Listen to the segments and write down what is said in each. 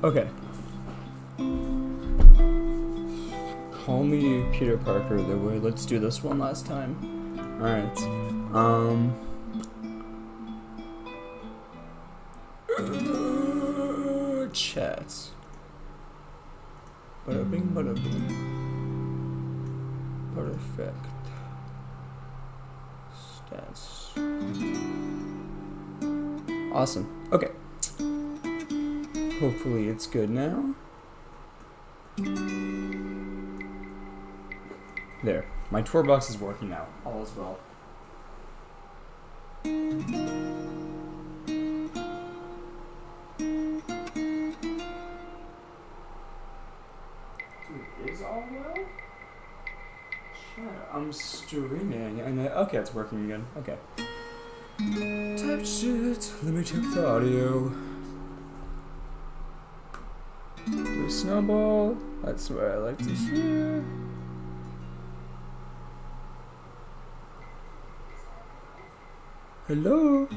Okay. Call me Peter Parker the way. Let's do this one last time. Alright. Chat. Bada bing, bada boom. Perfect. Stats. Awesome. Okay. Hopefully it's good now. There. My tour box is working now. All is well. Is all well? I'm streaming and okay, it's working again. Okay. Type shit. Let me check the audio. Blue snowball. That's what I like to hear. Hello.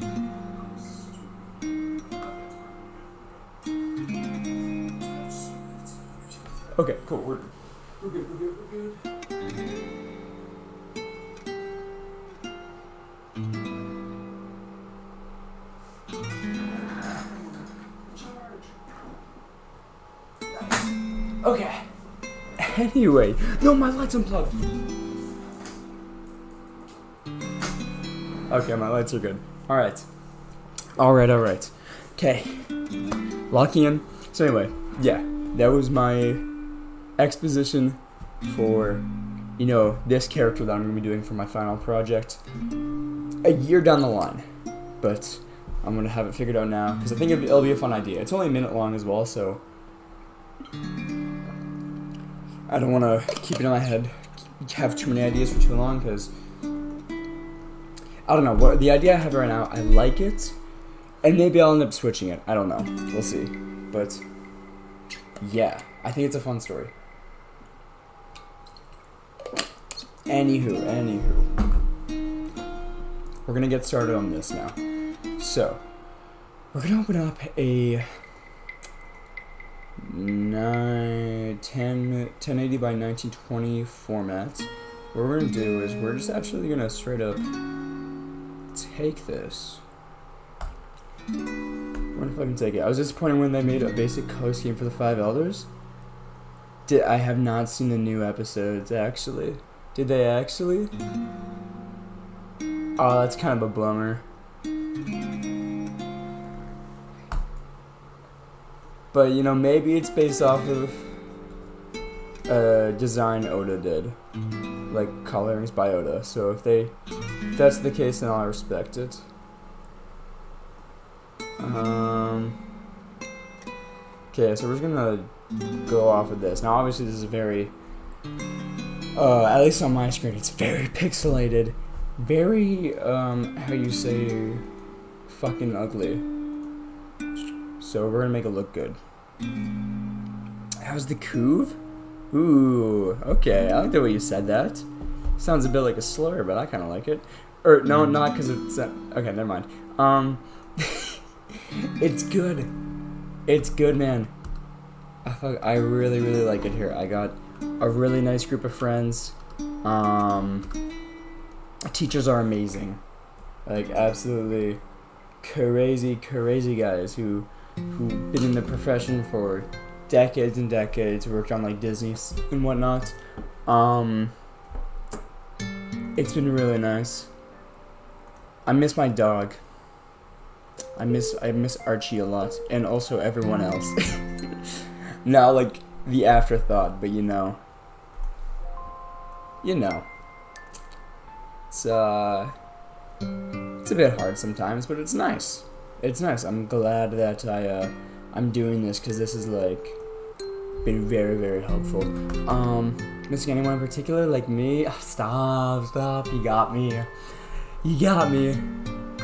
Okay, cool. We're good. Okay. Anyway, no, my light's unplugged. Okay, my lights are good. Alright. Okay. Locking in. So anyway, yeah, that was my exposition for, this character that I'm going to be doing for my final project a year down the line. But I'm going to have it figured out now, because I think it'll be a fun idea. It's only a minute long as well, so I don't want to keep it in my head, have too many ideas for too long, because I don't know, what the idea I have right now, I like it, and maybe I'll end up switching it. I don't know. We'll see. But yeah, I think it's a fun story. Anywho. We're going to get started on this now. So, we're going to open up a 1080 by 1920 format. What we're going to do is we're just actually going to straight up take this. I wonder if I can take it. I was disappointed when they made a basic color scheme for the 5 Elders. I have not seen the new episodes, actually. Did they actually? Oh, that's kind of a bummer. But, maybe it's based off of a design Oda did. Like, colorings by Oda. So if that's the case, then I'll respect it. Okay, so we're just gonna go off of this. Now, obviously, this is very, at least on my screen, it's very pixelated. Very, how you say, fucking ugly. So we're gonna make it look good. How's the couve? Ooh, okay, I like the way you said that. Sounds a bit like a slur, but I kind of like it. Or, no, not because it's, okay, never mind. It's good. It's good, man. I really, really like it here. I got a really nice group of friends. Teachers are amazing. Like, absolutely crazy guys who've been in the profession for decades and decades, worked on like Disney and whatnot. It's been really nice. I miss my dog. I miss Archie a lot, and also everyone else. Not like the afterthought, but it's a bit hard sometimes, but it's nice. It's nice. I'm glad that I'm doing this, because this is like been very, very helpful. Missing anyone in particular, like me? Stop. You got me.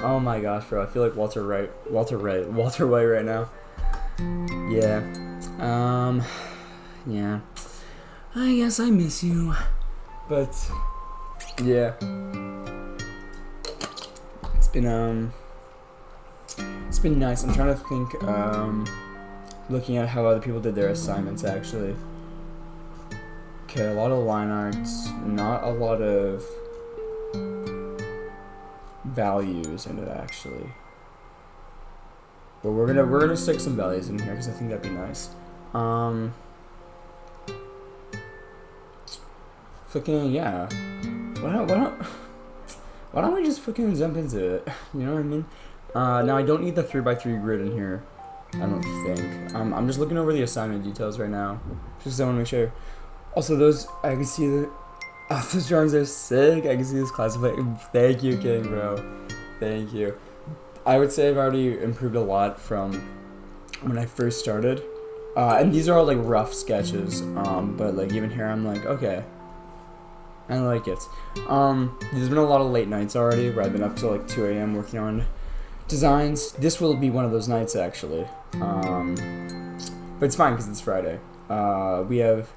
Oh my gosh, bro. I feel like Walter White right now. Yeah. Yeah. I guess I miss you. But yeah. It's been nice. I'm trying to think looking at how other people did their assignments, actually. Okay, a lot of line arts, not a lot of values in it, actually. But we're gonna stick some values in here because I think that'd be nice. Fucking yeah. Why don't we just fucking jump into it? You know what I mean? Now I don't need the 3x3 grid in here. I don't think. I'm just looking over the assignment details right now, just 'cause I want to make sure. Also, those I can see that. Those drawings are sick. I can see this classified. Thank you, King, bro. Thank you. I would say I've already improved a lot from when I first started. And these are all like rough sketches. But like even here, I'm like, okay, I like it. There's been a lot of late nights already where I've been up till like 2 a.m. working on designs. This will be one of those nights actually. But it's fine because it's Friday. We have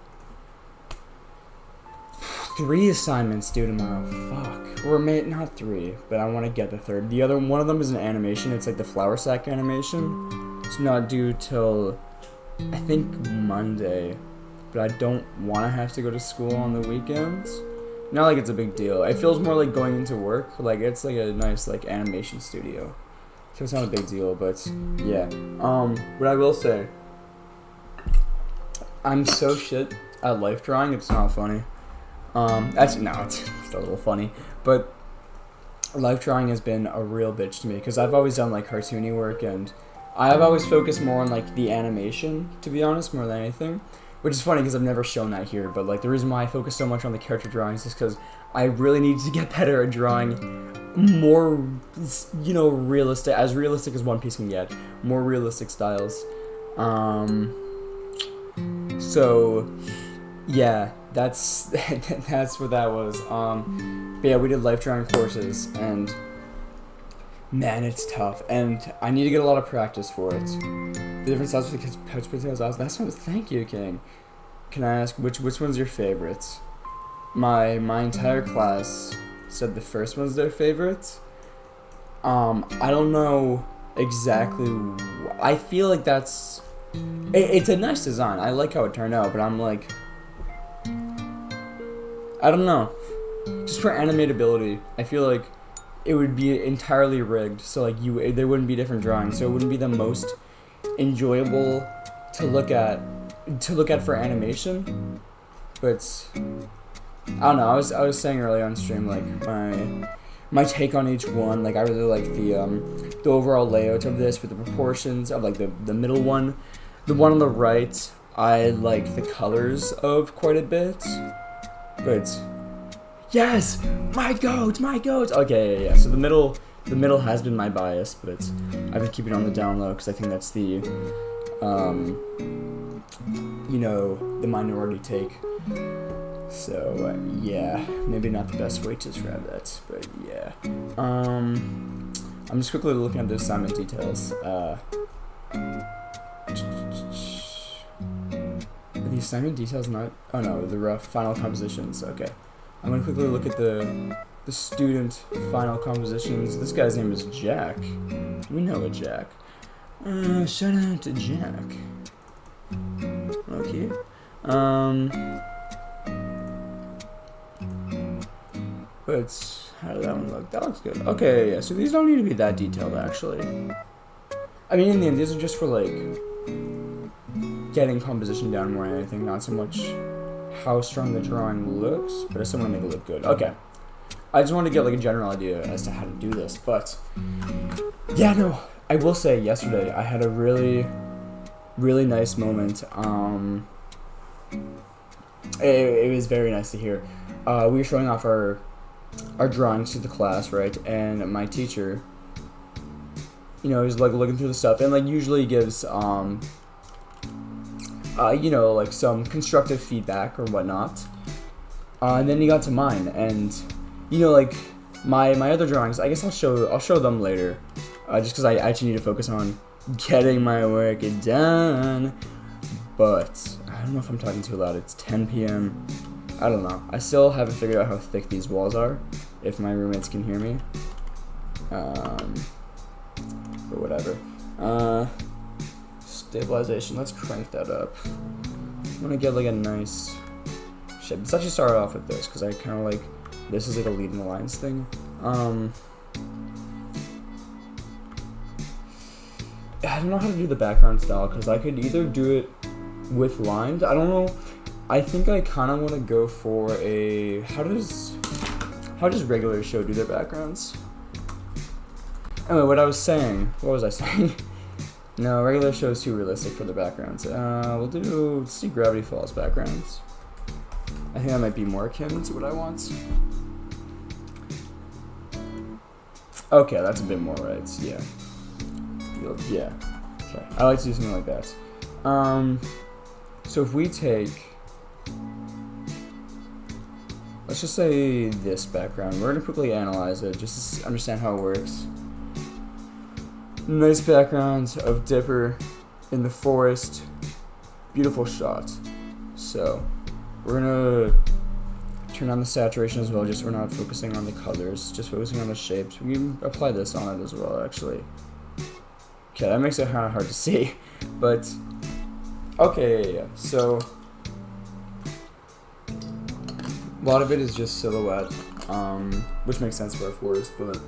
3 assignments due tomorrow. Fuck. Or not 3, but I want to get the 3rd. The other one of them is an animation. It's like the flour sack animation. It's not due till I think Monday, but I don't want to have to go to school on the weekends. Not like it's a big deal. It feels more like going into work. Like it's like a nice like animation studio. So it's not a big deal, but yeah. What I will say, I'm so shit at life drawing. It's not funny. Actually, no, it's a little funny, but life drawing has been a real bitch to me because I've always done like cartoony work and I've always focused more on like the animation, to be honest, more than anything, which is funny because I've never shown that here. But like the reason why I focus so much on the character drawings is because I really need to get better at drawing more, you know, realistic as One Piece can get, more realistic styles. So yeah, that's what that was. But yeah, we did life drawing courses, and man, it's tough, and I need to get a lot of practice for it. The different styles of the couch potatoes. That's what. Thank you, King. Can I ask which one's your favorites? My entire class said the first one's their favorite. I don't know exactly. I feel like that's. It's a nice design. I like how it turned out, but I'm like, I don't know. Just for animatability, I feel like it would be entirely rigged. So like there wouldn't be different drawings. So it wouldn't be the most enjoyable to look at for animation. But I don't know. I was saying earlier on stream like my take on each one. Like I really like the overall layout of this with the proportions of like the middle one, the one on the right. I like the colors of quite a bit. But yes, my goat. Okay, yeah. So the middle has been my bias, but I've been keeping it on the down low because I think that's the, you know, the minority take. So yeah, maybe not the best way to describe that, but yeah. I'm just quickly looking at the assignment details. The assignment details not. Oh no, the rough final compositions. Okay, I'm gonna quickly look at the student final compositions. This guy's name is Jack. We know a Jack. Shout out to Jack. Okay. But how did that one look? That looks good. Okay, yeah. So these don't need to be that detailed, actually. I mean, in the end, these are just for like getting composition down more than anything, not so much how strong the drawing looks, but I still want to make it look good. Okay. I just want to get like a general idea as to how to do this, but yeah, no, I will say yesterday I had a really, really nice moment. It was very nice to hear. We were showing off our drawings to the class, right? And my teacher, you know, he's like looking through the stuff and like usually gives you know, like some constructive feedback or whatnot. And then he got to mine, and you know, like my other drawings, I guess I'll show them later, just because I actually need to focus on getting my work done. But I don't know if I'm talking too loud. It's 10 p.m. I don't know. I still haven't figured out how thick these walls are, if my roommates can hear me. But whatever. stabilization. Let's crank that up. I'm gonna get like a nice shape. Let's actually start off with this because I kind of like this is like a leading the lines thing. I don't know how to do the background style because I could either do it with lines. I don't know. I think I kind of want to go for a how does regular show do their backgrounds? Anyway, what was I saying? No, regular show is too realistic for the backgrounds. Let's do Gravity Falls backgrounds. I think that might be more akin to what I want. Okay, that's a bit more right. Yeah. Yeah. Okay. I like to do something like that. So if we take, let's just say this background. We're gonna quickly analyze it just to understand how it works. Nice background of Dipper in the forest. Beautiful shot. So we're gonna turn on the saturation as well, just so we're not focusing on the colors, just focusing on the shapes. We can apply this on it as well, actually. Okay, that makes it kind of hard to see, but okay, yeah. So a lot of it is just silhouette, which makes sense for a forest, but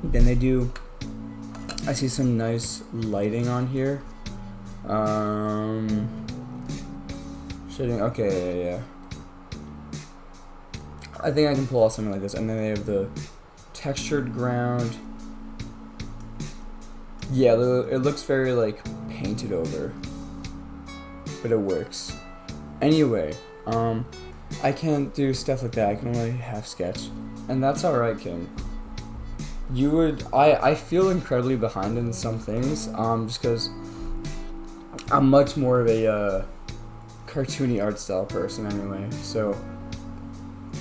then they do. I see some nice lighting on here. Shading. Okay, yeah. I think I can pull off something like this, and then they have the textured ground. Yeah, it looks very like painted over, but it works. Anyway, I can't do stuff like that. I can only half sketch, and that's alright, King. I feel incredibly behind in some things, just because I'm much more of a cartoony art style person anyway. So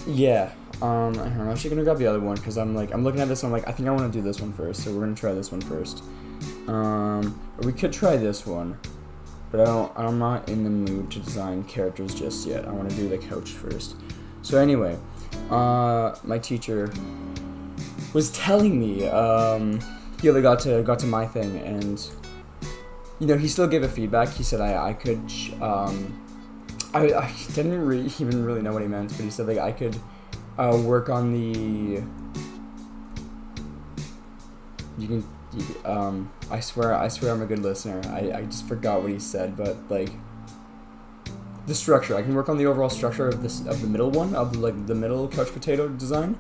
yeah, I'm actually gonna grab the other one because I'm looking at this and I'm like, I think I want to do this one first. So we're gonna try this one first. Or we could try this one, but I'm not in the mood to design characters just yet. I want to do the couch first. So anyway, my teacher was telling me he only got to my thing, and you know, he still gave a feedback. He said I could I didn't even really know what he meant, but he said like I could work on the I swear I'm a good listener. I just forgot what he said, but like the structure, I can work on the overall structure of the middle one, of the middle couch potato design.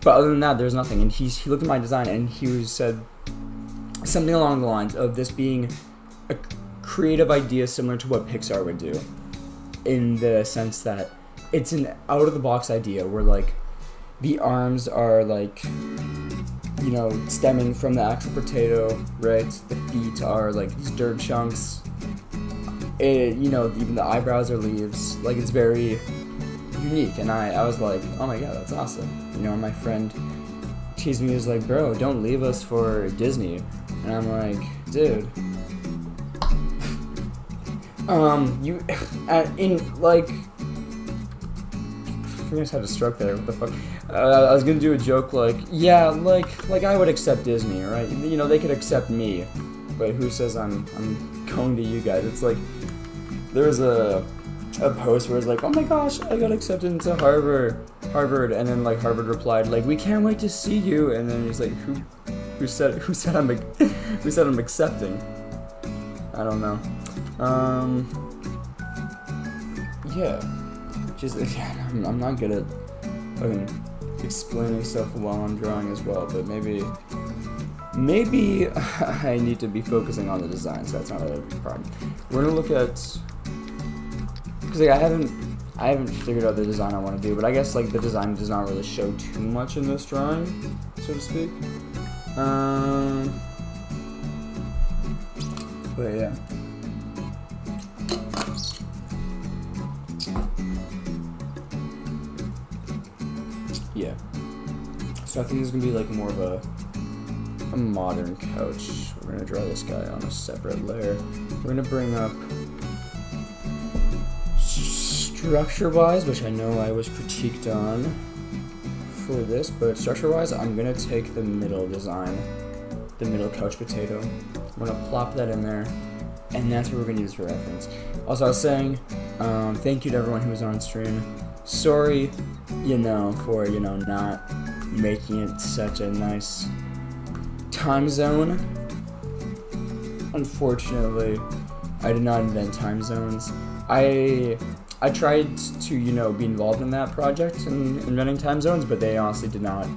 But other than that, there's nothing. And he looked at my design and he said something along the lines of this being a creative idea similar to what Pixar would do, in the sense that it's an out of the box idea where like the arms are like, you know, stemming from the actual potato, right? The feet are like these dirt chunks. You know, even the eyebrows are leaves. Like, it's very unique. And I was like, oh my god, that's awesome. You know, my friend teased me, he was like, bro, don't leave us for Disney. And I'm like, dude. You, in like, I just had a stroke there. What the fuck? I was gonna do a joke like, yeah, like I would accept Disney, right? You know, they could accept me, but who says I'm going to you guys? It's like there was a post where it's like, oh my gosh, I got accepted into Harvard, and then like Harvard replied like, we can't wait to see you, and then he's like, who said I'm accepting? I don't know. Yeah. I'm not good at fucking explaining stuff while I'm drawing as well, but maybe I need to be focusing on the design, so that's not a problem. We're gonna look at, because like, I haven't figured out the design I want to do, but I guess like the design does not really show too much in this drawing, so to speak. But yeah. Yeah. So I think this is gonna be like more of a modern couch. We're gonna draw this guy on a separate layer. We're gonna bring up structure-wise, which I know I was critiqued on for this, but structure-wise, I'm gonna take the middle design the middle couch potato. I'm gonna plop that in there, and that's what we're gonna use for reference. Also, I was saying, thank you to everyone who was on stream. Sorry, for, not making it such a nice time zone. Unfortunately, I did not invent time zones. I tried to, be involved in that project and inventing time zones, but they honestly did not,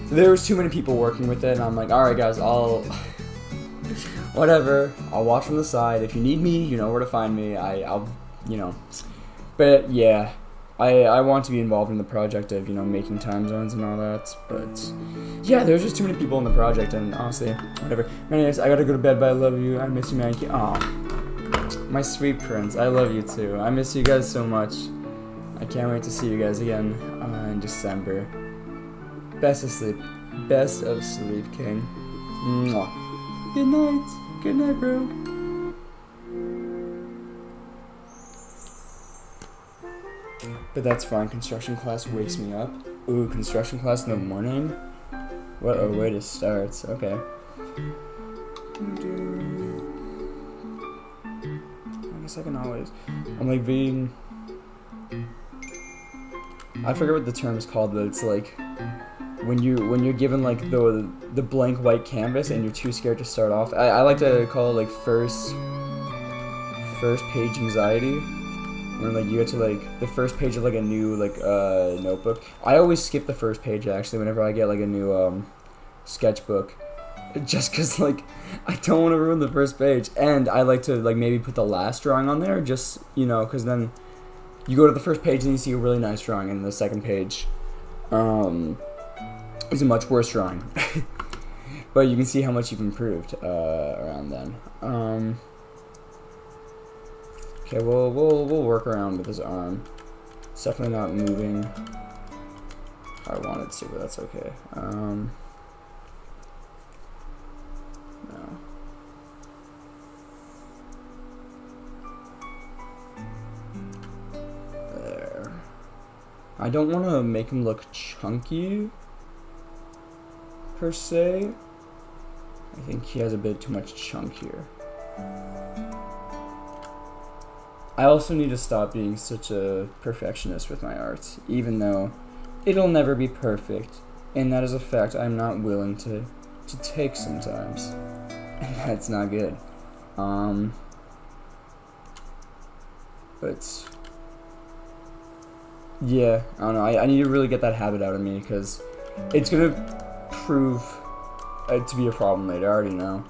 there was too many people working with it, and I'm like, alright guys, whatever, I'll watch from the side. If you need me, you know where to find me. I'll, but yeah, I want to be involved in the project of, making time zones and all that, but yeah, there's just too many people in the project, and honestly, whatever. Anyways, I gotta go to bed, but I love you. I miss you, man. Aw, my sweet prince, I love you too. I miss you guys so much. I can't wait to see you guys again in December. Best of sleep, King. Mwah. Good night, bro. But that's fine. Construction class wakes me up. Ooh, construction class in the morning? What a way to start. Okay. I guess I can always... I'm like being... I forget what the term is called, but it's like when you're given like the blank white canvas and you're too scared to start off. I like to call it like first page anxiety. When like you get to like the first page of like a new like notebook. I always skip the first page actually whenever I get like a new sketchbook, just cause like I don't want to ruin the first page, and I like to like maybe put the last drawing on there just cause then you go to the first page and you see a really nice drawing, and the second page is a much worse drawing. But you can see how much you've improved around then. Okay, we'll work around with his arm. It's definitely not moving how I wanted to, but that's okay. No. There. I don't want to make him look chunky, per se. I think he has a bit too much chunk here. I also need to stop being such a perfectionist with my art, even though it'll never be perfect, and that is a fact I'm not willing to take sometimes, and that's not good. But yeah, I don't know. I need to really get that habit out of me because it's gonna prove to be a problem later. I already know.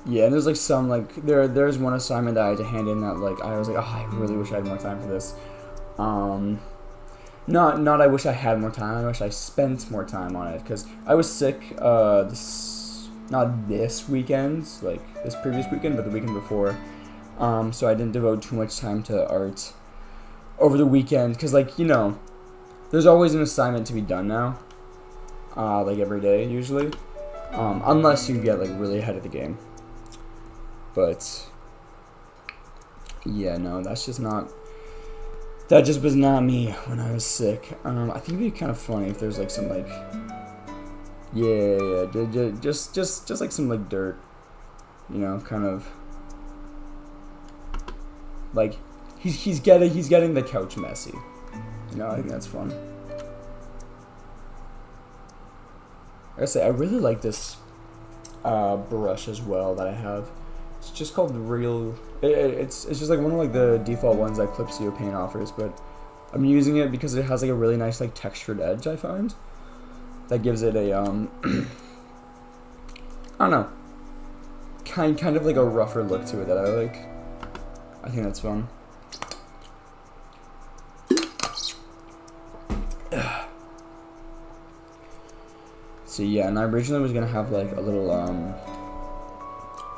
Yeah, and there's like some like there's one assignment that I had to hand in that like I was like, oh, I really wish I had more time for this. Not I wish I had more time. I wish I spent more time on it because I was sick. Not this weekend, like this previous weekend, but the weekend before. So I didn't devote too much time to art over the weekend because like there's always an assignment to be done now. Like every day usually, unless you get like really ahead of the game. But yeah, no, that just was not me when I was sick. I think it'd be kind of funny if there's like some like just like some like dirt, kind of like he's getting the couch messy. I think that's fun. I say I really like this brush as well that I have. It's just called Real. It's just like one of like the default ones that Clipsio Paint offers, but I'm using it because it has like a really nice like textured edge. I find that gives it a I don't know, kind of like a rougher look to it that I like. I think that's fun. So yeah, and I originally was gonna have like a little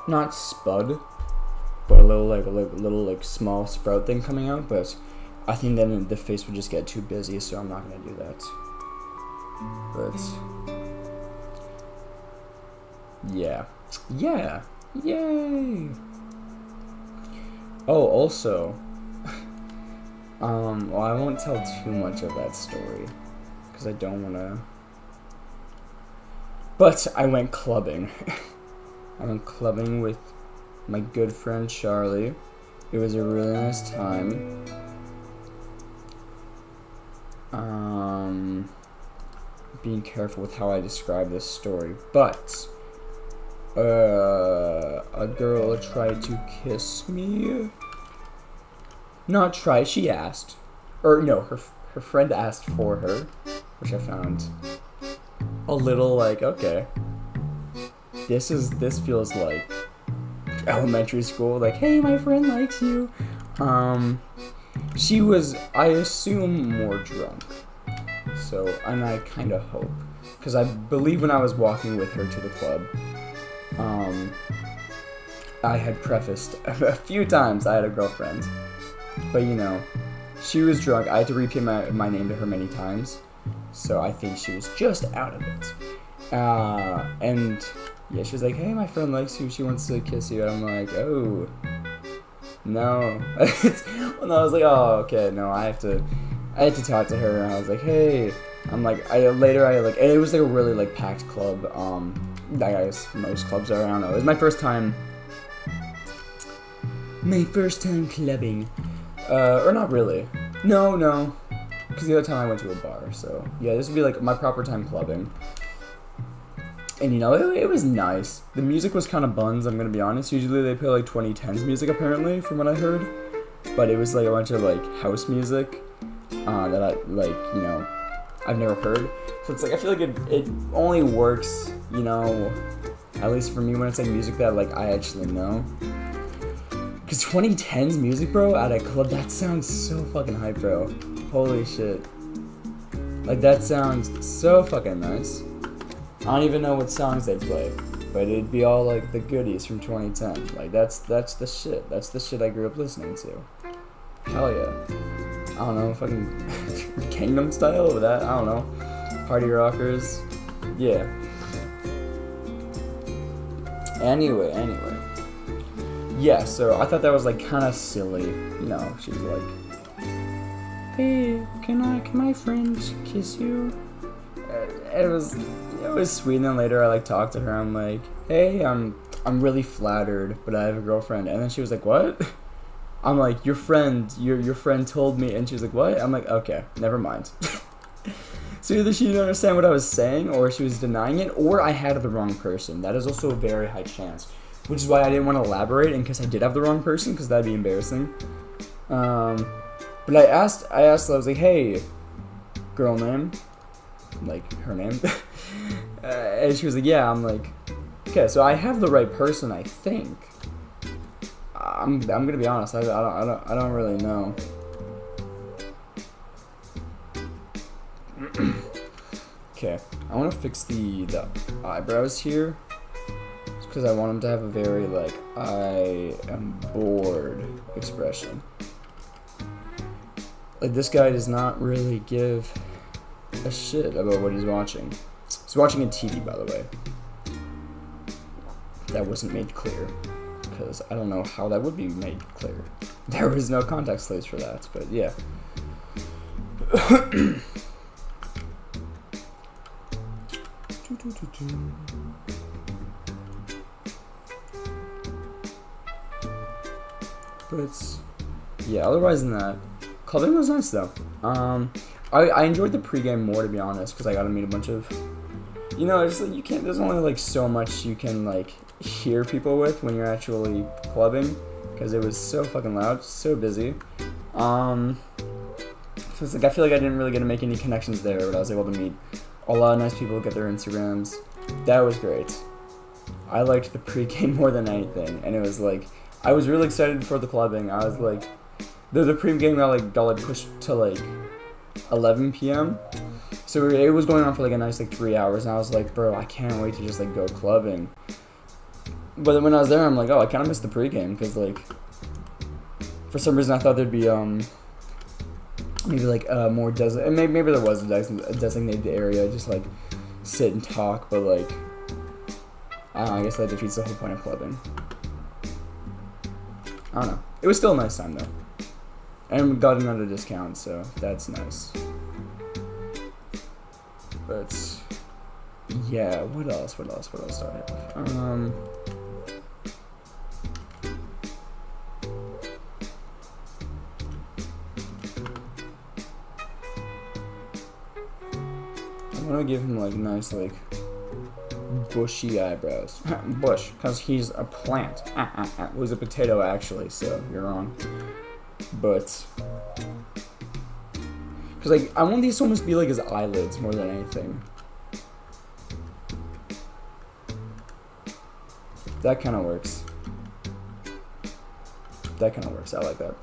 not spud, but a little small sprout thing coming out, but I think then the face would just get too busy, so I'm not gonna do that. But yeah, yay! Oh, also, Well, I won't tell too much of that story, because I don't want to... But I went clubbing. I went clubbing with my good friend Charlie. It was a really nice time. Being careful with how I describe this story, but a girl tried to kiss me. Not try, she asked. Or no, her friend asked for her, which I found a little like, okay. This feels like elementary school, like, hey, my friend likes you. She was, I assume, more drunk. So, and I kind of hope, because I believe when I was walking with her to the club, I had prefaced a few times I had a girlfriend, but you know, she was drunk. I had to repeat my name to her many times, so I think she was just out of it. And yeah, she was like, hey, my friend likes you, she wants to kiss you, and I'm like, oh, no. And I was like, oh, okay, no, I had to talk to her, and I was like, hey, I'm like, and it was like a really like packed club, I guess most clubs are, I don't know, it was my first time clubbing, or not really, no, because the other time I went to a bar, so, yeah, this would be like my proper time clubbing, and you know, it was nice. The music was kind of buns, I'm gonna be honest. Usually they play like 2010s music apparently, from what I heard, but it was like a bunch of like house music, that I, like, you know, I've never heard. So it's like, I feel like it only works, you know, at least for me, when it's like music that like I actually know. Cause 2010s music, bro, at a club, that sounds so fucking hype, bro. Holy shit. Like, that sounds so fucking nice. I don't even know what songs they play, but it'd be all like the goodies from 2010. Like, that's the shit. That's the shit I grew up listening to. Hell yeah. I don't know, fucking Gangnam Style with that, I don't know. Party Rockers. Yeah. Anyway. Yeah, so I thought that was like kind of silly. You know, she was like, hey, can my friend kiss you? It was sweet, and then later I like talked to her, I'm like, hey, I'm really flattered, but I have a girlfriend. And then she was like, what? I'm like, your friend told me, and she was like, what? I'm like, okay, never mind. So either she didn't understand what I was saying, or she was denying it, or I had the wrong person. That is also a very high chance, which is why I didn't want to elaborate in case I did have the wrong person, because that'd be embarrassing. But I asked, I was like, hey, girl name, like her name, and she was like, yeah. I'm like, okay, so I have the right person, I think. I'm gonna be honest. I don't really know. Okay, I want to fix the eyebrows here, because I want them to have a very like I am bored expression. Like, this guy does not really give a shit about what he's watching. He's watching a TV, by the way. That wasn't made clear, because I don't know how that would be made clear. There was no context clues for that, but yeah. But yeah, otherwise than that, clubbing was nice though. I enjoyed the pregame more, to be honest, because I got to meet a bunch of, you know, it's like you can't. There's only like so much you can like hear people with when you're actually clubbing, because it was so fucking loud, so busy. So it's like I feel like I didn't really get to make any connections there, but I was able to meet a lot of nice people, get their Instagrams. That was great. I liked the pregame more than anything, and it was like I was really excited for the clubbing. I was like, the pregame got pushed to like 11 p.m. So it was going on for like a nice like 3 hours, and I was like, bro, I can't wait to just like go clubbing. But then when I was there, I'm like, oh, I kind of missed the pregame, because like for some reason I thought there'd be maybe like more maybe there was a designated area just like sit and talk, but like I don't know, I guess that defeats the whole point of clubbing. I don't know. It was still a nice time though. And got another discount, so that's nice. But yeah, what else do I have? I'm gonna give him like nice like bushy eyebrows. Bush, because he's a plant. It was a potato actually, so you're wrong. But because like I want these to almost be like his eyelids more than anything. That kind of works. I like that.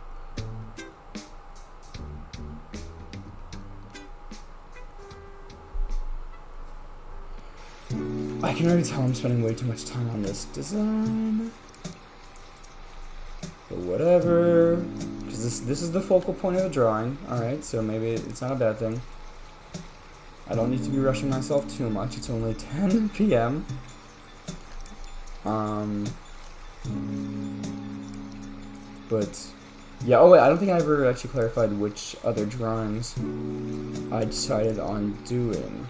I can already tell I'm spending way too much time on this design. But whatever. Because this is the focal point of the drawing. Alright, so maybe it's not a bad thing. I don't need to be rushing myself too much. It's only 10 p.m. But yeah, oh wait, I don't think I ever actually clarified which other drawings I decided on doing.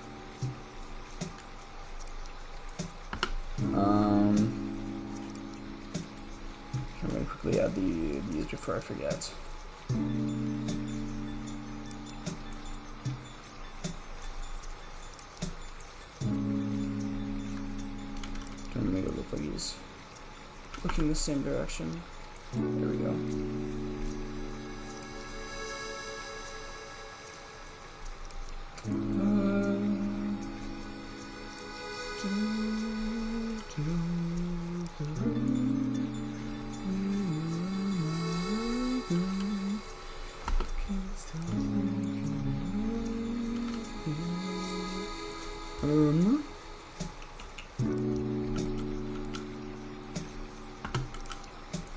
I'm gonna quickly add these before I forget. Gonna make it look like he's looking the same direction. There we go.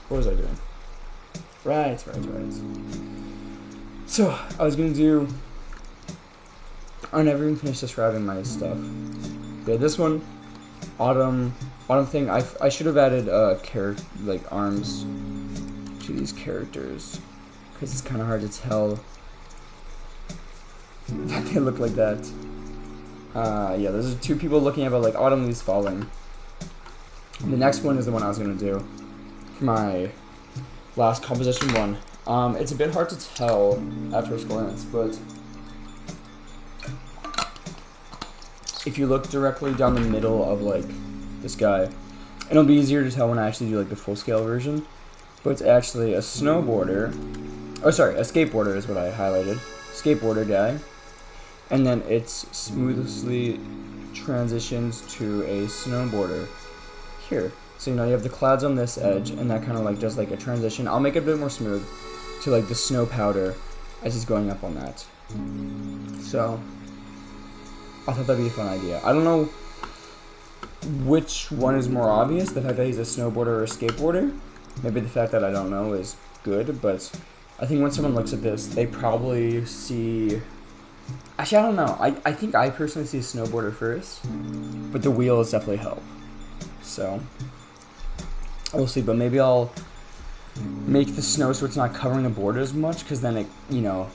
What was I doing? Right. So, I was gonna do... I never even finished describing my stuff. Yeah, this one, autumn thing, I should have added like arms to these characters, because it's kind of hard to tell that they look like that. Yeah, those are two people looking at it like autumn leaves falling. The next one is the one I was gonna do for my last composition one. It's a bit hard to tell at first glance, but if you look directly down the middle of like this guy, it'll be easier to tell when I actually do like the full scale version. But it's actually a snowboarder. Oh, sorry, a skateboarder is what I highlighted. Skateboarder guy. And then it's smoothly transitions to a snowboarder here. So, you know, you have the clouds on this edge, and that kind of like does like a transition. I'll make it a bit more smooth to like the snow powder as it's going up on that. So, I thought that'd be a fun idea. I don't know which one is more obvious, the fact that he's a snowboarder or a skateboarder. Maybe the fact that I don't know is good, but I think when someone looks at this, they probably see... Actually, I don't know. I think I personally see a snowboarder first, but the wheels definitely help. So, we'll see, but maybe I'll make the snow so it's not covering the board as much, because then it, you know,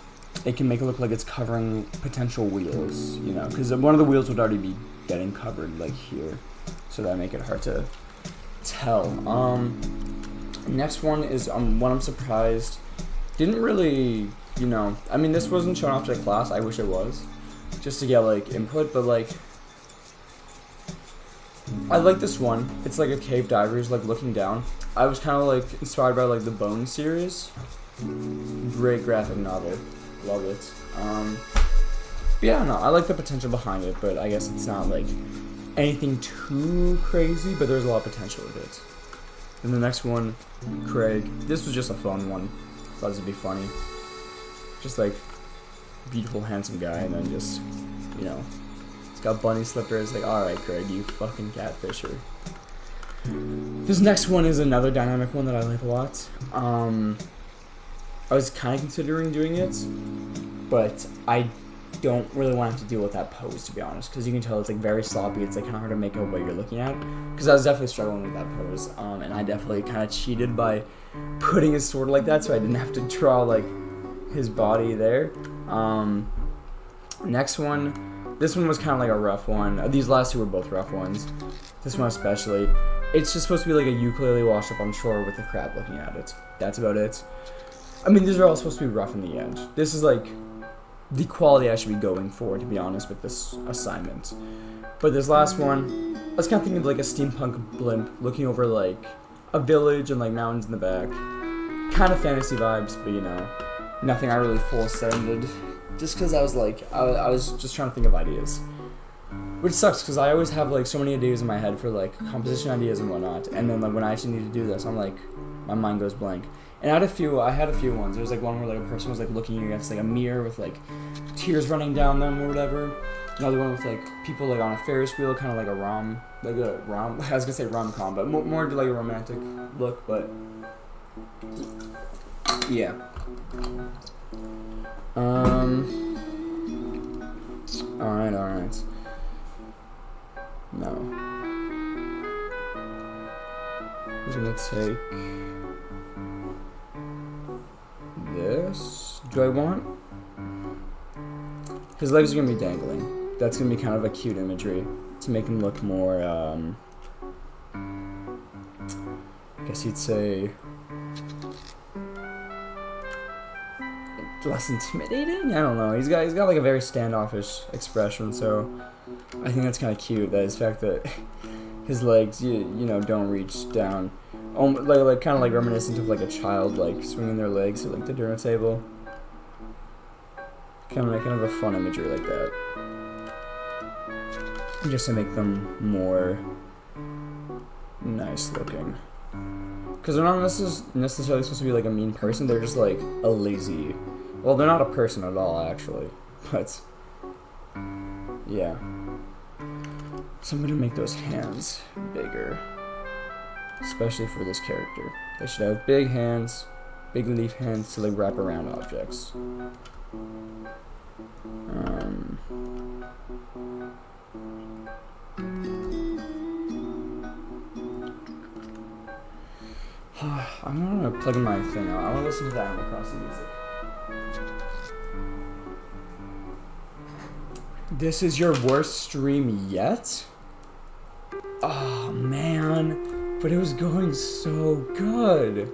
it can make it look like it's covering potential wheels, you know, because one of the wheels would already be getting covered, like here, so that make it hard to tell. Next one is one I'm surprised didn't really, you know, I mean, this wasn't shown off to the class. I wish it was, just to get like input, but like I like this one. It's like a cave diver who's like looking down. I was kind of like inspired by like the Bone series. Great graphic novel. Love it. But yeah, no, I like the potential behind it, but I guess it's not like anything too crazy, but there's a lot of potential with it. And the next one, Craig. This was just a fun one. Thought this would be funny. Just like beautiful, handsome guy, and then just, you know, he's got bunny slippers. Like, all right, Craig, you fucking catfisher. This next one is another dynamic one that I like a lot. I was kind of considering doing it, but I don't really want to have to deal with that pose, to be honest, because you can tell it's like very sloppy. It's like kind of hard to make out what you're looking at, because I was definitely struggling with that pose, and I definitely kind of cheated by putting his sword like that, so I didn't have to draw like his body there. Next one, this one was kind of like a rough one. These last two were both rough ones. This one especially. It's just supposed to be like a ukulele washed up on shore with a crab looking at it. That's about it. I mean, these are all supposed to be rough in the end. This is like the quality I should be going for, to be honest, with this assignment. But this last one, I was kind of thinking of like a steampunk blimp looking over like a village and like mountains in the back. Kind of fantasy vibes, but you know, nothing I really full sended. Just because I was like, I was just trying to think of ideas. Which sucks, because I always have like so many ideas in my head for like composition ideas and whatnot. And then like when I actually need to do this, I'm like, my mind goes blank. And I had a few ones. There was like one where like a person was like looking against like a mirror with like tears running down them or whatever. Another one with like people like on a Ferris wheel, kind of like a rom. I was gonna say rom-com, but more to like a romantic look. But yeah. Alright. No. We're gonna take this. Do I want? His legs are gonna be dangling. That's gonna be kind of a cute imagery to make him look more, I guess you'd say, less intimidating? I don't know. He's got like a very standoffish expression, so I think that's kind of cute. That is the fact that his legs, you know, don't reach down. Like kind of like reminiscent of like a child like swinging their legs at like the dinner table. Kind of a fun imagery like that. Just to make them more nice looking. Because they're not necessarily supposed to be like a mean person. They're just like a lazy. Well, they're not a person at all, actually. But yeah. So I'm gonna make those hands bigger. Especially for this character. They should have big hands, big leaf hands to like wrap around objects. I'm gonna plug in my thing out. I wanna listen to that Animal Crossing music. This is your worst stream yet? Oh man, but it was going so good.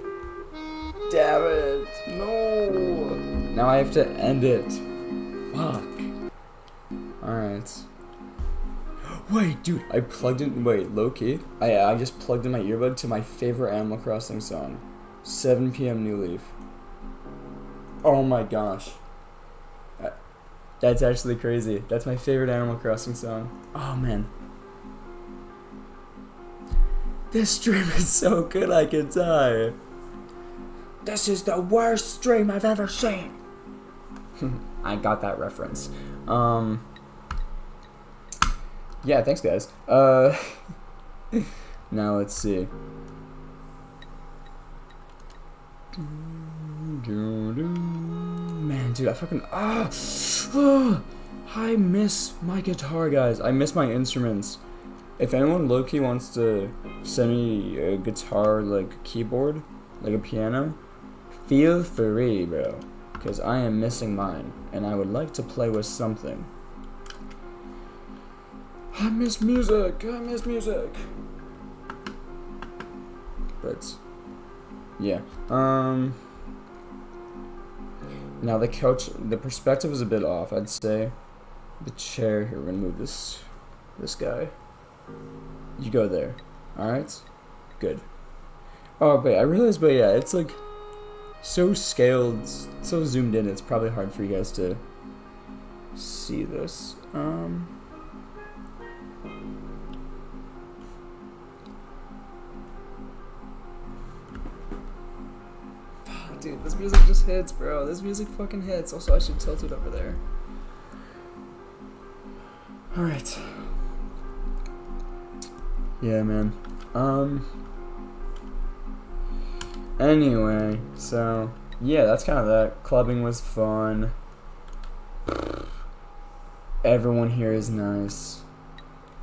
Damn it, no. Now I have to end it. Fuck. Alright. Wait, dude, I plugged in, low-key, I just plugged in my earbud to my favorite Animal Crossing song. 7 PM New Leaf. Oh my gosh. That's actually crazy. That's my favorite Animal Crossing song. Oh man. This stream is so good I could die. This is the worst stream I've ever seen. I got that reference. Yeah, thanks guys. Now let's see. Man, dude, I fucking I miss my guitar, guys. I miss my instruments. If anyone low-key wants to send me a guitar, like keyboard, like a piano, feel free, bro. Because I am missing mine, and I would like to play with something. I miss music. But yeah. Now the couch, the perspective is a bit off, I'd say. The chair here, we're gonna move this guy. You go there. Alright? Good. Oh wait, I realized, but yeah, it's like so scaled, so zoomed in, it's probably hard for you guys to see this. Dude, this music just hits, bro. This music fucking hits. Also, I should tilt it over there. Alright. Yeah, man. Anyway, so, yeah, that's kind of that. Clubbing was fun. Everyone here is nice.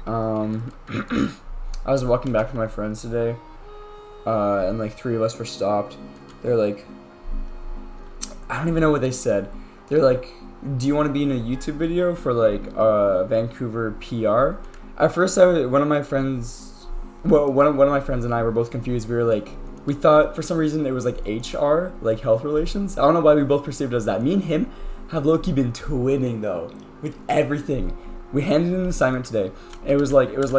I was walking back with my friends today, and like 3 of us were stopped. They're like, I don't even know what they said. They're like, do you want to be in a YouTube video for like Vancouver PR? At first, one of my friends and I were both confused. We were like, we thought for some reason it was like HR, like health relations. I don't know why we both perceived it as that. Me and him have low-key been twinning though with everything. We handed in an assignment today. It was like it was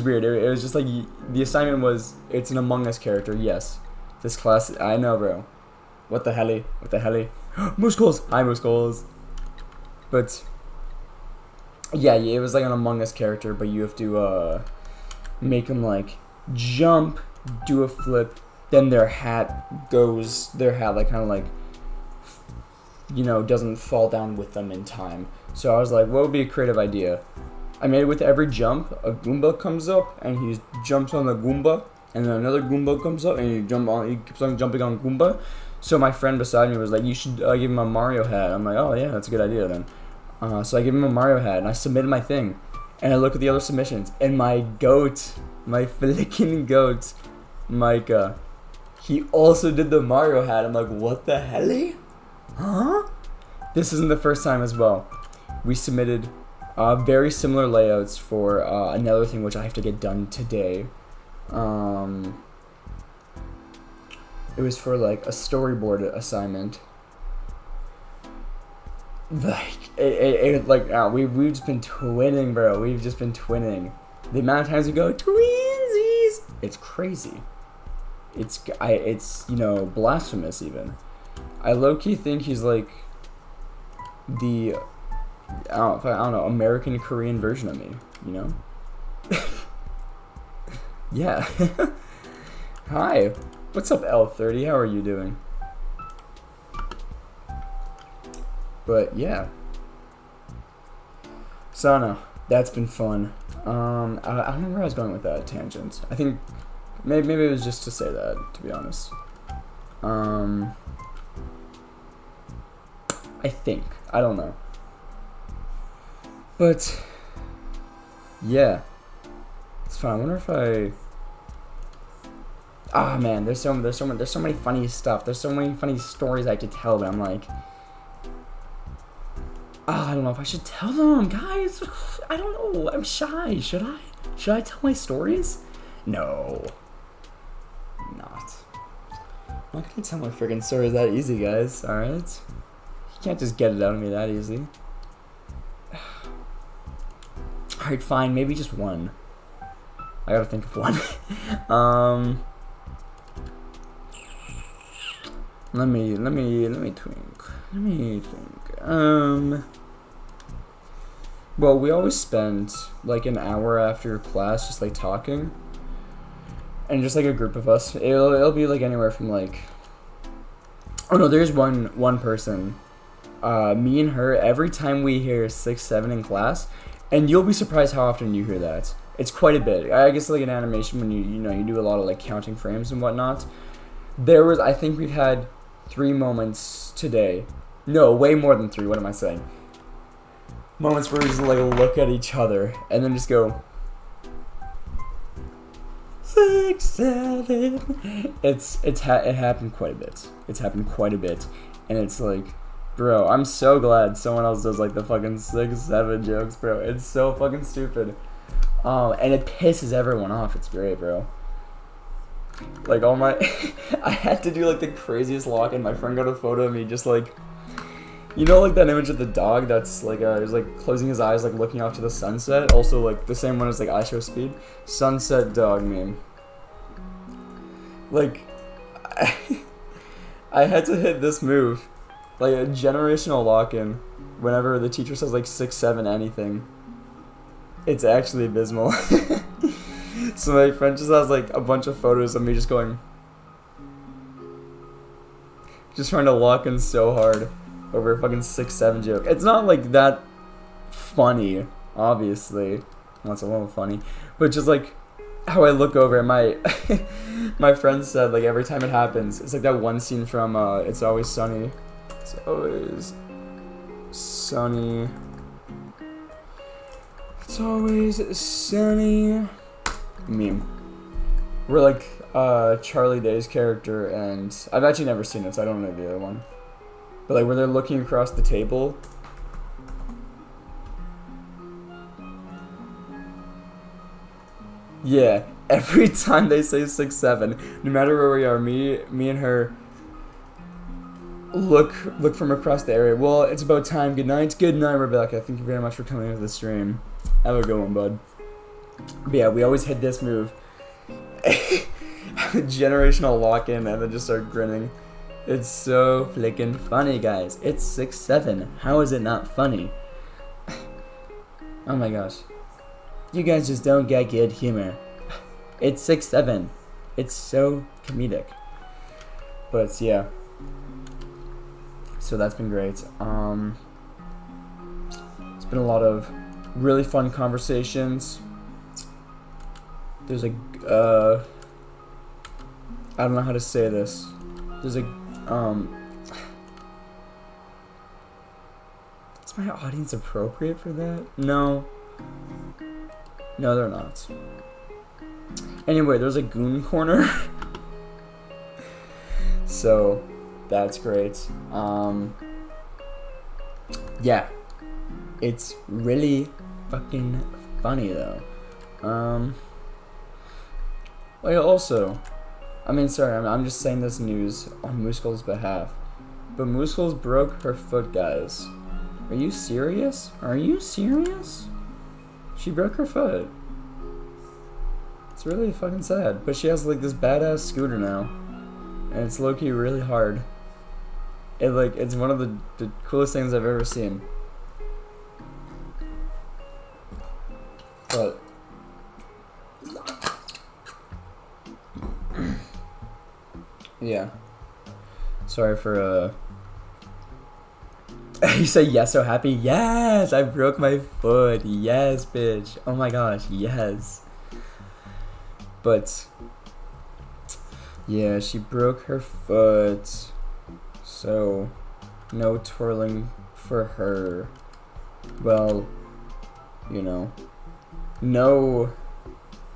weird. It was just like the assignment was, it's an Among Us character. Yes, this class. I know, bro. What the hell? What the hell? Moose Goals. Hi, Moose Goals. But yeah, it was like an Among Us character, but you have to make them like jump, do a flip, then their hat like kind of like, you know, doesn't fall down with them in time. So I was like, what would be a creative idea? I made it with every jump, a Goomba comes up and he jumps on the Goomba, and then another Goomba comes up and he keeps on jumping on Goomba. So my friend beside me was like, you should give him a Mario hat. I'm like, oh yeah, that's a good idea then. So I gave him a Mario hat and I submitted my thing. And I look at the other submissions and my flicking goat, Micah, he also did the Mario hat. I'm like, what the hell? Huh? This isn't the first time as well. We submitted very similar layouts for another thing which I have to get done today. It was for like a storyboard assignment. Like we've just been twinning, bro. We've just been twinning. The amount of times we go twinsies, it's crazy. It's you know, blasphemous even. I low-key think he's like the I don't know, American Korean version of me, you know? Yeah. Hi. What's up, L30? How are you doing? But yeah. So I don't know. That's been fun. I don't know where I was going with that tangent. I think maybe it was just to say that, to be honest. I think. I don't know. But yeah. It's fun. I wonder if I man, there's so many funny stuff. There's so many funny stories I could tell, but I'm like, I don't know if I should tell them, guys. I don't know. I'm shy. Should I? Should I tell my stories? No. I'm not. I'm not gonna tell my freaking stories that easy, guys. Alright? You can't just get it out of me that easy. Alright, fine. Maybe just one. I gotta think of one. Let me think. Well, we always spend like an hour after class just like talking, and just like a group of us. It'll be like anywhere from like, oh no, there's one person. Me and her. Every time we hear 6, 7 in class, and you'll be surprised how often you hear that. It's quite a bit. I guess like an animation when you do a lot of like counting frames and whatnot. I think we've had 3 moments today. No, way more than 3. What am I saying? Moments where we just like look at each other and then just go 6, 7. It happened quite a bit. It's happened quite a bit, and it's like, bro, I'm so glad someone else does like the fucking 6, 7 jokes, bro. It's so fucking stupid. And it pisses everyone off. It's great, bro. Like all my, I had to do like the craziest lock, and my friend got a photo of me just like, you know, like that image of the dog that's like, he's like closing his eyes, like looking off to the sunset. Also like the same one as like IShowSpeed. Sunset dog meme. Like, I had to hit this move, like a generational lock-in, whenever the teacher says like 6, 7 anything. It's actually abysmal. So my friend just has like a bunch of photos of me just going, just trying to lock in so hard over a fucking 6, 7 joke. It's not like that funny, obviously. Well, it's a little funny, but just like how I look over and my friend said like every time it happens, it's like that one scene from It's Always Sunny. It's always sunny. It's always sunny. Meme. We're like Charlie Day's character, and I've actually never seen it, so I don't know the other one. But like where they're looking across the table. Yeah, every time they say 6-7, no matter where we are, me and her look from across the area. Well, it's about time. Good night, Rebecca. Thank you very much for coming into the stream. Have a good one, bud. But yeah, we always hit this move. Generational lock-in and then just start grinning. It's so flickin' funny, guys. It's 6-7. How is it not funny? Oh my gosh. You guys just don't get good humor. It's 6-7. It's so comedic. But yeah. So that's been great. It's been a lot of really fun conversations. There's a I don't know how to say this. There's a is my audience appropriate for that? No, they're not. Anyway, there's a goon corner. So that's great. Yeah, it's really fucking funny though. Like also, I mean, sorry, I'm just saying this news on Mooskull's behalf, but Mooskull's broke her foot, guys. Are you serious? Are you serious? She broke her foot. It's really fucking sad, but she has like this badass scooter now, and it's low-key really hard. It's one of the coolest things I've ever seen. But yeah. Sorry for you say yes so happy? Yes! I broke my foot. Yes, bitch. Oh my gosh, yes. But yeah, she broke her foot. So no twirling for her. Well, you know. No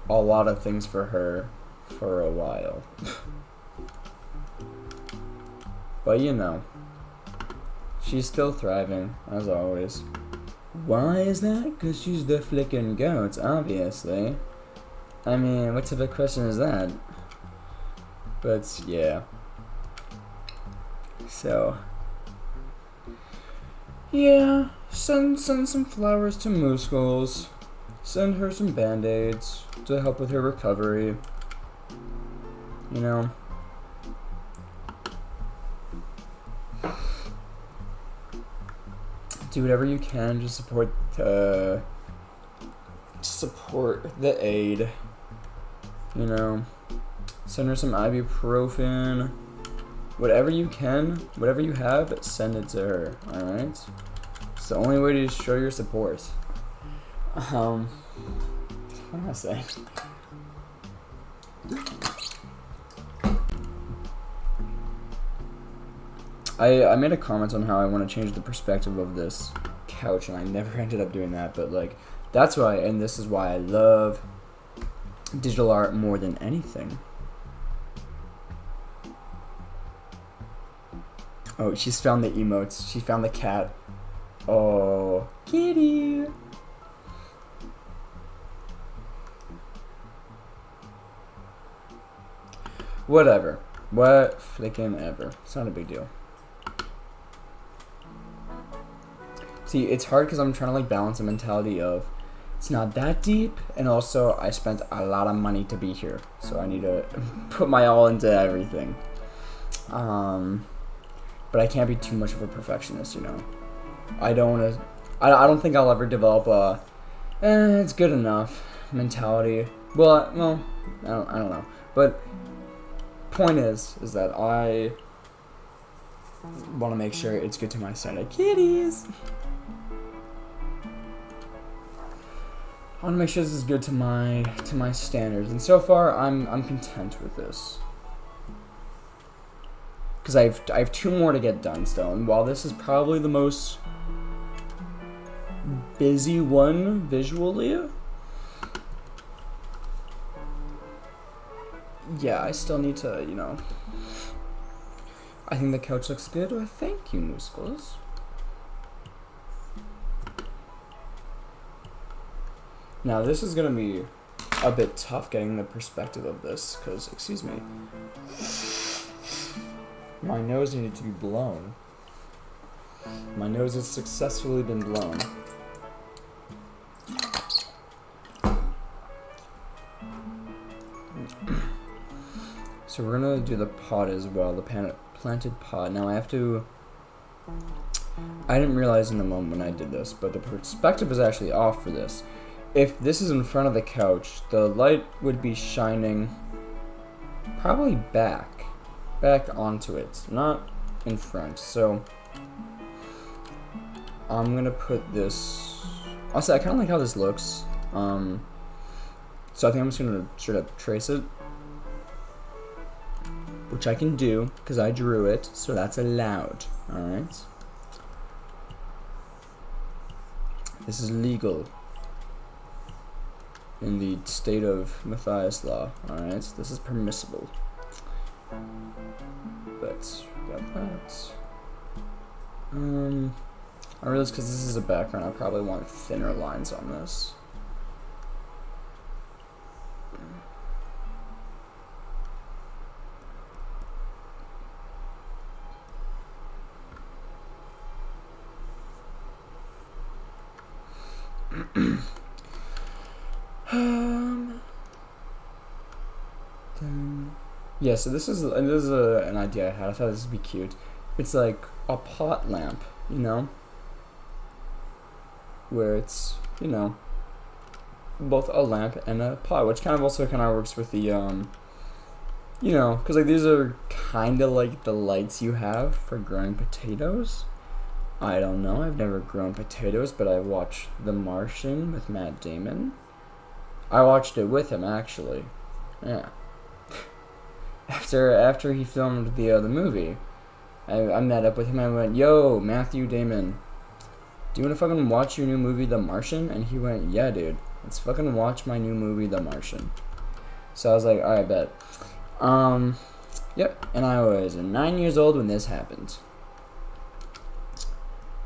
a lot of things for her for a while. But you know, she's still thriving, as always. Why is that? Because she's the flickin' goat, obviously. I mean, what type of question is that? But yeah. So yeah, send some flowers to Mooskulls. Send her some band-aids to help with her recovery. You know. Do whatever you can to support the aid. You know. Send her some ibuprofen. Whatever you can, whatever you have, send it to her. Alright? It's the only way to show your support. What am I saying? I made a comment on how I want to change the perspective of this couch, and I never ended up doing that, but like, that's why, and this is why I love digital art more than anything. Oh, she's found the emotes. She found the cat. Oh, kitty. Whatever. What flickin' ever. It's not a big deal. See, it's hard because I'm trying to like balance the mentality of it's not that deep, and also I spent a lot of money to be here, so I need to put my all into everything. But I can't be too much of a perfectionist, you know. I don't think I'll ever develop a it's good enough mentality. Well, I don't know. But point is that I want to make sure it's good to my side. Kitties. I want to make sure this is good to my standards, and so far I'm content with this. Because I have 2 more to get done still, and while this is probably the most busy one visually, yeah, I still need to, I think the couch looks good. Well, thank you, Muscles. Now, this is going to be a bit tough getting the perspective of this, because, excuse me, my nose needed to be blown. My nose has successfully been blown. So we're gonna do the pot as well, the planted pot. Now I didn't realize in the moment when I did this, but the perspective is actually off for this. If this is in front of the couch, the light would be shining probably back onto it, not in front. So I'm gonna put this, also I kinda like how this looks. So I think I'm just gonna straight up trace it, which I can do because I drew it, so that's allowed. Alright. This is legal in the state of Matthias law. Alright, this is permissible. But got that. I realize because this is a background, I probably want thinner lines on this. Yeah, so this is an idea I had. I thought this would be cute. It's like a pot lamp, where it's, both a lamp and a pot, which kind of works with the, because like these are kind of like the lights you have for growing potatoes. I don't know, I've never grown potatoes, but I watched The Martian with Matt Damon. I watched it with him, actually. Yeah. After he filmed the movie, I met up with him. I went, "Yo, Matthew Damon, do you want to fucking watch your new movie, The Martian?" And he went, "Yeah, dude, let's fucking watch my new movie, The Martian." So I was like, "Alright, bet." Yep. And I was 9 years old when this happened.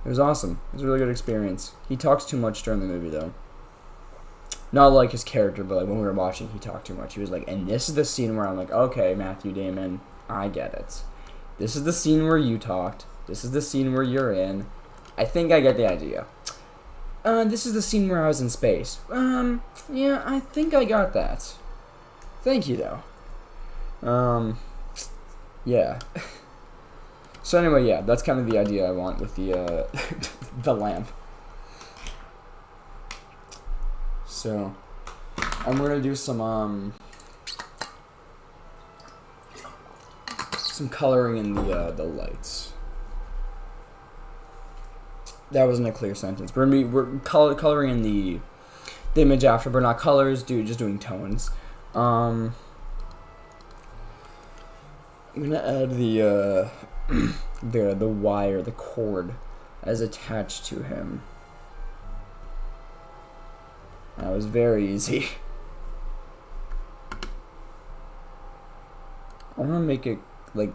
It was awesome. It was a really good experience. He talks too much during the movie, though. Not like his character, but like when we were watching, he talked too much. He was like, and this is the scene where I'm like, okay, Matthew Damon, I get it. This is the scene where you talked. This is the scene where you're in. I think I get the idea. This is the scene where I was in space. Yeah, I think I got that. Thank you, though. Yeah. So anyway, yeah, that's kind of the idea I want with the, the lamp. So, and we're gonna do some coloring in the lights. That wasn't a clear sentence. We're coloring in the image after, but not colors. Just doing tones. I'm gonna add the the wire, the cord, as attached to him. That was very easy. I want to make it like,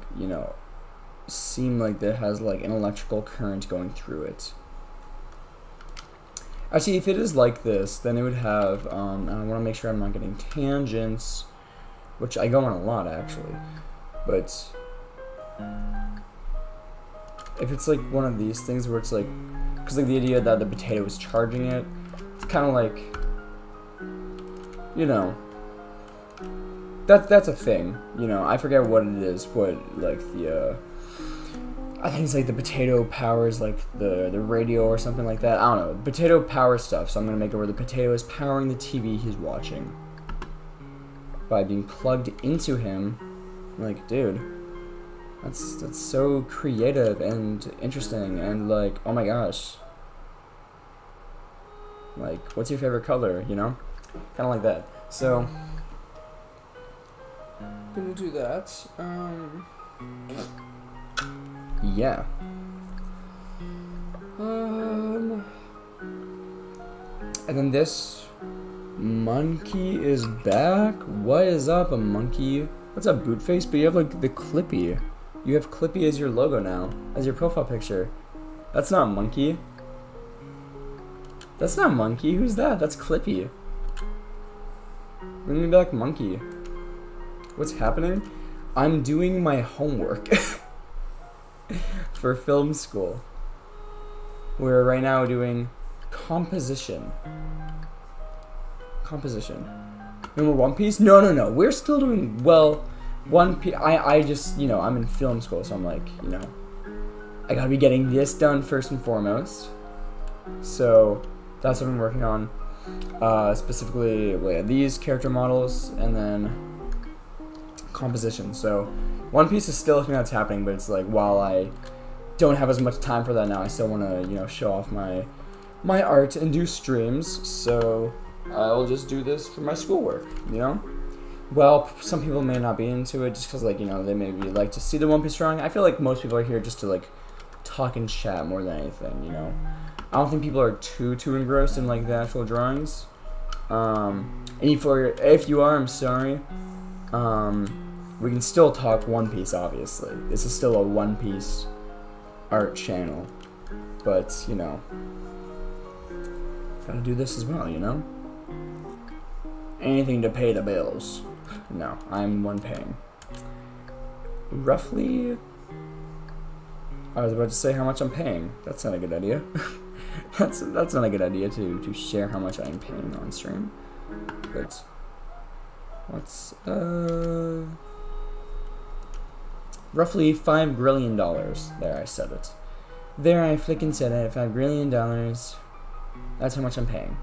seem like it has like an electrical current going through it. Actually, if it is like this, then it would have, I want to make sure I'm not getting tangents, which I go on a lot actually, but if it's like one of these things where it's like, because like the idea that the potato is charging it, it's kind of like, that's a thing, I forget what it is, but like I think it's like the potato powers like the radio or something like that. I don't know, potato power stuff. So I'm gonna make it where the potato is powering the TV he's watching by being plugged into him. Like, dude, that's so creative and interesting, and like, oh my gosh, like, what's your favorite color? Kind of like that. So gonna do that. Yeah. And then this monkey is back. What is up, a monkey? What's up, Bootface? But you have like the Clippy. You have Clippy as your logo now, as your profile picture. That's not Monkey. That's not Monkey. Who's that? That's Clippy. Bring me back, Monkey. What's happening? I'm doing my homework for film school. We're right now doing composition. Composition. No more One Piece? No. We're still doing, well, One Piece. I just, you know, I'm in film school, so I'm like, you know, I gotta be getting this done first and foremost. So that's what I'm working on. Specifically, these character models and then composition. So One Piece is still a thing that's happening, but it's like, while I don't have as much time for that now, I still want to, you know, show off my art and do streams. So I'll just do this for my schoolwork, you know? Well, some people may not be into it just because, like, you know, they maybe like to see the One Piece drawing. I feel like most people are here just to, like, talk and chat more than anything, you know? I don't think people are too engrossed in, like, the actual drawings. And if you are, I'm sorry. We can still talk One Piece, obviously. This is still a One Piece art channel. But, you know, gotta do this as well, you know? Anything to pay the bills. No, I'm one paying. Roughly, I was about to say how much I'm paying. That's not a good idea. that's not a good idea to share how much I'm paying on stream. But what's roughly $5 grillion. There, I said it. There, I flicking said it. $5 grillion. That's how much I'm paying.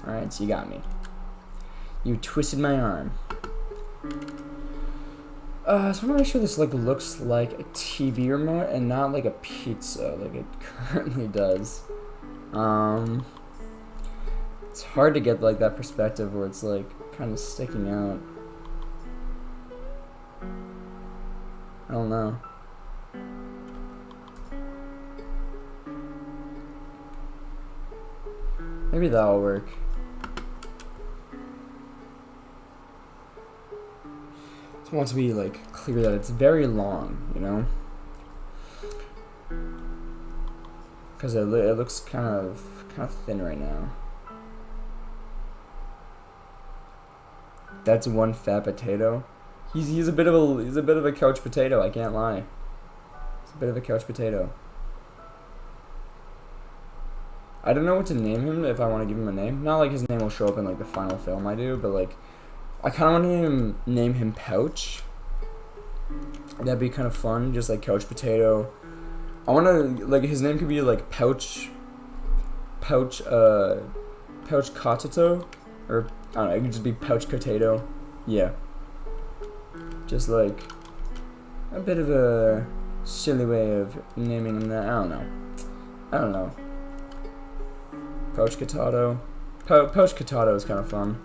All right, so you got me. You twisted my arm. So I want to make sure this like looks like a TV remote and not like a pizza like it currently does. It's hard to get like that perspective where it's like kind of sticking out. I don't know. Maybe that'll work. I want to be like clear that it's very long, you know, because it looks kind of thin right now. That's one fat potato. He's a bit of a couch potato. I can't lie. He's a bit of a couch potato. I don't know what to name him if I want to give him a name. Not like his name will show up in like the final film I do, but like I kind of want to name him Pouch. That'd be kind of fun, just like Couch Potato. I want to, like, his name could be like Pouch Katato, or I don't know, it could just be Pouch Potato. Yeah. Just like a bit of a silly way of naming him that. I don't know. Pouch Katato. Pouch Katato is kind of fun.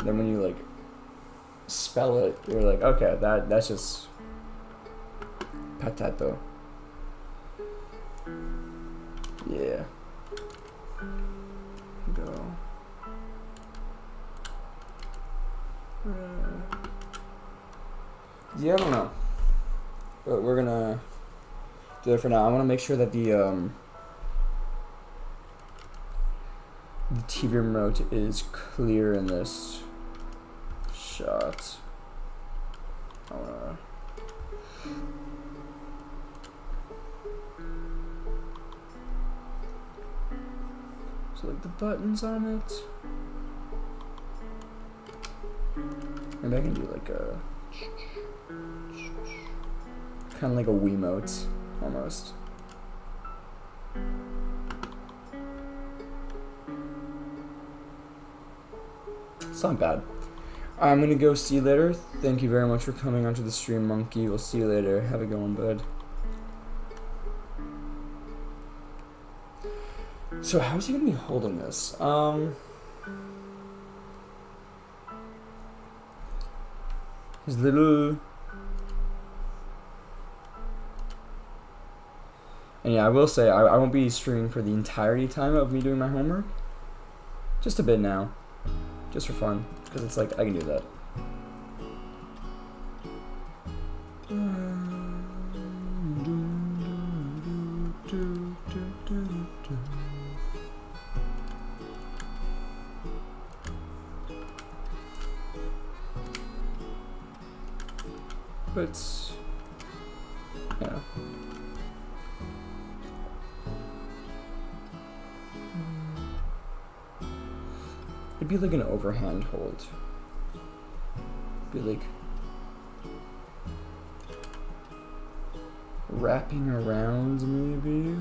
Then when you like spell it, you're like, okay, that's just potato. Yeah. Go. Yeah, I don't know. But we're gonna do it for now. I want to make sure that the TV remote is clear in this shot. So like the buttons on it. Maybe I can do like a kind of like a Wiimote almost. It's not bad. I'm gonna go. See you later. Thank you very much for coming onto the stream, Monkey. We'll see you later. Have a good one, bud. So how's he gonna be holding this? His little. And yeah, I will say I won't be streaming for the entirety time of me doing my homework. Just a bit now. Just for fun, because it's like, I can do that. But yeah. It'd be like an overhand hold. Be like wrapping around, maybe.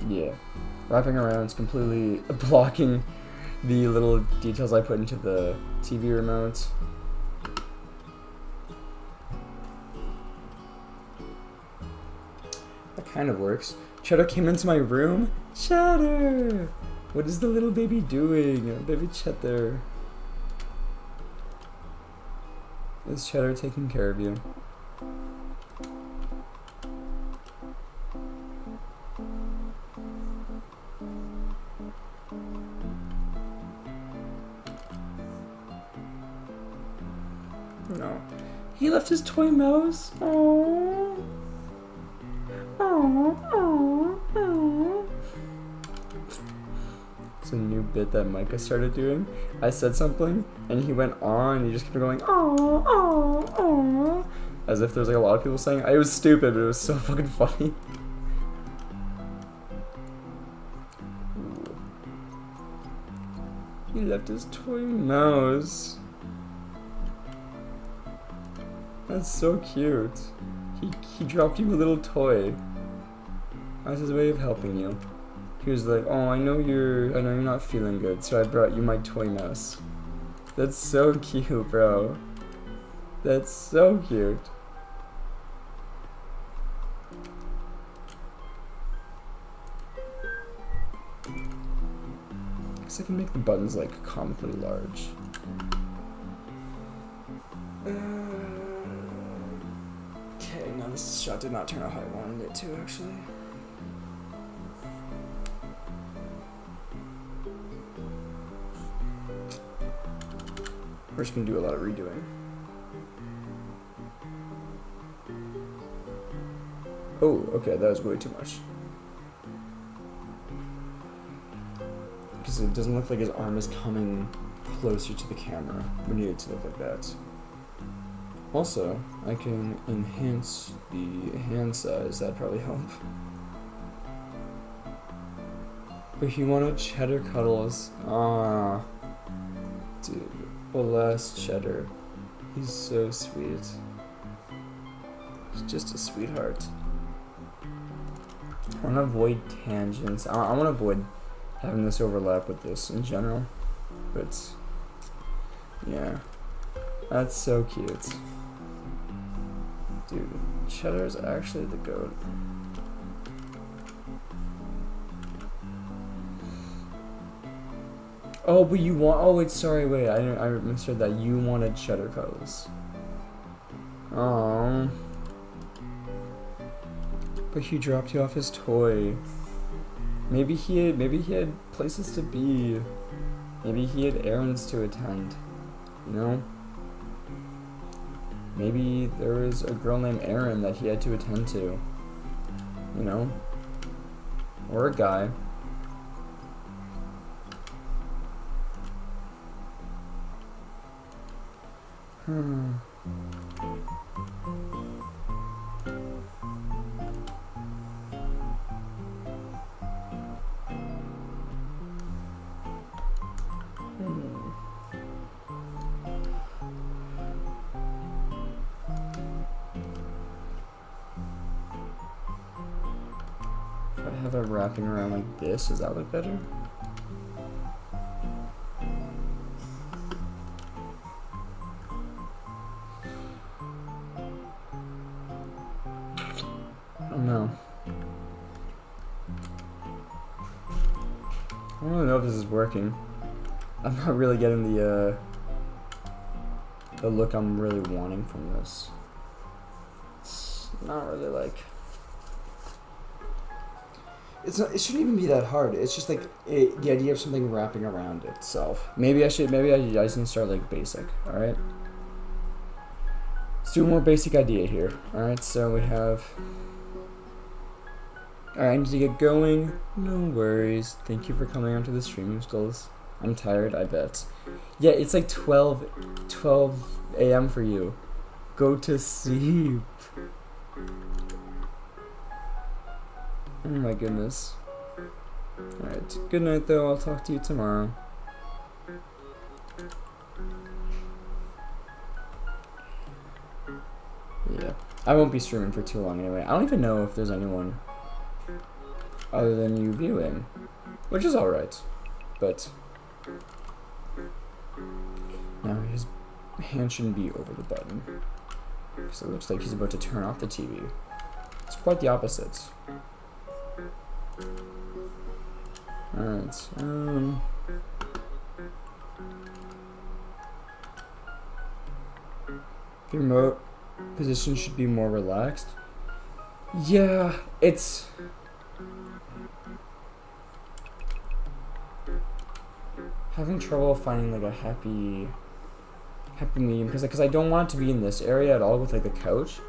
Yeah, wrapping around is completely blocking the little details I put into the TV remote. That kind of works. Cheddar came into my room. Cheddar! What is the little baby doing? Baby Cheddar. Is Cheddar taking care of you? No. He left his toy mouse. Aww. Aww. Aww. Aww. It's a new bit that Micah started doing. I said something, and he went on. He just kept going, aww, aww, aww. As if there's like a lot of people saying it. It was stupid, but it was so fucking funny. Ooh. He left his toy mouse. That's so cute. He dropped you a little toy. That's his way of helping you. He was like, "Oh, I know you're not feeling good, so I brought you my toy mouse." That's so cute, bro. That's so cute. I guess I can make the buttons like comically large. Okay, no, this shot did not turn out how I wanted it to, actually. We're just gonna do a lot of redoing. Oh, okay, that was way too much. Because it doesn't look like his arm is coming closer to the camera. We need it to look like that. Also, I can enhance the hand size. That'd probably help. But he wanted Cheddar cuddles. Ah, dude. Bless Cheddar. He's so sweet. He's just a sweetheart. I want to avoid tangents. I want to avoid having this overlap with this in general. But, yeah. That's so cute. Dude, Cheddar's actually the GOAT. Oh, but you want... Oh, wait, sorry, wait. I misheard that. You wanted Cheddar cuddles. Oh. But he dropped you off his toy. Maybe he had places to be. Maybe he had errands to attend. You know? Maybe there was a girl named Erin that he had to attend to. You know? Or a guy. If I have it wrapping around like this, does that look better? I don't know. I don't really know if this is working. I'm not really getting the look I'm really wanting from this. It's not really like... It's not. It shouldn't even be that hard. It's just like the idea of something wrapping around itself. Maybe I should. Maybe I just need to start like basic. All right. Let's do a more basic idea here. All right. So we have. All right. I need to get going. No worries. Thank you for coming onto the streaming skulls. I'm tired. I bet. Yeah, it's like 12 a.m. for you. Go to sleep. Oh my goodness. Alright, good night though, I'll talk to you tomorrow. Yeah, I won't be streaming for too long anyway. I don't even know if there's anyone other than you viewing, which is alright, but now his hand shouldn't be over the button, because it looks like he's about to turn off the TV. It's quite the opposite. Alright, your remote position should be more relaxed. Yeah, it's... having trouble finding like a happy medium, because I don't want it to be in this area at all with like the couch.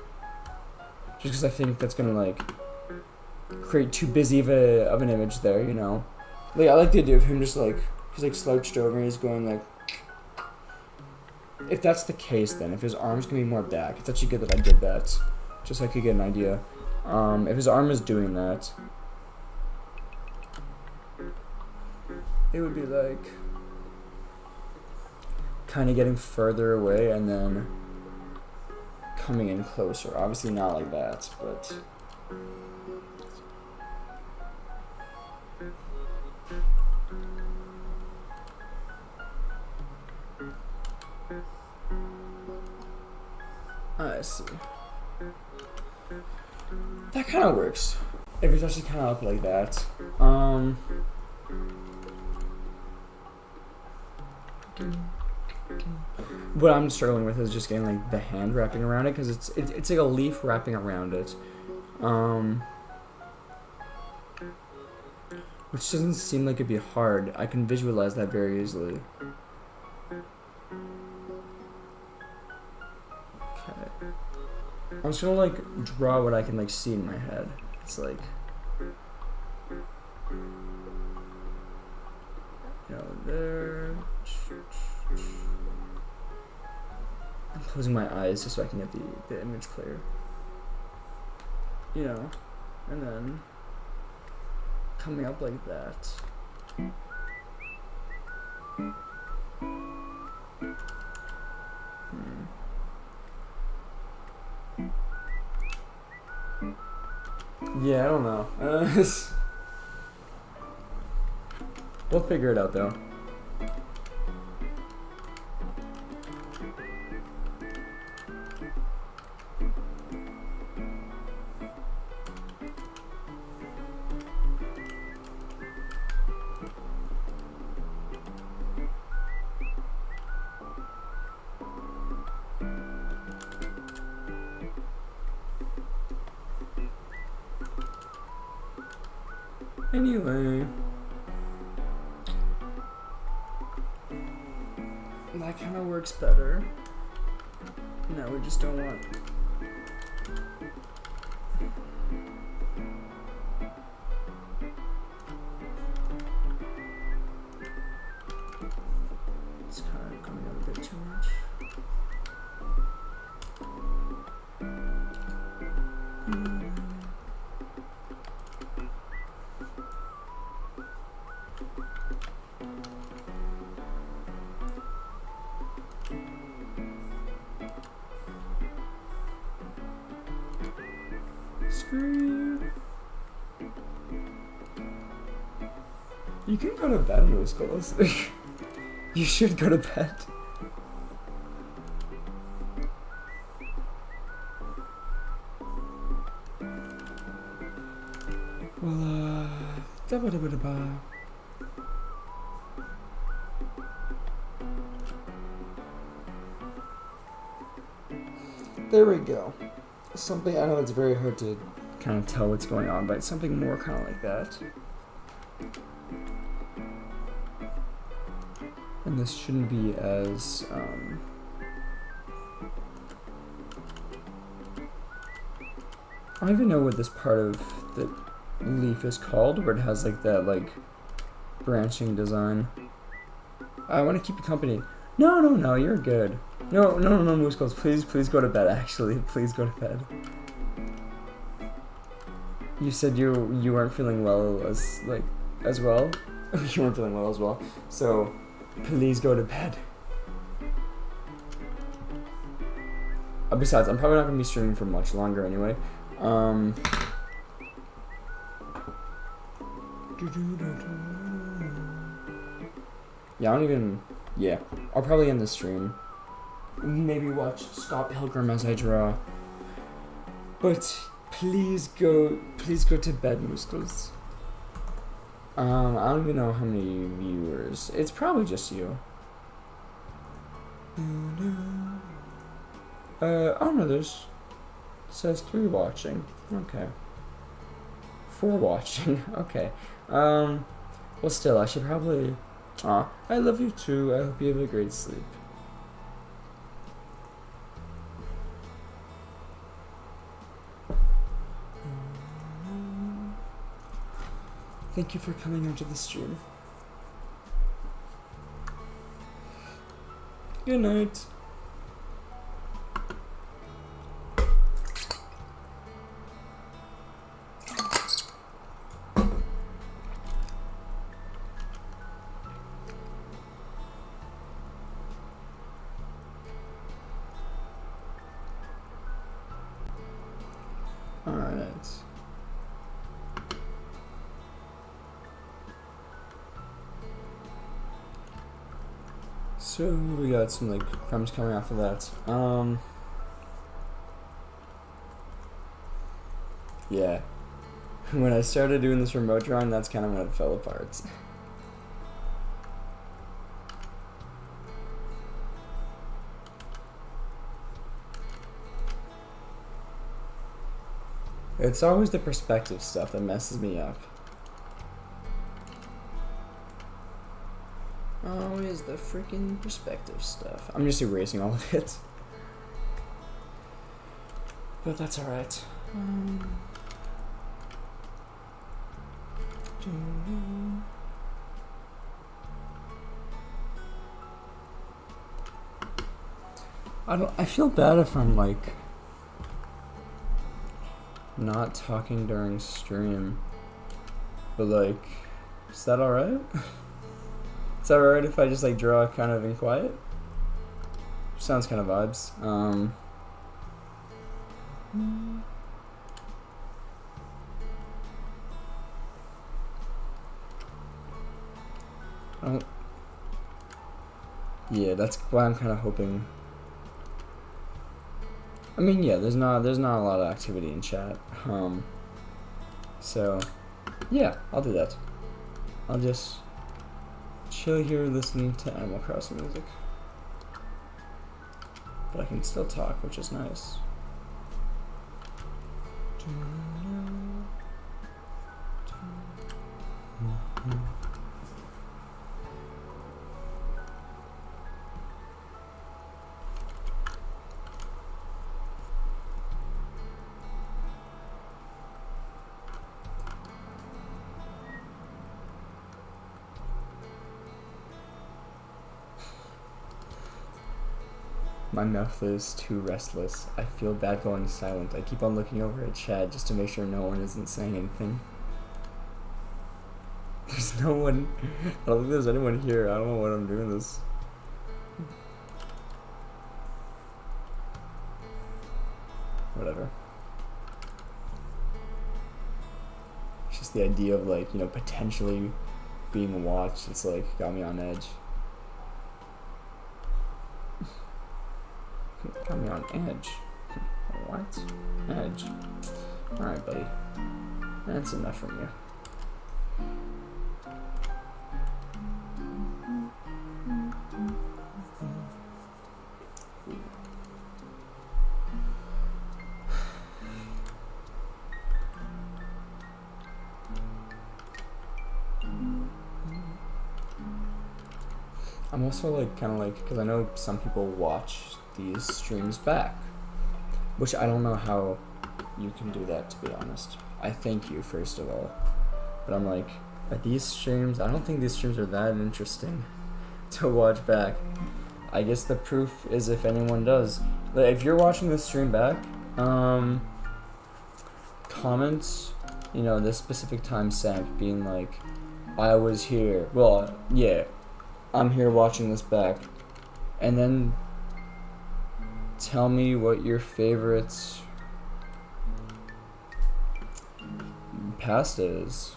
Just because I think that's gonna like create too busy of an image there, you know. Like I like the idea of him just like he's like slouched over and he's going like. If that's the case, then if his arm's gonna be more back, it's actually good that I did that, just so I could get an idea. If his arm is doing that, it would be like kind of getting further away and then coming in closer. Obviously not like that, but. I see. That kind of works. If it's actually kind of up like that. What I'm struggling with is just getting like the hand wrapping around it, because it's like a leaf wrapping around it. Which doesn't seem like it'd be hard. I can visualize that very easily. I'm just gonna like draw what I can like see in my head. It's like, you know, there. I'm closing my eyes just so I can get the image clear. You know, and then coming up like that. Yeah, I don't know. We'll figure it out though. Anyway, that kind of works better. No, we just don't want. It's kind of coming out a bit too much. You can go to bed, Moose Skulls. You should go to bed. Well, da-ba-da-ba-da-ba. There we go. Something I know it's very hard to kind of tell what's going on, but something more kind of like that. And this shouldn't be as I don't even know what this part of the leaf is called, where it has like that like branching design. I want to keep you company. No, you're good. No, Moose Goals, please go to bed. Actually, please go to bed. You said you weren't feeling well as well. You weren't feeling well as well. So, please go to bed. Besides, I'm probably not gonna be streaming for much longer anyway. Yeah, I'll probably end the stream. Maybe watch Scott Pilgrim as I draw. But please go to bed, Muscles. I don't even know how many viewers. It's probably just you. Oh no, it says 3 watching. Okay. 4 watching. Okay. Well, still, I should probably. Aw, I love you too. I hope you have a great sleep. Thank you for coming into the stream. Good night. Alright. So we got some like crumbs coming after that. Yeah. When I started doing this remote drawing, that's kind of when it fell apart. It's always the perspective stuff that messes me up. Always the freaking perspective stuff. I'm just erasing all of it. But that's alright. I feel bad if I'm like not talking during stream, but like, is that alright? Is that alright if I just like draw kind of in quiet? Sounds kind of vibes. Yeah, that's why I'm kind of hoping. I mean, yeah, there's not a lot of activity in chat. So yeah, I'll do that. I'll just chill here listening to Animal Crossing music. But I can still talk, which is nice. My mouth is too restless. I feel bad going silent. I keep on looking over at chat just to make sure no one isn't saying anything. There's no one. I don't think there's anyone here. I don't know what I'm doing this. Whatever. It's just the idea of like, you know, potentially being watched. It's like got me on edge. Got me on edge. What? Edge. Alright, buddy. That's enough from you. I'm also like kind of like, because I know some people watch these streams back, which I don't know how you can do that, to be honest. I thank you, first of all, but I'm like, are these streams, I don't think these streams are that interesting to watch back. I guess the proof is if anyone does. Like, if you're watching this stream back, comment, you know, this specific timestamp being like, I was here. Well, yeah, I'm here watching this back. And then tell me what your favorite pasta is.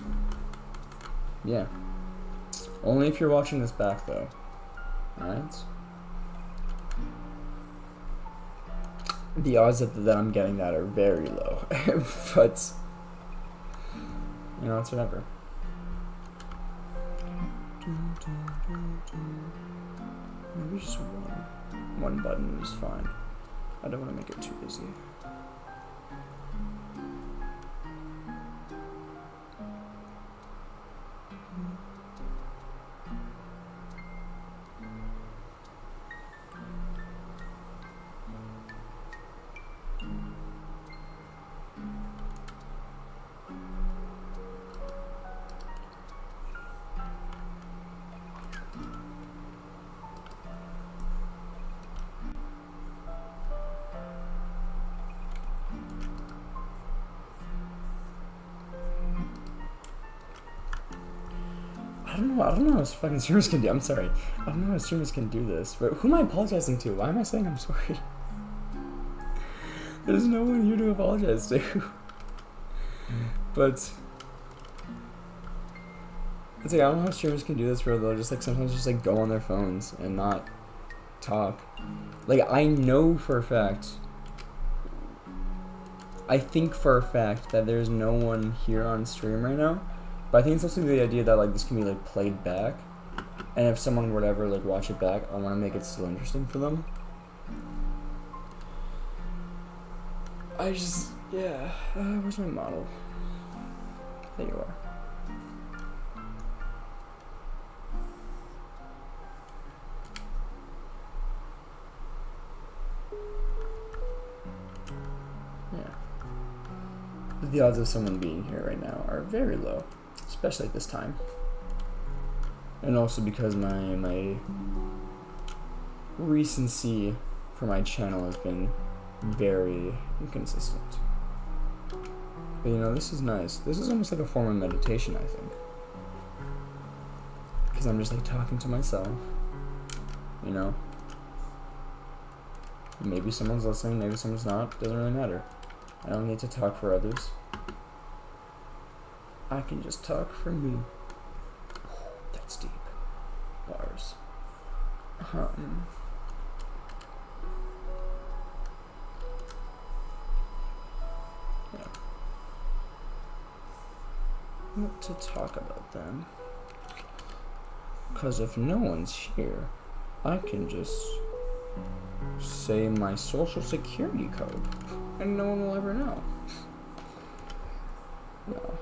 Yeah. Only if you're watching this back, though. Alright? The odds that I'm getting that are very low. But, you know, it's whatever. Maybe just one button is fine. I don't want to make it too busy. I don't know how fucking streamers can do. I'm sorry. I don't know how streamers can do this. But who am I apologizing to? Why am I saying I'm sorry? There's no one here to apologize to. But it's like, I don't know how streamers can do this, bro. They'll just like sometimes just like go on their phones and not talk. Like, I know for a fact, I think for a fact that there's no one here on stream right now. But I think it's also the idea that like this can be like played back, and if someone were to ever like watch it back, I want to make it still interesting for them. I just, yeah. Where's my model? There you are. Yeah. But the odds of someone being here right now are very low. Especially at this time. And also because my recency for my channel has been very inconsistent. But you know, this is nice. This is almost like a form of meditation, I think. Because I'm just like talking to myself. You know? Maybe someone's listening, maybe someone's not. Doesn't really matter. I don't need to talk for others. I can just talk for me. That's deep. Bars. Yeah. What to talk about then? Because if no one's here, I can just say my social security code, and no one will ever know. No.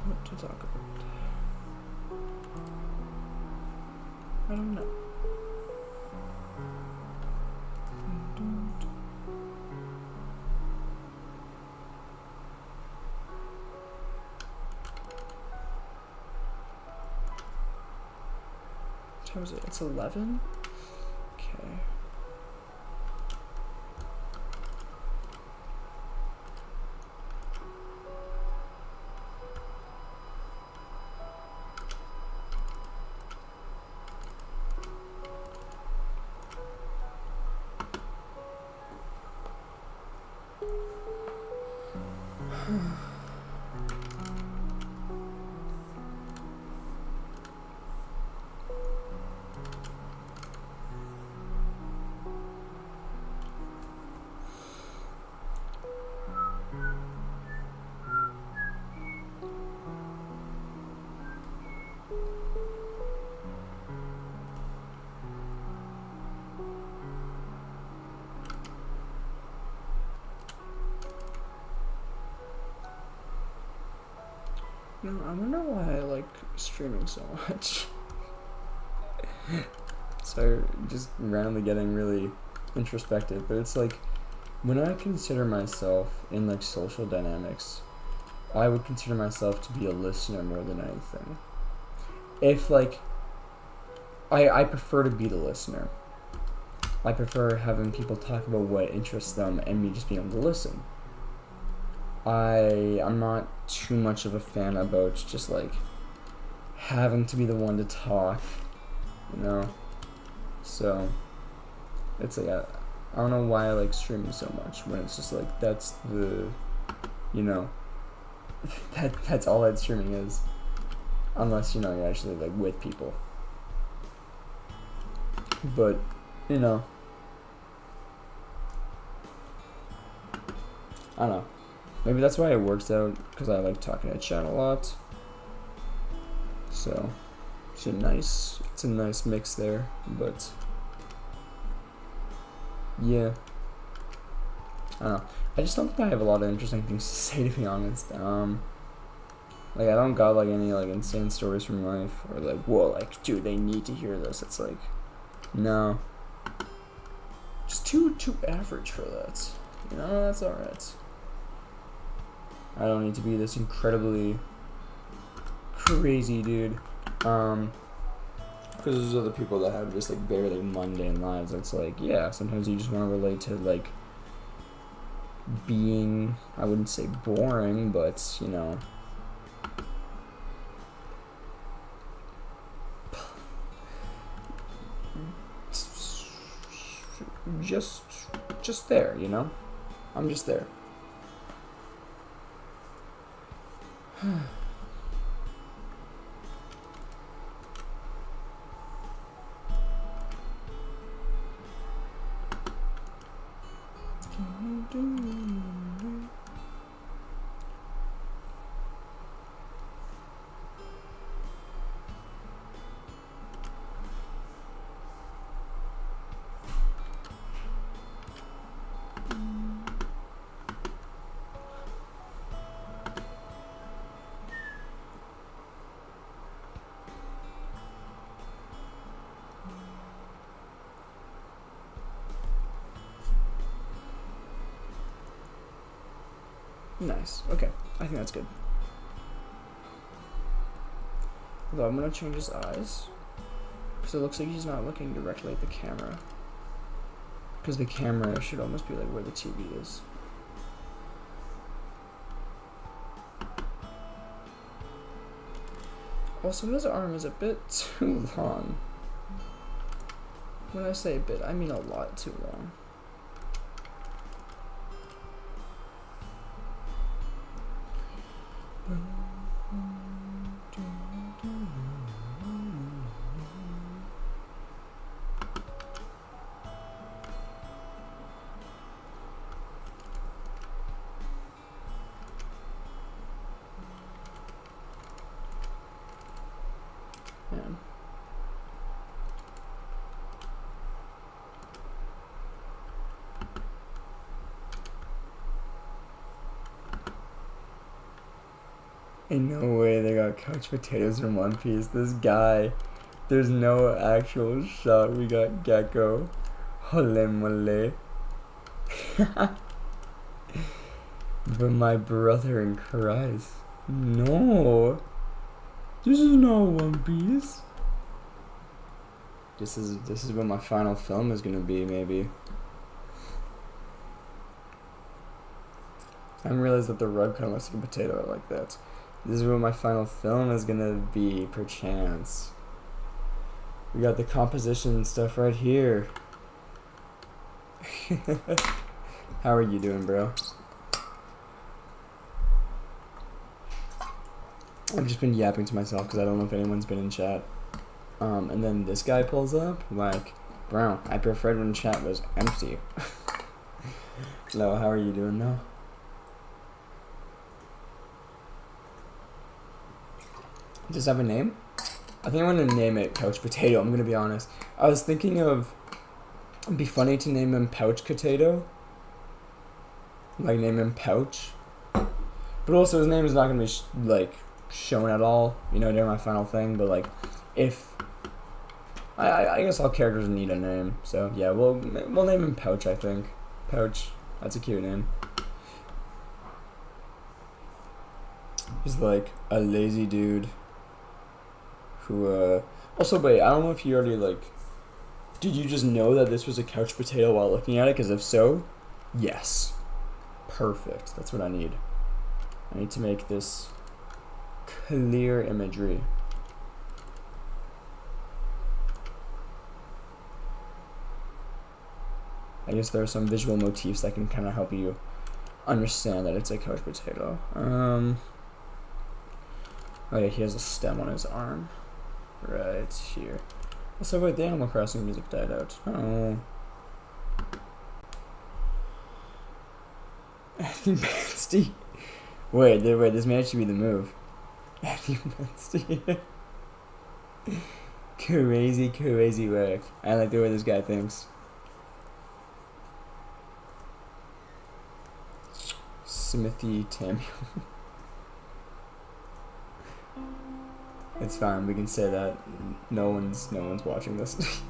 What to talk about? I don't know. What time is it? It's 11? Okay. No, I wonder why I like streaming so much. So just randomly getting really introspective, but it's like when I consider myself in like social dynamics, I would consider myself to be a listener more than anything. If like I prefer to be the listener. I prefer having people talk about what interests them and me just being able to listen. I'm not too much of a fan about just like having to be the one to talk, you know? So it's like I don't know why I like streaming so much when it's just like that's the, you know, that's all that streaming is, unless, you know, you're actually like with people. But, you know, I don't know. Maybe that's why it works out, because I like talking to chat a lot. So it's a nice mix there. But yeah, I don't know. I just don't think I have a lot of interesting things to say, to be honest. Like I don't got like any like insane stories from life, or like, whoa, like dude, they need to hear this. It's like, no, just too average for that. You know, that's alright. I don't need to be this incredibly crazy dude. Because there's other people that have just like very like mundane lives. It's like, yeah, sometimes you just want to relate to like being, I wouldn't say boring, but you know, just there, you know? I'm just there. Nice. Okay. I think that's good. Although I'm going to change his eyes, because it looks like he's not looking directly at the camera. Because the camera should almost be like where the TV is. Also, his arm is a bit too long. When I say a bit, I mean a lot too long. Man. Ain't no way they got couch potatoes from One Piece. This guy, there's no actual shot. We got Gecko. Hole mole. But my brother in Christ. No. This is not One Piece. This is what my final film is gonna be, maybe. I didn't realize that the rug kind of looks like a potato. I like that. This is what my final film is gonna be, perchance. We got the composition stuff right here. How are you doing, bro? I've just been yapping to myself because I don't know if anyone's been in chat. And then this guy pulls up, like, bro, I preferred when chat was empty. Hello, how are you doing now? Does it have a name? I think I'm going to name it Couch Potato, I'm going to be honest. I was thinking of, it'd be funny to name him Pouch Potato. Like, name him Pouch. But also, his name is not going to be, like, shown at all, you know, during my final thing. But like, if I guess all characters need a name, so yeah, we'll name him Pouch. I think Pouch. That's a cute name. He's like a lazy dude who also, wait, I don't know if you already like, did you just know that this was a couch potato while looking at it? Because if so, yes, perfect. That's what I need. I need to make this clear imagery. I guess there are some visual motifs that can kind of help you understand that it's a couch potato. Oh yeah, he has a stem on his arm. Right here. Also, wait, the Animal Crossing music died out. Oh. Matthew Wait, this may actually be the move. Matthew Crazy work. I like the way this guy thinks. Smithy Tamuel. It's fine, we can say that. No one's watching this.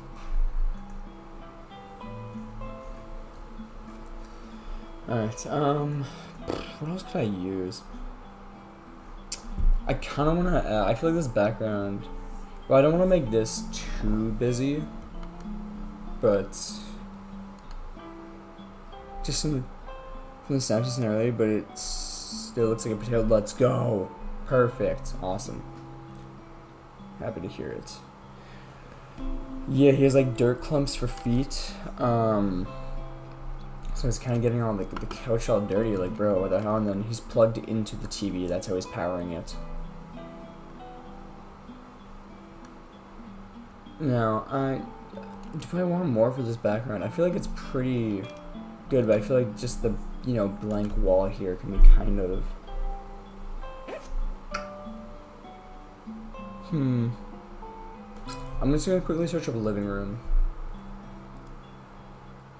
Alright, what else could I use? I kinda wanna, I feel like this background, well, I don't wanna make this too busy, but just from the snap just earlier, but it still looks like a potato. Let's go. Perfect. Awesome. Happy to hear it. Yeah, he has like dirt clumps for feet. So it's kind of getting on like the couch all dirty. Like, bro, what the hell? And then he's plugged into the TV. That's how he's powering it. Now, do I want more for this background? I feel like it's pretty good, but I feel like just the, you know, blank wall here can be kind of... I'm just gonna quickly search up a living room.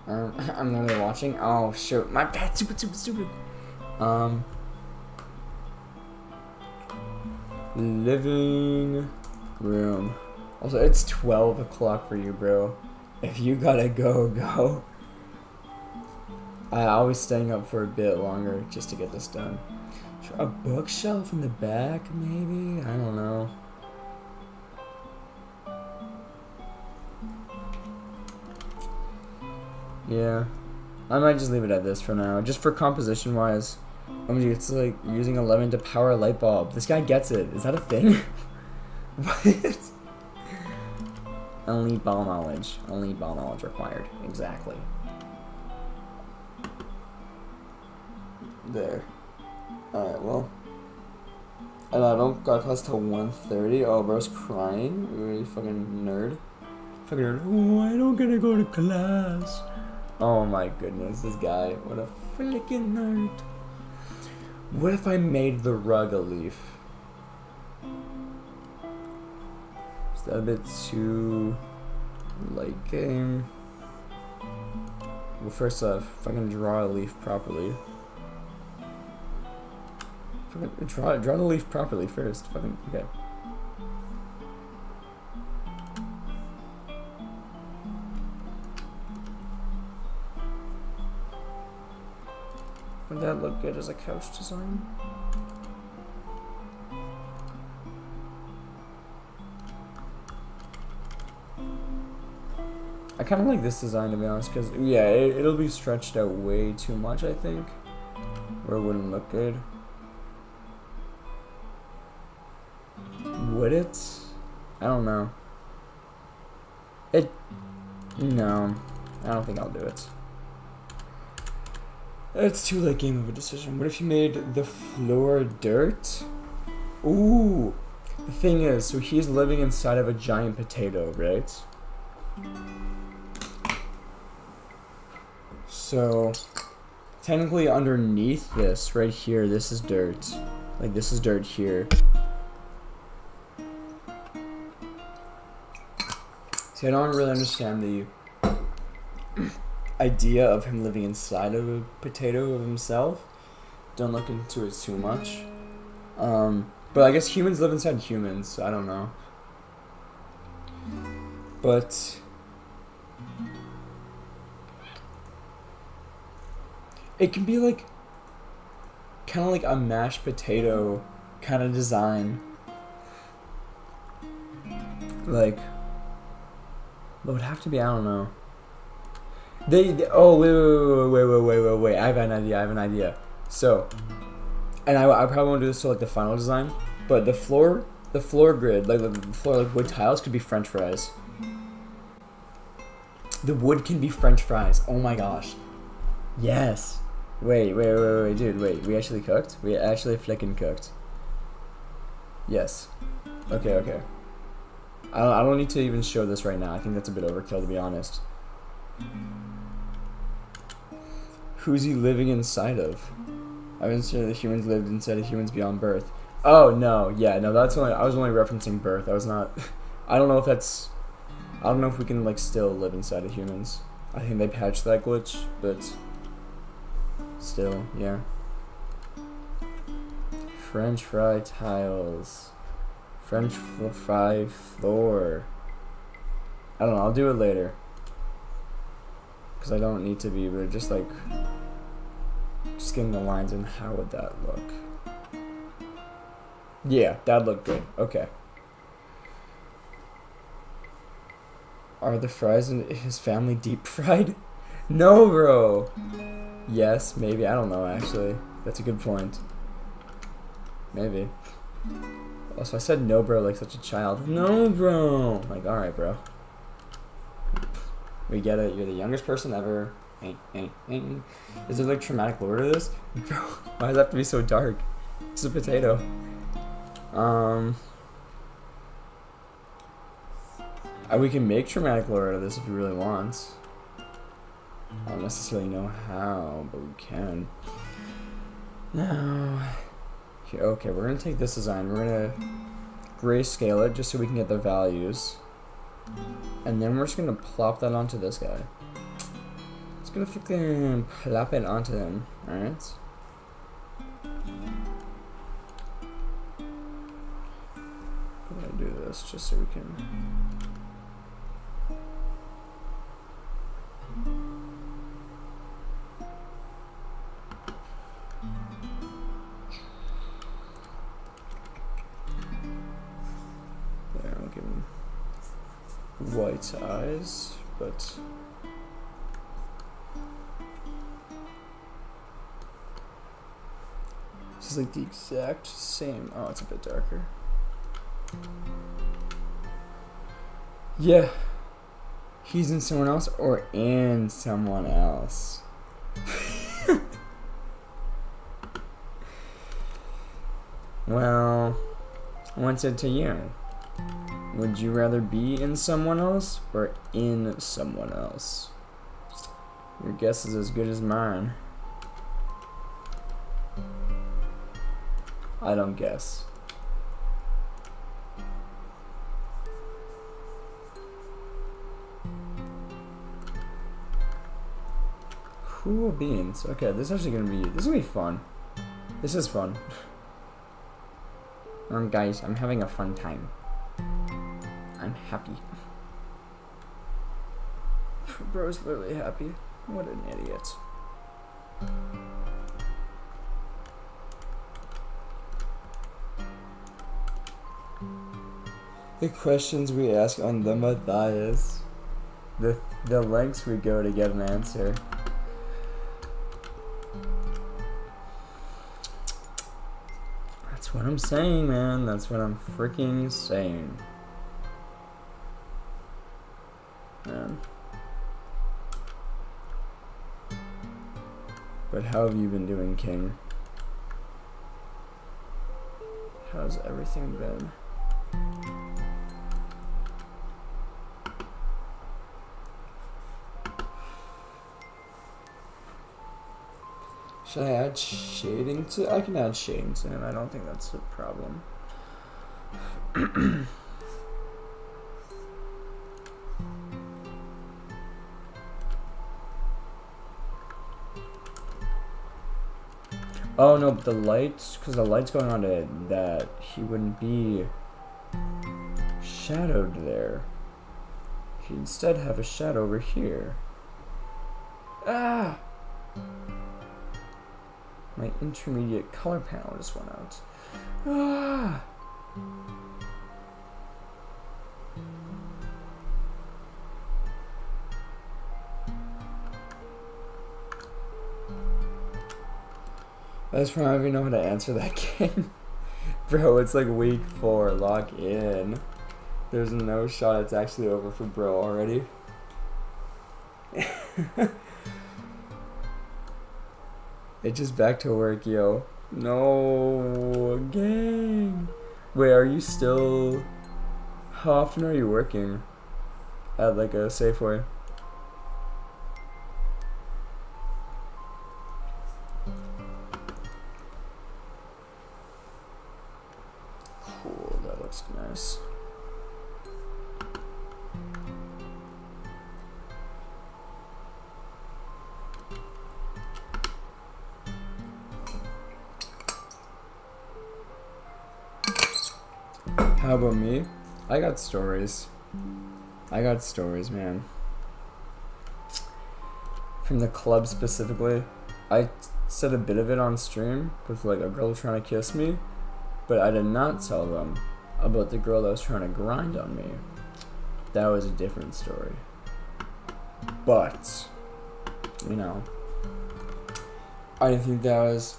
I'm literally watching. Oh shoot, my bad. Stupid. Living room. Also, it's 12 o'clock for you, bro. If you gotta go. I always staying up for a bit longer just to get this done. Sure, a bookshelf in the back, maybe? I don't know. Yeah, I might just leave it at this for now, just for composition wise. It's like using 11 to power a light bulb. This guy gets it. Is that a thing? What? Only ball knowledge required. Exactly. There. Alright, well. And I don't got class till 1:30. Oh, bro's crying. Really fucking nerd. Fucking nerd. Oh, I don't get to go to class. Oh my goodness, this guy. What a freaking nerd. What if I made the rug a leaf? Is that a bit too late game? Well, first off, if I can draw a leaf properly. Draw the leaf properly first. Fucking okay. Would that look good as a couch design? I kind of like this design, to be honest, because yeah, it'll be stretched out way too much, I think, where it wouldn't look good. Would it? I don't know. No, I don't think I'll do it. It's too late game of a decision. What if you made the floor dirt? Ooh, the thing is, so he's living inside of a giant potato, right? So, technically underneath this, right here, this is dirt. Like, this is dirt here. See, I don't really understand the idea of him living inside of a potato of himself. Don't look into it too much. But I guess humans live inside humans, so I don't know. But it can be like kind of like a mashed potato kind of design. Like, it would have to be, I don't know. Oh, wait. I have an idea. So, and I probably won't do this till like the final design, but the floor grid, like the floor, like wood tiles could be French fries. The wood can be French fries. Oh my gosh. Yes. Wait, dude, wait. We actually cooked? We actually flicking cooked. Yes. Okay. I don't need to even show this right now. I think that's a bit overkill, to be honest. Who's he living inside of? I was sure that humans lived inside of humans beyond birth. Oh, no. Yeah, no, that's only... I was only referencing birth. I was not... I don't know if that's... I don't know if we can, like, still live inside of humans. I think they patched that glitch, but... Still, yeah. French fry tiles. French fry floor. I don't know, I'll do it later. Because I don't need to be, but just like... Just getting the lines in, how would that look? Yeah, that'd look good. Okay. Are the fries in his family deep fried? No, bro! Yes, maybe. I don't know, actually. That's a good point. Maybe. Also, I said no, bro, like such a child. No, bro! Like, alright, bro. We get it. You're the youngest person ever. Is there, like, traumatic lore to this? Bro, why does it have to be so dark? It's a potato. We can make traumatic lore out of this if we really want. I don't necessarily know how, but we can. Now, here, okay, we're gonna take this design. We're gonna grayscale it just so we can get the values, and then we're just gonna plop that onto this guy. Just gonna freaking plop it onto him. All right. I'm gonna do this just so we can. White eyes, but this is like the exact same. Oh, it's a bit darker. Yeah, he's in someone else or in someone else. Well, what's it to you? Would you rather be in someone else or in someone else? Your guess is as good as mine. I don't guess. Cool beans. Okay, this is gonna be fun. This is fun. Guys, I'm having a fun time. I'm happy. Bro's literally happy. What an idiot. The questions we ask on the Matthias. The lengths we go to get an answer. That's what I'm saying, man. That's what I'm freaking saying. Man. But how have you been doing, King? How's everything been? Should I add shading to? I can add shading to him. I don't think that's a problem. Oh no, but the lights, because the light's going on to that, he wouldn't be shadowed there. He'd instead have a shadow over here. Ah! My intermediate color panel just went out. Ah! I just don't even know how to answer that game. Bro, it's like week 4, lock in. There's no shot it's actually over for bro already. It's just back to work, yo. No, gang. Wait, are you still... How often are you working at like a Safeway? Cool, that looks nice. How about me? I got stories. Man. From the club specifically. I said a bit of it on stream with like a girl trying to kiss me, but I did not tell them about the girl that was trying to grind on me. That was a different story. But, you know, I think that was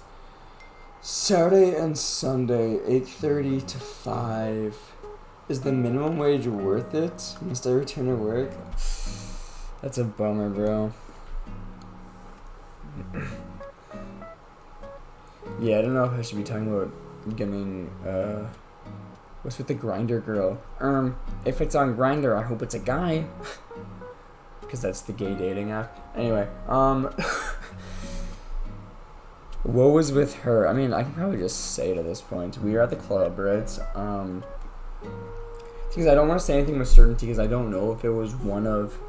Saturday and Sunday, 8:30 to 5. Is the minimum wage worth it? Must I return to work? That's a bummer, bro. Yeah, I don't know if I should be talking about getting, what's with the Grindr girl? If it's on Grindr, I hope it's a guy. Because that's the gay dating app. Anyway, what was with her? I mean, I can probably just say it at this point. We were at the club, right? Because I don't want to say anything with certainty because I don't know if it was one of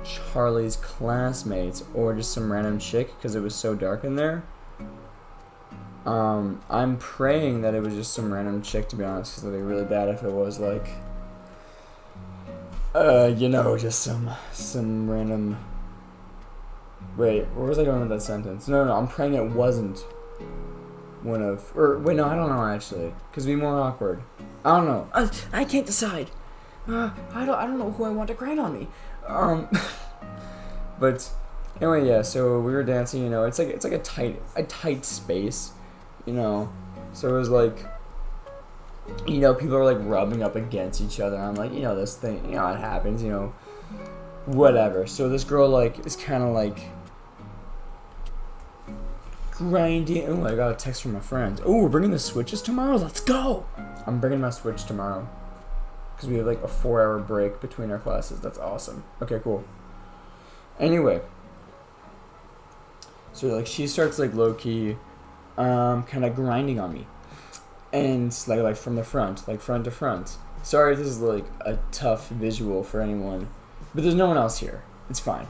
Charlie's classmates or just some random chick because it was so dark in there. I'm praying that it was just some random chick, to be honest, because it'd be really bad if it was like, you know, just some random. Wait, where was I going with that sentence? No, I'm praying it wasn't one of, or wait, no, I don't know actually, because it'd be more awkward. I don't know. I can't decide. I don't know who I want to grind on me. But anyway, yeah. So we were dancing. You know, it's like a tight space. You know, so it was like, you know, people are like rubbing up against each other. I'm like, you know, this thing, you know, it happens. You know, whatever. So this girl like is kind of like grinding. Oh, I got a text from a friend. Oh, we're bringing the Switches tomorrow. Let's go. I'm bringing my Switch tomorrow because we have like a 4-hour break between our classes. That's awesome. Okay, cool. Anyway, so like she starts like low key, kind of grinding on me, and like from the front, like front to front. Sorry, this is like a tough visual for anyone, but there's no one else here. It's fine.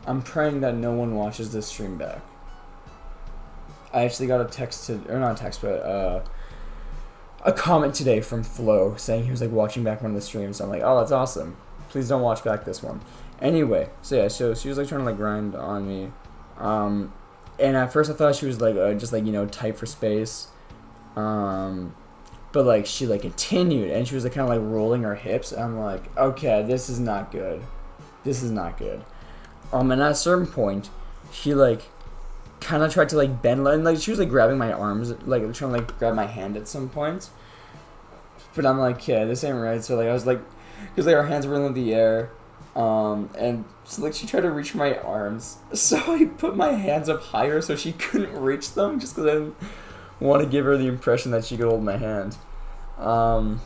I'm praying that no one watches this stream back. I actually got a text or not a text, but a comment today from Flo saying he was like watching back one of the streams. So I'm like, oh, that's awesome. Please don't watch back this one. Anyway, so yeah, so she was like trying to like grind on me, and at first I thought she was like just like, you know, type for space, but like she like continued and she was like kind of like rolling her hips. And I'm like, okay, this is not good. And at a certain point, she like kind of tried to like bend, and like she was like grabbing my arms, like trying to like grab my hand at some point. But I'm like, yeah, this ain't right. So like I was like, because like our hands were in the air, and so like she tried to reach my arms, so I put my hands up higher so she couldn't reach them, just because I didn't want to give her the impression that she could hold my hand. So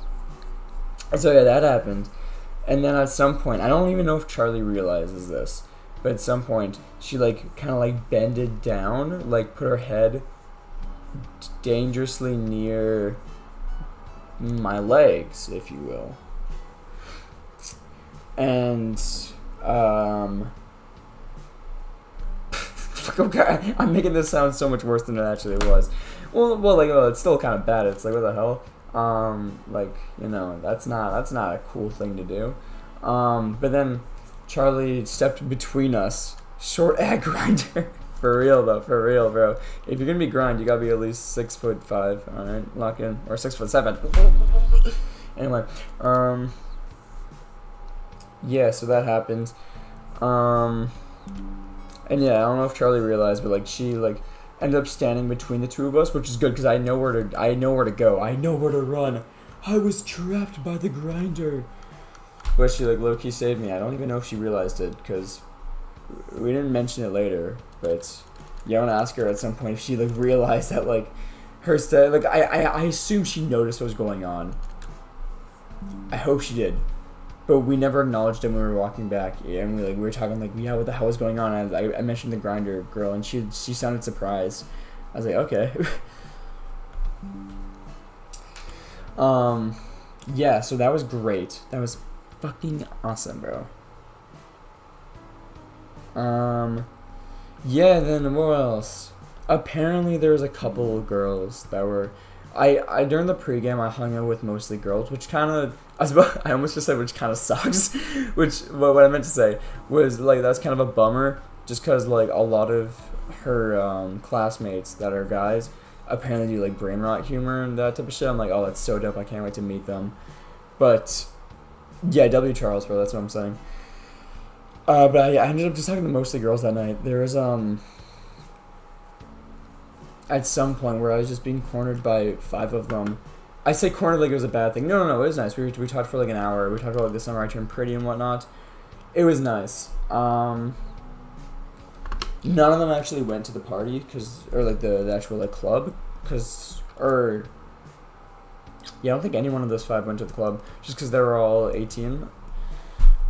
yeah, that happened, and then at some point, I don't even know if Charlie realizes this, but at some point she like kind of like bended down, like put her head dangerously near my legs, if you will. And Okay, I'm making this sound so much worse than it actually was. Well, like, it's still kind of bad. It's like, what the hell? Like, you know, that's not a cool thing to do. But then Charlie stepped between us. Short at Grinder. For real though, for real, bro. If you're gonna be grind, you gotta be at least 6'5". All right, lock in, or 6'7". Anyway, yeah, so that happened. And yeah, I don't know if Charlie realized, but like she like ended up standing between the two of us, which is good because I know where to go. I know where to run. I was trapped by the grinder. But she like low key saved me. I don't even know if she realized it because we didn't mention it later. But yeah, I want to ask her at some point if she like realized that like her like I assume she noticed what was going on. I hope she did. But we never acknowledged it when we were walking back, and we were talking like, yeah, what the hell is going on? And I mentioned the grinder girl, and she sounded surprised. I was like, okay. Yeah, so that was great. That was fucking awesome, bro. Yeah. Then what else? Apparently, there was a couple of girls that were. I during the pregame I hung out with mostly girls, which kind of I almost just said which kind of sucks. What I meant to say was like that's kind of a bummer, just because like a lot of her classmates that are guys apparently do like brain rot humor and that type of shit. I'm like, oh, that's so dope. I can't wait to meet them. But yeah, W Charles, bro. That's what I'm saying. But I ended up just talking to mostly girls that night. There was at some point where I was just being cornered by 5 of them. I say cornered like it was a bad thing. No, it was nice. We talked for like an hour. We talked about like, the summer I turned pretty and whatnot. It was nice. None of them actually went to the party, or like the actual like club, yeah, I don't think any one of those 5 went to the club, just because they were all 18.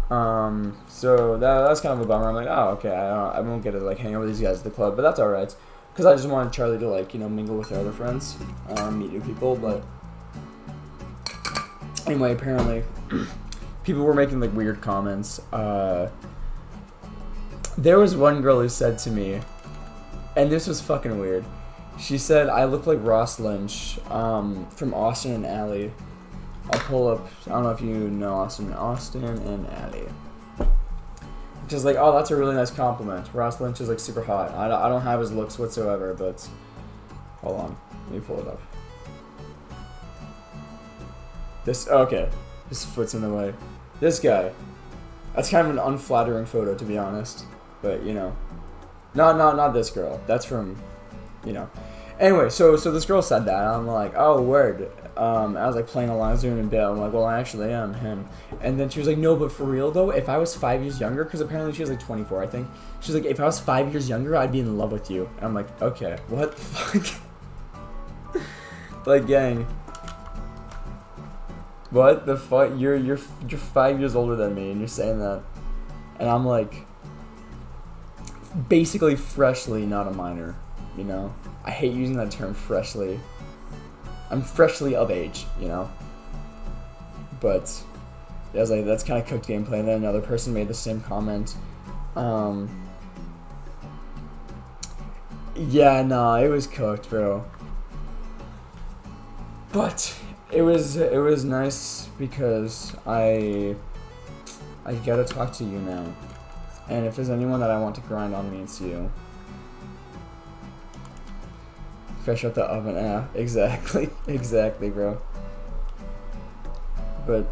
So that's kind of a bummer. I'm like, oh, okay, I won't get to like hang out with these guys at the club, but that's all right. Because I just wanted Charlie to, like, you know, mingle with her other friends, meet new people, but anyway, apparently, people were making, like, weird comments. There was one girl who said to me, and this was fucking weird, she said, I look like Ross Lynch, from Austin and Ally. I'll pull up, I don't know if you know Austin and Ally. Just like, oh, that's a really nice compliment. Ross Lynch is like super hot. I don't have his looks whatsoever, but hold on, let me pull it up. Okay, his foot's in the way. This guy, that's kind of an unflattering photo, to be honest. But you know, not this girl. That's from, you know. Anyway, so this girl said that, and I'm like, oh, word. I was like playing along, zooming in bit. I'm like, well, I actually am him. And then she was like, no, but for real though, if I was 5 years younger, because apparently she was like 24, I think. She's like, if I was 5 years younger, I'd be in love with you. And I'm like, okay, what the fuck? Like, gang, what the fuck? You're 5 years older than me, and you're saying that, and I'm like, basically freshly not a minor, you know. I hate using that term, freshly. I'm freshly of age, you know. But yeah, I was like, that's kind of cooked gameplay. And then another person made the same comment. Yeah, nah, it was cooked, bro. But it was nice because I gotta talk to you now. And if there's anyone that I want to grind on me, it's you. Fresh out the oven, yeah, exactly, bro. But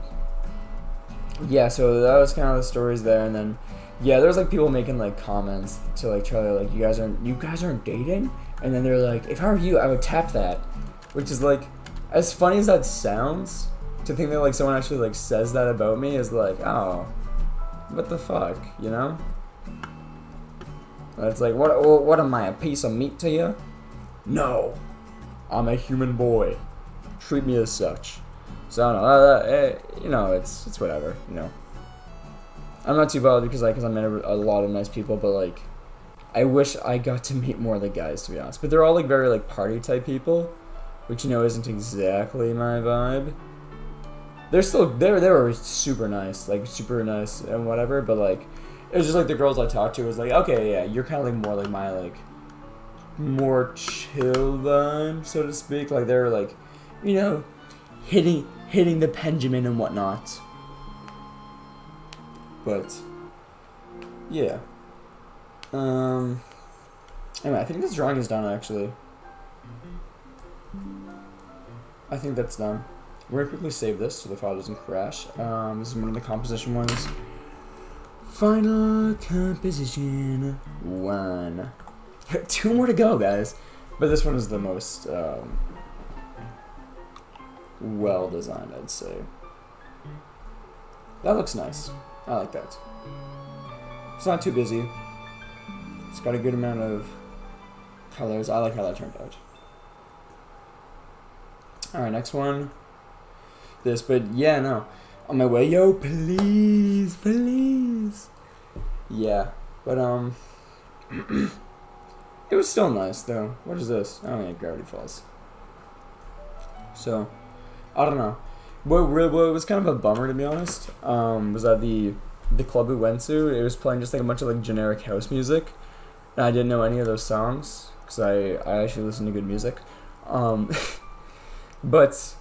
yeah, so that was kind of the stories there, and then yeah, there was like people making like comments to like Charlie, like you guys aren't dating, and then they're like, if I were you, I would tap that, which is like, as funny as that sounds, to think that like someone actually like says that about me is like, oh, what the fuck, you know? It's like, what am I, a piece of meat to you? No, I'm a human boy. Treat me as such. So I don't know. You know, it's whatever. You know, I'm not too bothered because I met a lot of nice people, but like, I wish I got to meet more of the guys, to be honest. But they're all like very like party type people, which you know isn't exactly my vibe. They were super nice and whatever, but like, it was just like the girls I talked to was like, okay, yeah, you're kind of like more like my like more chill vibe, so to speak. Like they're like, you know, hitting the pendulum and whatnot. But yeah. Anyway, I think this drawing is done actually. I think that's done. We're gonna quickly save this so the file doesn't crash. This is one of the composition ones. Final composition 1. 2 more to go, guys. But this one is the most well designed, I'd say. That looks nice. I like that. It's not too busy. It's got a good amount of colors. I like how that turned out. Alright, next one. This, but yeah, no. On my way, yo, please. Yeah, but it was still nice though. What is this? Oh yeah, Gravity Falls. So, I don't know. What was kind of a bummer, to be honest, was that the club we went to, it was playing just like a bunch of like generic house music, and I didn't know any of those songs because I actually listen to good music, but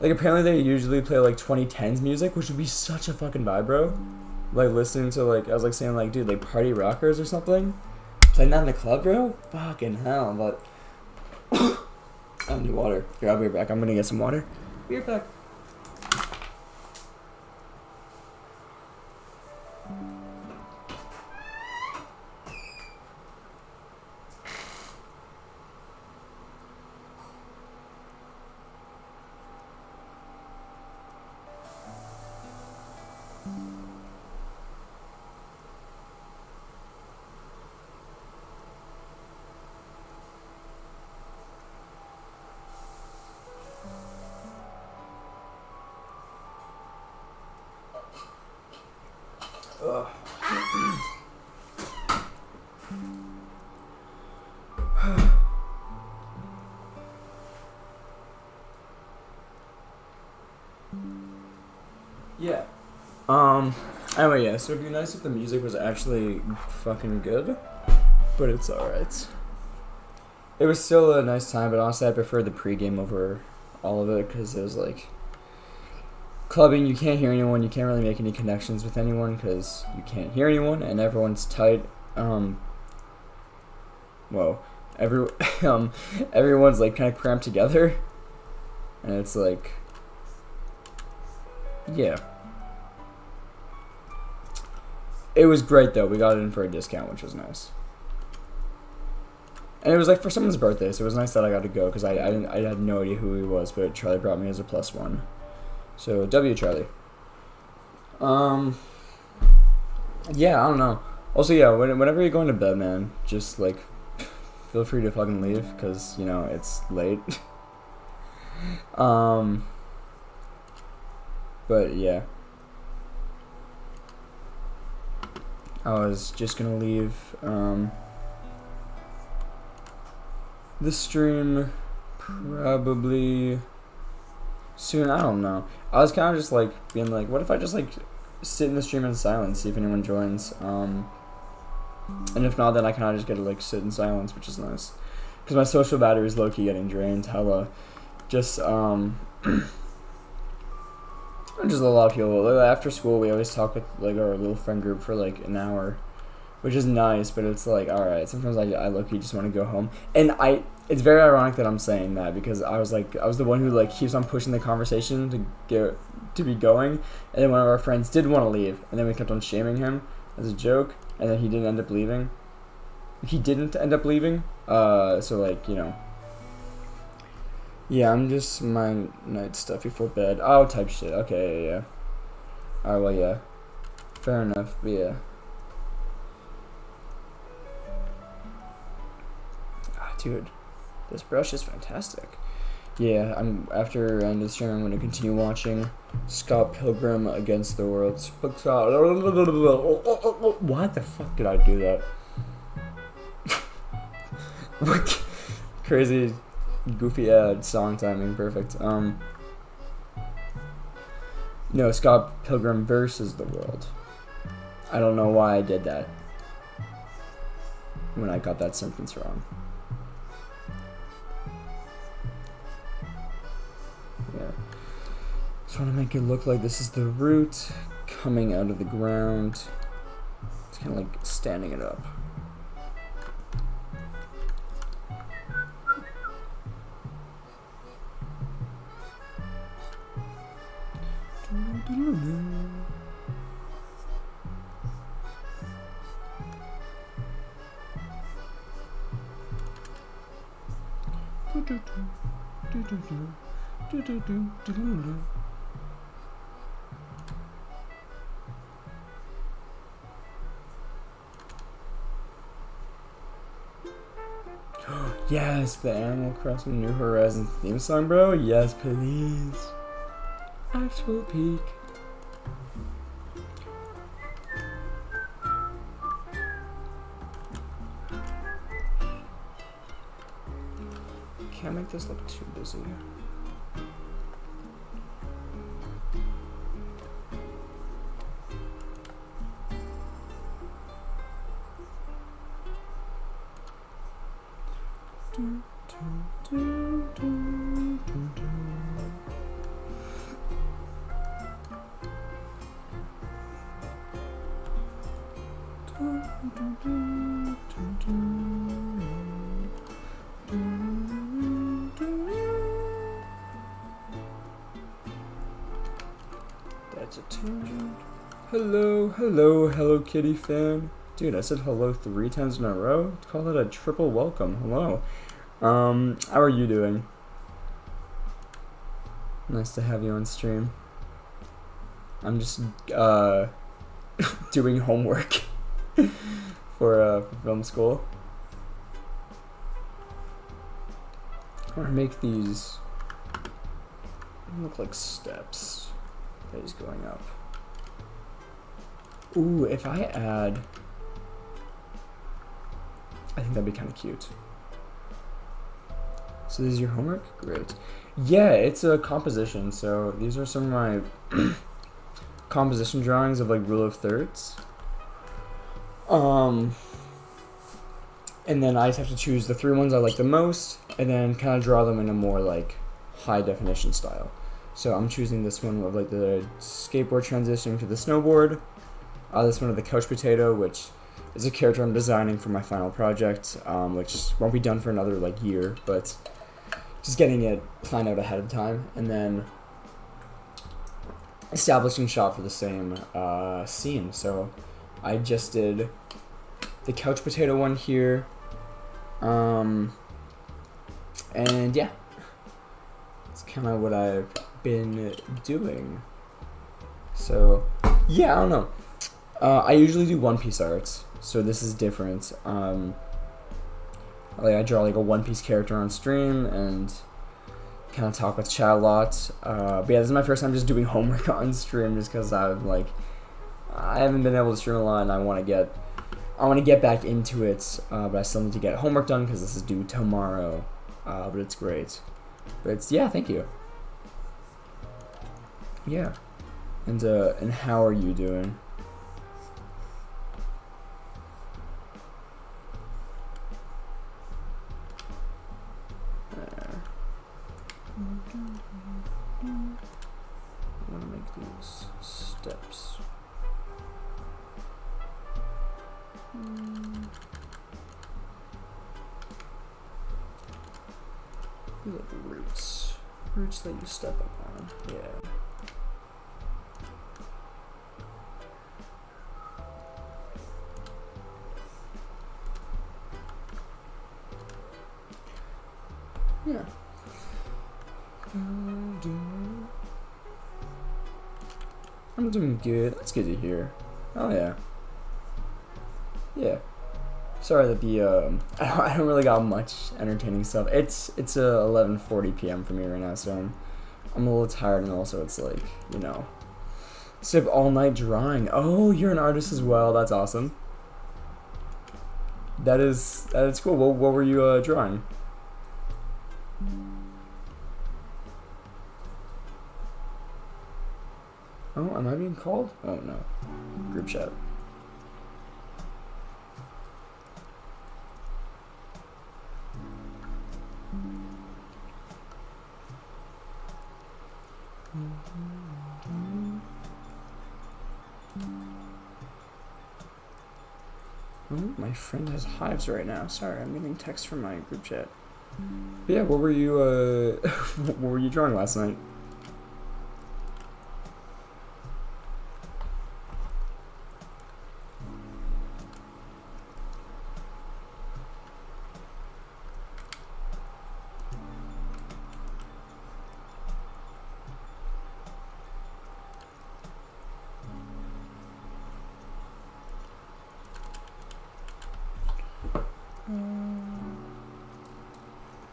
like apparently they usually play like 2010s music, which would be such a fucking vibe, bro. Like listening to like, I was like saying like, dude, like party rockers or something, playing that in the club, bro. Fucking hell, but I need water. Here, I'll be right back. I'm gonna get some water. Be right back. Ugh. Yeah. Anyway, yeah, so it'd be nice if the music was actually fucking good, but it's alright. It was still a nice time, but honestly, I prefer the pregame over all of it, because it was like, clubbing, you can't hear anyone, you can't really make any connections with anyone, because you can't hear anyone, and everyone's tight, everyone's like kind of cramped together, and it's like, yeah. It was great though. We got it in for a discount, which was nice. And it was like for someone's birthday, so it was nice that I got to go, because I had no idea who he was, but Charlie brought me as a +1. So W Charlie. Yeah, I don't know. Also, yeah, whenever you're going to bed, man, just like feel free to fucking leave, because you know it's late. But yeah. I was just gonna leave the stream probably soon. I don't know. I was kind of just like being like, what if I just like sit in the stream in silence, see if anyone joins, and if not, then I kind of just get to like sit in silence, which is nice, because my social battery is low-key getting drained hella. Just just a lot of people. Like, after school, we always talk with like our little friend group for like an hour, which is nice. But it's like, all right, sometimes I low-key just want to go home. And it's very ironic that I'm saying that, because I was the one who like keeps on pushing the conversation to be going, and then one of our friends did want to leave, and then we kept on shaming him as a joke, and then he didn't end up leaving. So like, you know. Yeah, I'm just my night stuff before bed. Oh, type shit. Okay, yeah. Alright, well, yeah. Fair enough, but yeah. Ah, dude. This brush is fantastic. Yeah, after end of the stream, I'm going to continue watching Scott Pilgrim Against the World. Why the fuck did I do that? What crazy... goofy ad song timing, perfect. No, Scott Pilgrim versus the World. I don't know why I did that when I got that sentence wrong. Yeah. Just want to make it look like this is the root coming out of the ground. It's kind of like standing it up. Yes, the Animal Crossing New Horizons theme song, bro. Yes, please. Actual peak. Can't make this look too busy. That's a tangent. Hello Kitty fan. Dude, I said hello 3 times in a row. Call it a triple welcome. Hello. How are you doing? Nice to have you on stream. I'm just doing homework for film school. I'm gonna make these look like steps that is going up. Ooh, if I add, I think that'd be kind of cute. So this is your homework? Great. Yeah, it's a composition. So these are some of my composition drawings of like rule of thirds. And then I just have to choose the 3 ones I like the most and then kind of draw them in a more like high definition style. So I'm choosing this one of like the skateboard transition to the snowboard. This one of the couch potato, which is a character I'm designing for my final project, which won't be done for another like year, but just getting it planned out ahead of time. And then establishing shot for the same scene. So I just did the couch potato one here. And yeah, it's kind of what I've been doing. So yeah, I don't know. I usually do One Piece arts, so this is different. Like I draw like a One Piece character on stream and kind of talk with chat a lot. But yeah, this is my first time just doing homework on stream, just because I haven't been able to stream a lot, and I want to get back into it. But I still need to get homework done because this is due tomorrow. But it's great. But yeah, thank you. Yeah, and how are you doing? I want to make these steps. These are like roots. Roots that you step up on. Yeah. Yeah. I'm doing good. That's good to hear. Oh yeah. Yeah. Sorry that the I don't really got much entertaining stuff. It's 11:40 p.m. for me right now, so I'm a little tired, and also it's like, you know, sip all night drawing. Oh, you're an artist as well. That's awesome. That is cool. What were you drawing? Oh, am I being called? Oh no. Group chat. Oh, my friend has hives right now. Sorry, I'm getting text from my group chat. But yeah, what were you what were you drawing last night?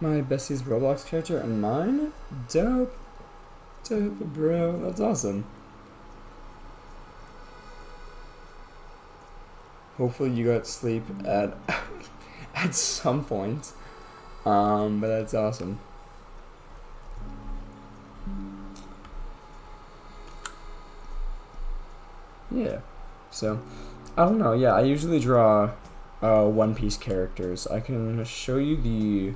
My bestie's Roblox character and mine? Dope. Dope, bro. That's awesome. Hopefully you got sleep at at some point. But that's awesome. Yeah. So, I don't know. Yeah, I usually draw One Piece characters. I can show you the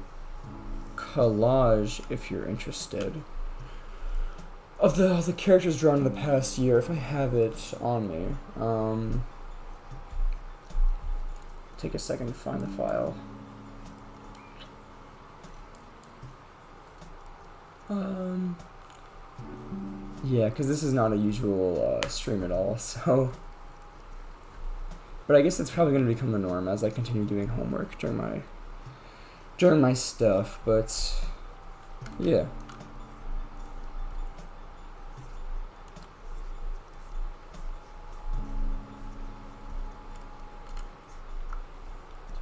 collage if you're interested of the characters drawn in the past year if I have it on me. Take a second to find the file. Yeah, because this is not a usual stream at all, so. But I guess it's probably going to become the norm as I continue doing homework during my stuff, but yeah.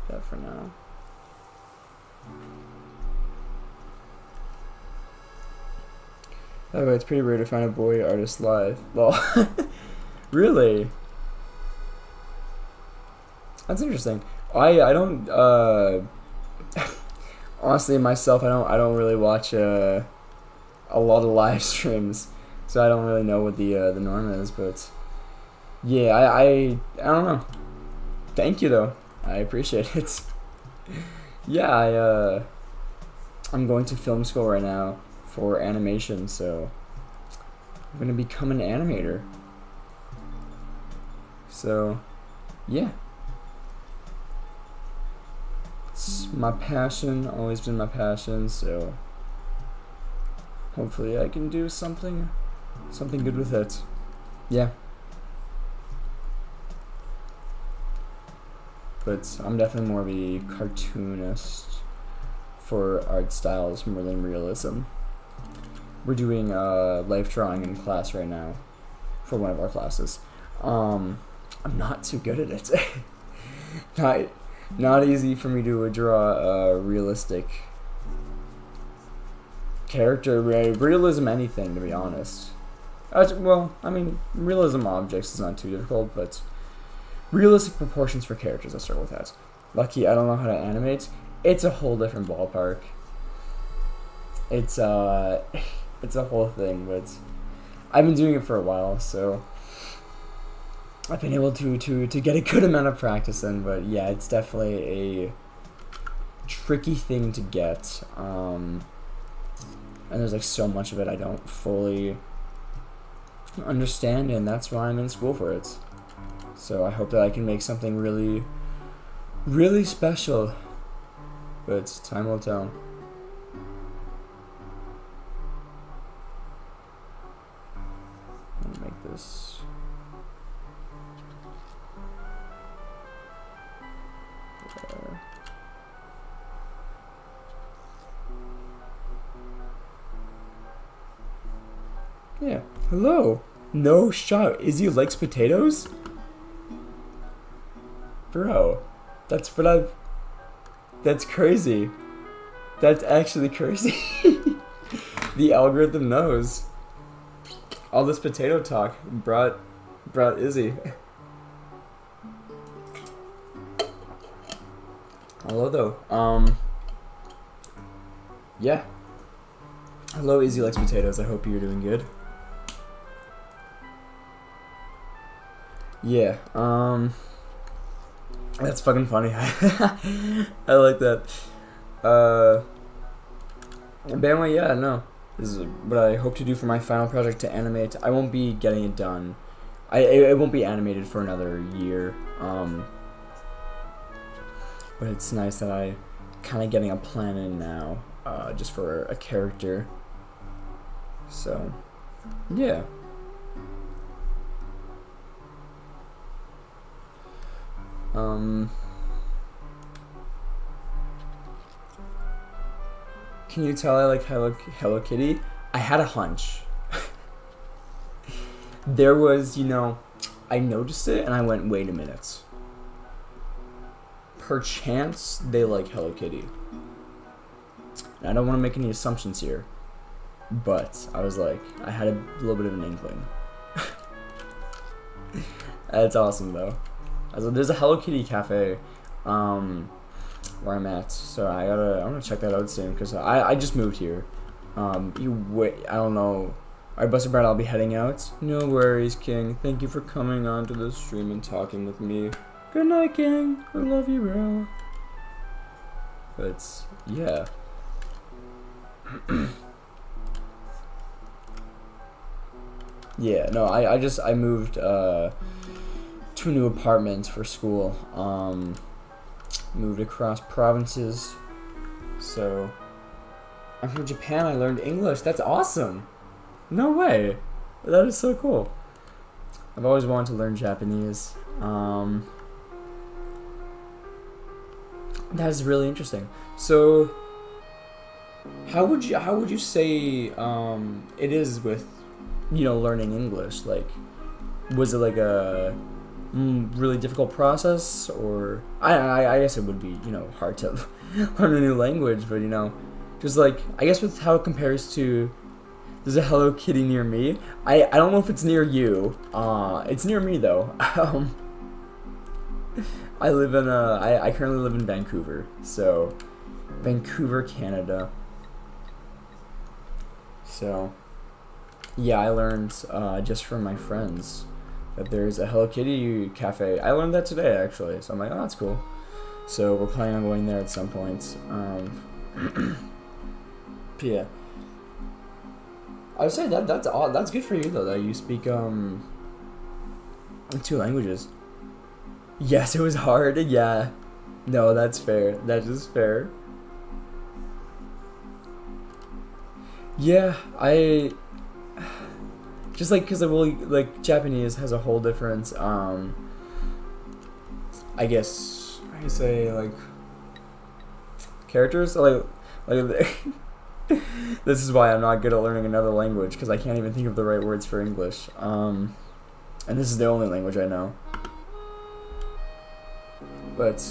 That for now. By the way, it's pretty rare to find a boy artist live. Well, really? That's interesting. I don't honestly myself I don't really watch a lot of live streams, so I don't really know what the norm is. But yeah, I don't know. Thank you though. I appreciate it. Yeah, I'm going to film school right now for animation, so I'm gonna become an animator. So yeah. It's my passion, always been my passion, so hopefully I can do something good with it. Yeah. But I'm definitely more of a cartoonist for art styles more than realism. We're doing life drawing in class right now for one of our classes. I'm not too good at it. Not easy for me to draw a realistic character, realism anything, to be honest. Well, I mean, realism objects is not too difficult, but realistic proportions for characters, let's start with that. Lucky I don't know how to animate. It's a whole different ballpark. It's a whole thing, but I've been doing it for a while, so I've been able to get a good amount of practice in. But yeah, it's definitely a tricky thing to get, and there's like so much of it I don't fully understand, and that's why I'm in school for it. So I hope that I can make something really, really special, but time will tell. Make this there. Yeah. Hello. No shot. Izzy likes potatoes? Bro, that's crazy. That's actually crazy. The algorithm knows. All this potato talk brought Izzy. Hello though. Yeah. Hello, Izzy likes potatoes. I hope you're doing good. Yeah. That's fucking funny. I like that. Bandway, yeah, no. This is what I hope to do for my final project to animate. I won't be getting it done. It won't be animated for another year. But it's nice that I kind of getting a plan in now, just for a character. So, yeah. Can you tell I like Hello Kitty? I had a hunch. There was, I noticed it and I went, wait a minute. Perchance they like Hello Kitty. And I don't want to make any assumptions here, but I was like, I had a little bit of an inkling. That's awesome though. There's a Hello Kitty cafe where I'm at, so I'm gonna check that out soon because I just moved here. I don't know. Alright, Buster Brad, I'll be heading out. No worries, King. Thank you for coming on to the stream and talking with me. Good night, King. I love you, bro. But yeah. Yeah, no, I moved to a new apartment for school. Moved across provinces. So I'm from Japan. I learned English. That's awesome. No way. That is so cool. I've always wanted to learn Japanese. That is really interesting. So how would you say it is with learning English? Like, was it like a really difficult process, or I guess it would be hard to learn a new language, but just like I guess with how it compares to, there's a Hello Kitty near me. I don't know if it's near you. It's near me though. I currently live in Vancouver, so Vancouver, Canada. So yeah, I learned just from my friends that there's a Hello Kitty cafe. I learned that today actually, so I'm like, oh, that's cool. So we're planning on going there at some point. Yeah, I would say that's good for you though, that you speak 2 languages. Yes, it was hard. Yeah, no, that's fair. That is fair. Yeah, I just like because like Japanese has a whole different I guess I can say like characters like this is why I'm not good at learning another language, because I can't even think of the right words for English. And this is the only language I know. But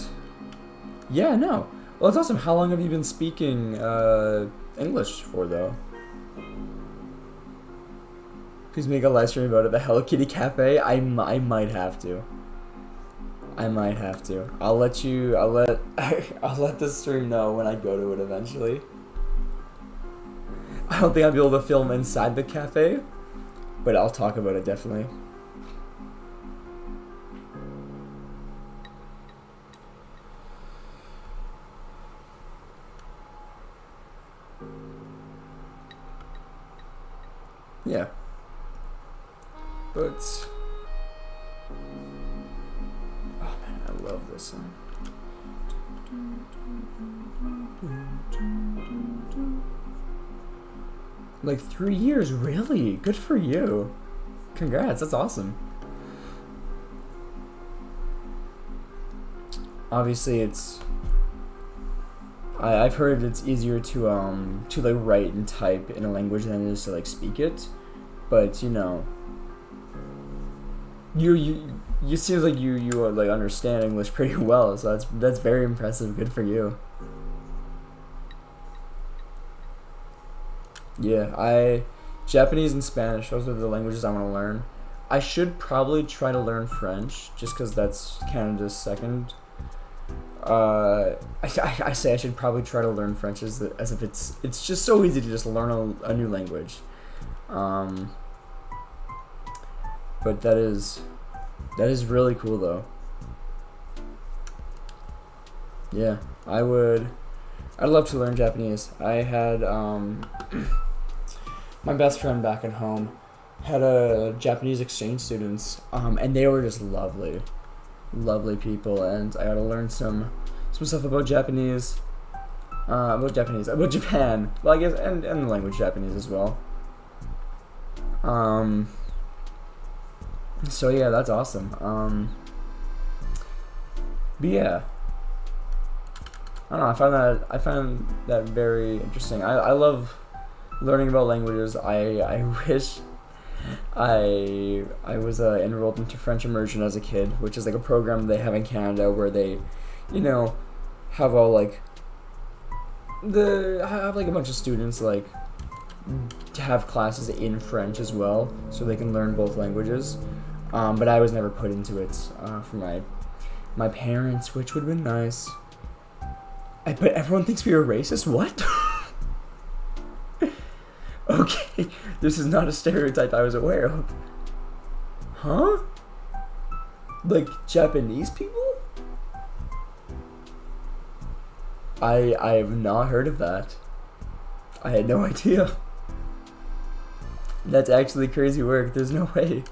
yeah, no. Well, it's awesome. How long have you been speaking English for though? Please make a live stream about it. The Hello Kitty Cafe. I might have to. I'll let I'll let the stream know when I go to it eventually. I don't think I'll be able to film inside the cafe, but I'll talk about it definitely. Yeah. But oh man, I love this song. Like 3 years, really? Good for you. Congrats, that's awesome. Obviously I've heard it's easier to like write and type in a language than it is to like speak it. But you seems like you like understand English pretty well, so that's very impressive. Good for you. Yeah, Japanese and Spanish, those are the languages I want to learn. I should probably try to learn French, just because that's Canada's second. I say I should probably try to learn French as if it's just so easy to just learn a new language. But that is really cool though. Yeah, I'd love to learn Japanese. I had my best friend back at home had a Japanese exchange students, and they were just lovely, lovely people, and I got to learn some stuff about about Japan. Well, I guess, and the language Japanese as well. So yeah, that's awesome. But yeah, I don't know. I found that very interesting. I love learning about languages. I wish I was enrolled into French immersion as a kid, which is like a program they have in Canada where they, have all like have like a bunch of students like to have classes in French as well, so they can learn both languages. But I was never put into it for my parents, which would have been nice. But everyone thinks we are racist. What? Okay, this is not a stereotype I was aware of. Huh? Like Japanese people? I have not heard of that. I had no idea. That's actually crazy work. There's no way.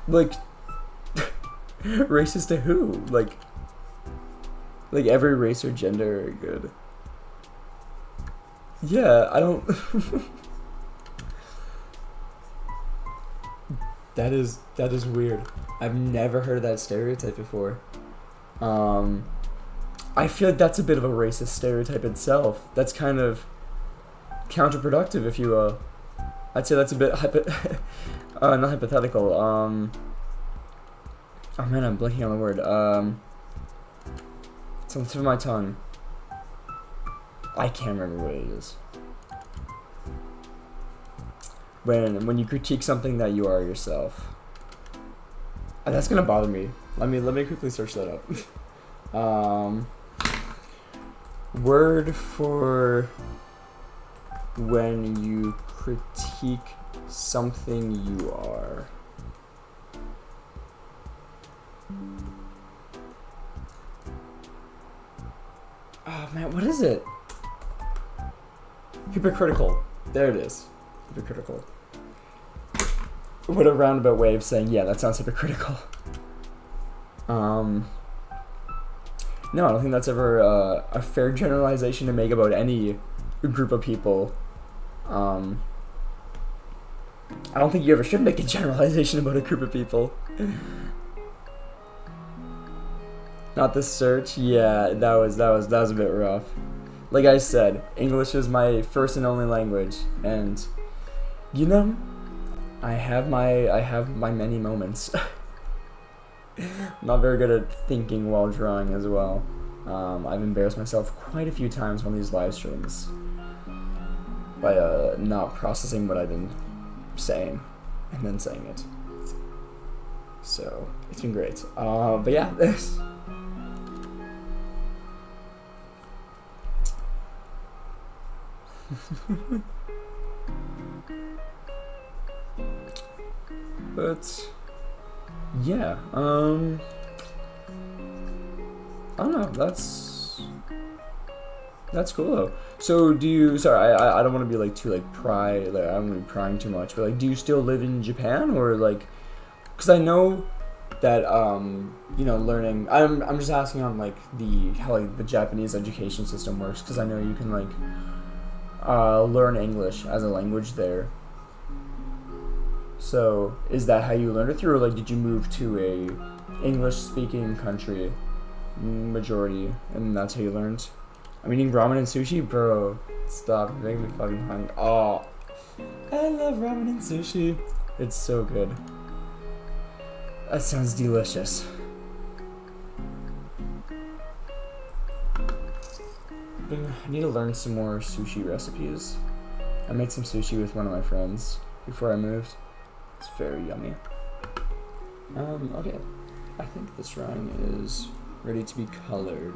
Like, racist to who? Like every race or gender are good. Yeah, I don't. That is weird. I've never heard of that stereotype before. I feel like that's a bit of a racist stereotype itself. That's kind of counterproductive, if you will. I'd say that's a bit not hypothetical. Oh man, I'm blanking on the word. It's on the tip of my tongue. I can't remember what it is. When you critique something that you are yourself. That's gonna bother me. Let me quickly search that up. Word for when you critique something you are. Oh man, what is it? Hypocritical. There it is. Hypocritical. What a roundabout way of saying, yeah, that sounds hypocritical. No, I don't think that's ever a fair generalization to make about any group of people. I don't think you ever should make a generalization about a group of people. Not this search. Yeah, that was a bit rough. Like I said, English is my first and only language, and I have my many moments. I'm not very good at thinking while drawing as well. I've embarrassed myself quite a few times on these live streams by not processing what I've been saying and then saying it. So it's been great. But yeah, this. But yeah, I don't know. That's cool though. So do you? Sorry, I don't want to be like too like pry. Like I don't want to be prying too much. But like, do you still live in Japan or like? Because I know that learning. I'm just asking on like how like the Japanese education system works, because I know you can like learn English as a language there. So is that how you learned it through, or like did you move to a English-speaking country majority, and that's how you learned? I'm eating ramen and sushi, bro. Stop, you're making me fucking hungry. Oh, I love ramen and sushi. It's so good. That sounds delicious. I need to learn some more sushi recipes. I made some sushi with one of my friends before I moved. It's very yummy. Okay. I think this drawing is ready to be colored.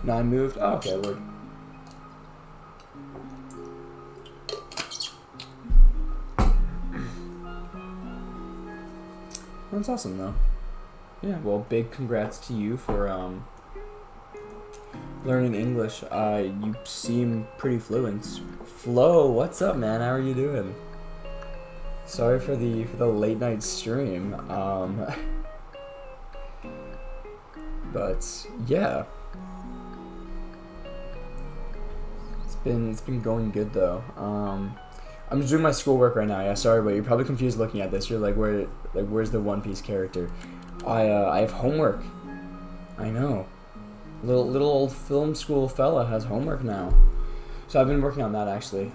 Now I moved. Oh, okay, word. That's awesome, though. Yeah, well, big congrats to you for learning English. You seem pretty fluent. Flo, what's up, man? How are you doing? Sorry for the late night stream. But yeah, it's been going good though. I'm just doing my schoolwork right now. Yeah, sorry, but you're probably confused looking at this. You're like, where's the One Piece character? I have homework. I know. Little old film school fella has homework now. So I've been working on that actually.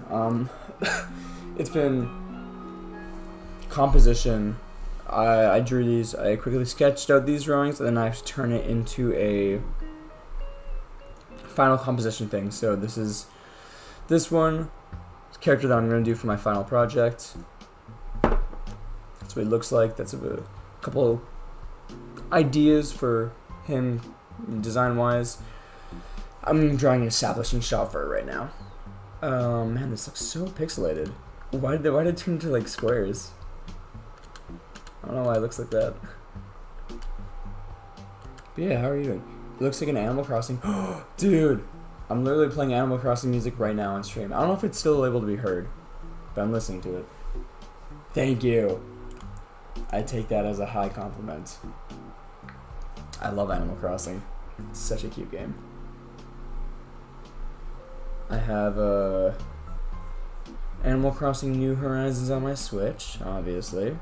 It's been composition. I drew these. I quickly sketched out these drawings, and then I have to turn it into a final composition thing. So this one character that I'm going to do for my final project. That's what he looks like. That's a couple ideas for him design wise. I'm drawing an establishing shot for it right now. Man, this looks so pixelated. Why did it turn into like squares? I don't know why it looks like that. But yeah, how are you doing? It looks like an Animal Crossing. Dude, I'm literally playing Animal Crossing music right now on stream. I don't know if it's still able to be heard, but I'm listening to it. Thank you. I take that as a high compliment. I love Animal Crossing. It's such a cute game. I have Animal Crossing New Horizons on my Switch, obviously.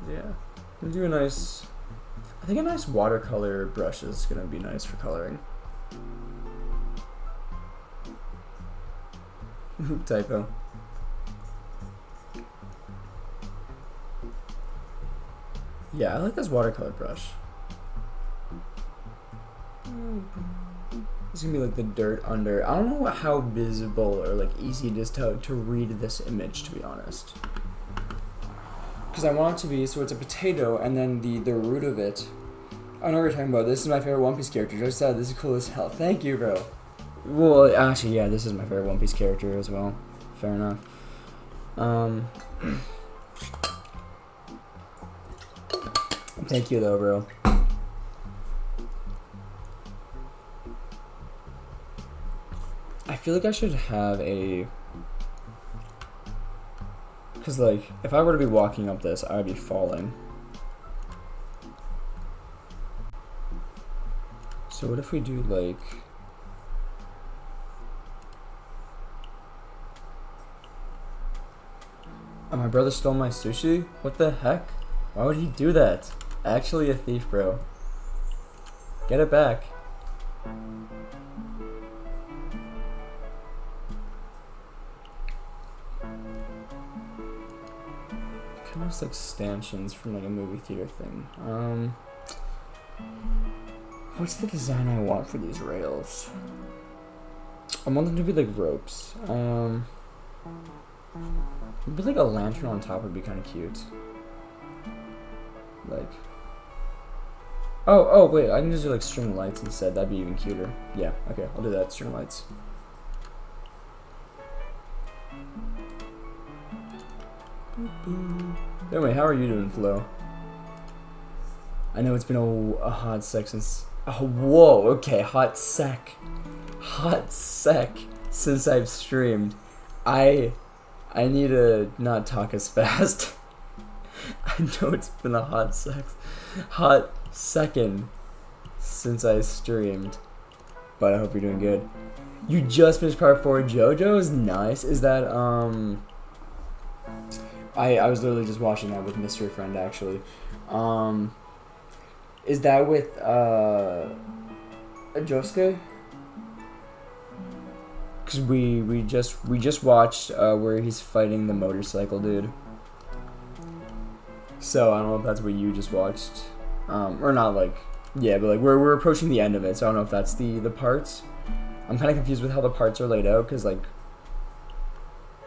Yeah, I'm gonna do a nice. I think a nice watercolor brush is gonna be nice for coloring. Typo. Yeah, I like this watercolor brush. It's gonna be like the dirt under. I don't know how visible or like easy it is to read this image, to be honest. Because I want it to be, so it's a potato and then the root of it. I know what you're talking about. This is my favorite One Piece character. Just said this is cool as hell. Thank you, bro. Well, actually, yeah, this is my favorite One Piece character as well. Fair enough. Thank you though, bro. I feel like I should have a... Because, like, if I were to be walking up this, I would be falling. So what if we do, like... Oh, my brother stole my sushi? What the heck? Why would he do that? Actually a thief, bro. Get it back. Kind of like stanchions from like a movie theater thing. What's the design I want for these rails? I want them to be like ropes. Maybe like a lantern on top would be kind of cute. Like, oh wait, I can just do like string lights instead. That'd be even cuter. Yeah, okay, I'll do that. String lights. Anyway, how are you doing, Flo? I know it's been a hot sec since. Oh, whoa, okay, hot sec since I've streamed. I need to not talk as fast. I know it's been a hot second since I streamed, but I hope you're doing good. You just finished part 4 JoJo's? Nice. Is that I was literally just watching that with Mystery Friend actually. Is that with Josuke? Cause we just watched where he's fighting the motorcycle dude. So I don't know if that's what you just watched, or not. Like, yeah, but like we're approaching the end of it, so I don't know if that's the parts. I'm kind of confused with how the parts are laid out, cause like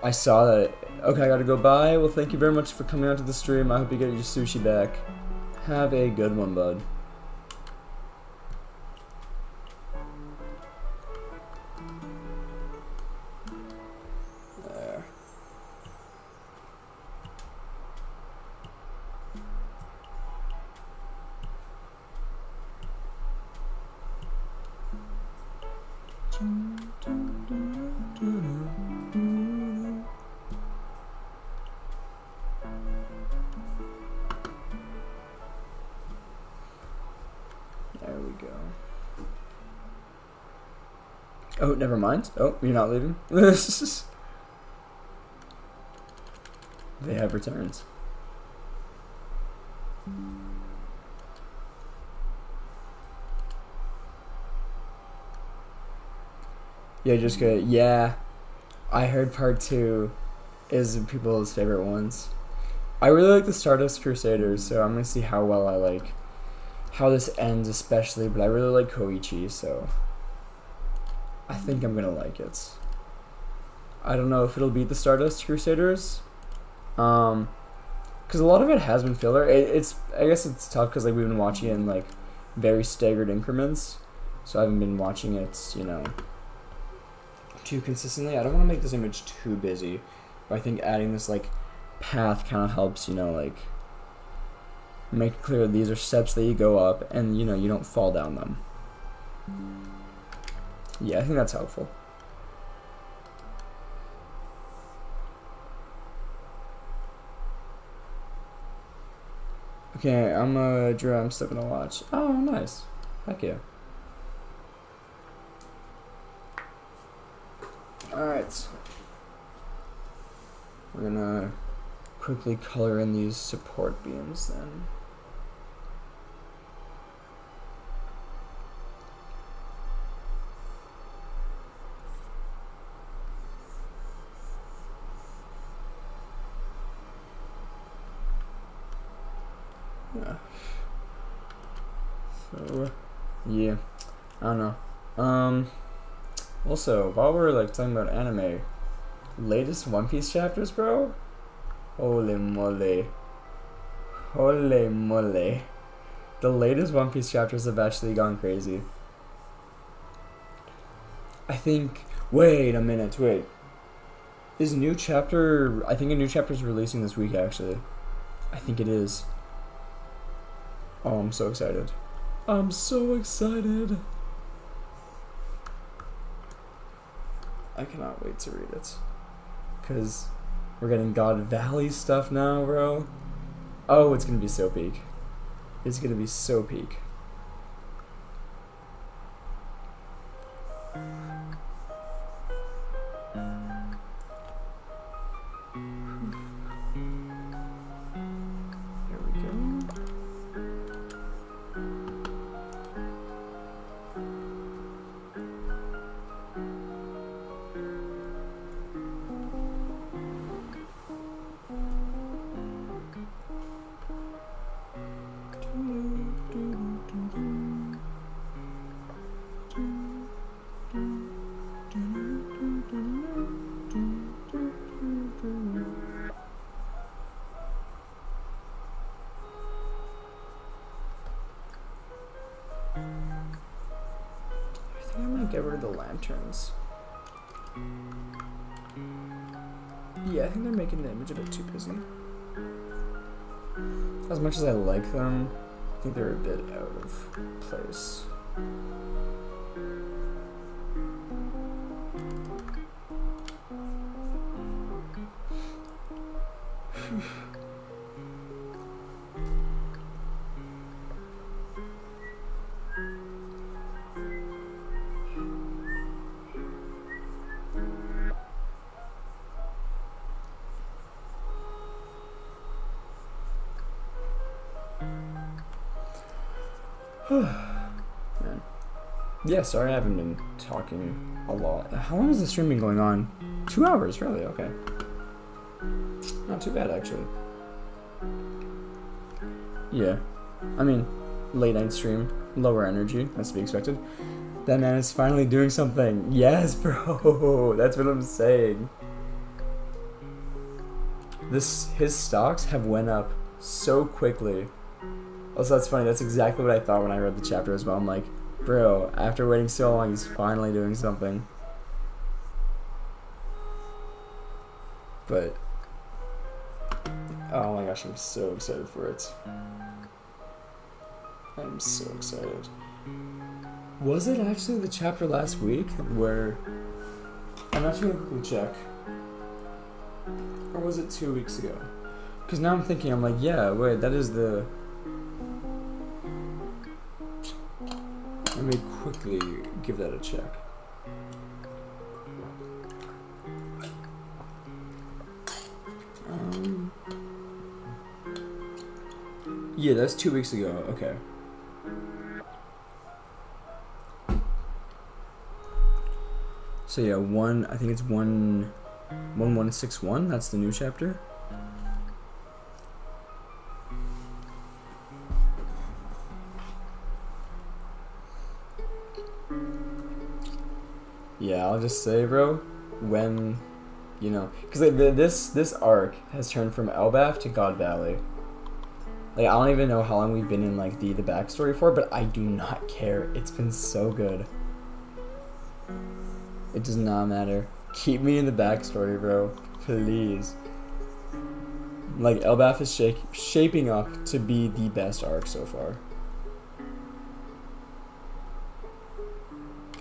I saw that. Okay, I gotta go. Bye. Well, thank you very much for coming out to the stream. I hope you get your sushi back. Have a good one, bud. There. Oh, never mind. Oh, you're not leaving? They have returned. Yeah, just good. Yeah, I heard part 2 is people's favorite ones. I really like the Stardust Crusaders, so I'm gonna see how well I like how this ends, especially. But I really like Koichi, so I think I'm gonna like it. I don't know if it'll beat the Stardust Crusaders, because a lot of it has been filler. I guess it's tough because like we've been watching it in like very staggered increments, so I haven't been watching it, too consistently. I don't want to make this image too busy, but I think adding this like path kind of helps, like make it clear these are steps that you go up and you don't fall down them. Yeah, I think that's helpful. Okay, I'm still gonna watch. Oh, nice. Heck yeah. Alright. We're gonna quickly color in these support beams then. Yeah. So, yeah. I don't know. Also, while we're like talking about anime, latest One Piece chapters, bro. Holy moly. Holy moly. The latest One Piece chapters have actually gone crazy. I think. Wait a minute. Wait. Is a new chapter. I think a new chapter is releasing this week, actually. I think it is. Oh, I'm so excited. I'm so excited. I cannot wait to read it. Because we're getting God Valley stuff now, bro. Oh, it's going to be so peak. It's going to be so peak. There we go. Get rid of the lanterns. Yeah, I think they're making the image a bit too busy. As much as I like them, I think they're a bit out of place. Man. Yeah, sorry I haven't been talking a lot. How long has the stream been going on? 2 hours, really? Okay. Not too bad, actually. Yeah. I mean, late night stream, lower energy, that's to be expected. That man is finally doing something. Yes, bro! That's what I'm saying. His stocks have went up so quickly. Also, that's funny. That's exactly what I thought when I read the chapter as well. I'm like, bro, after waiting so long, he's finally doing something. But, oh my gosh, I'm so excited for it. I'm so excited. Was it actually the chapter last week where... I'm actually going to quickly check. Or was it 2 weeks ago? Because now I'm thinking, I'm like, yeah, wait, that is the... let me quickly give that a check. Yeah, that's 2 weeks ago. Okay. So yeah, I think it's 1161. That's the new chapter. Yeah, I'll just say, bro, when, you know, because like, this arc has turned from Elbaf to God Valley. Like, I don't even know how long we've been in, like, the backstory for, but I do not care. It's been so good. It does not matter. Keep me in the backstory, bro. Please. Like, Elbaf is shaping up to be the best arc so far.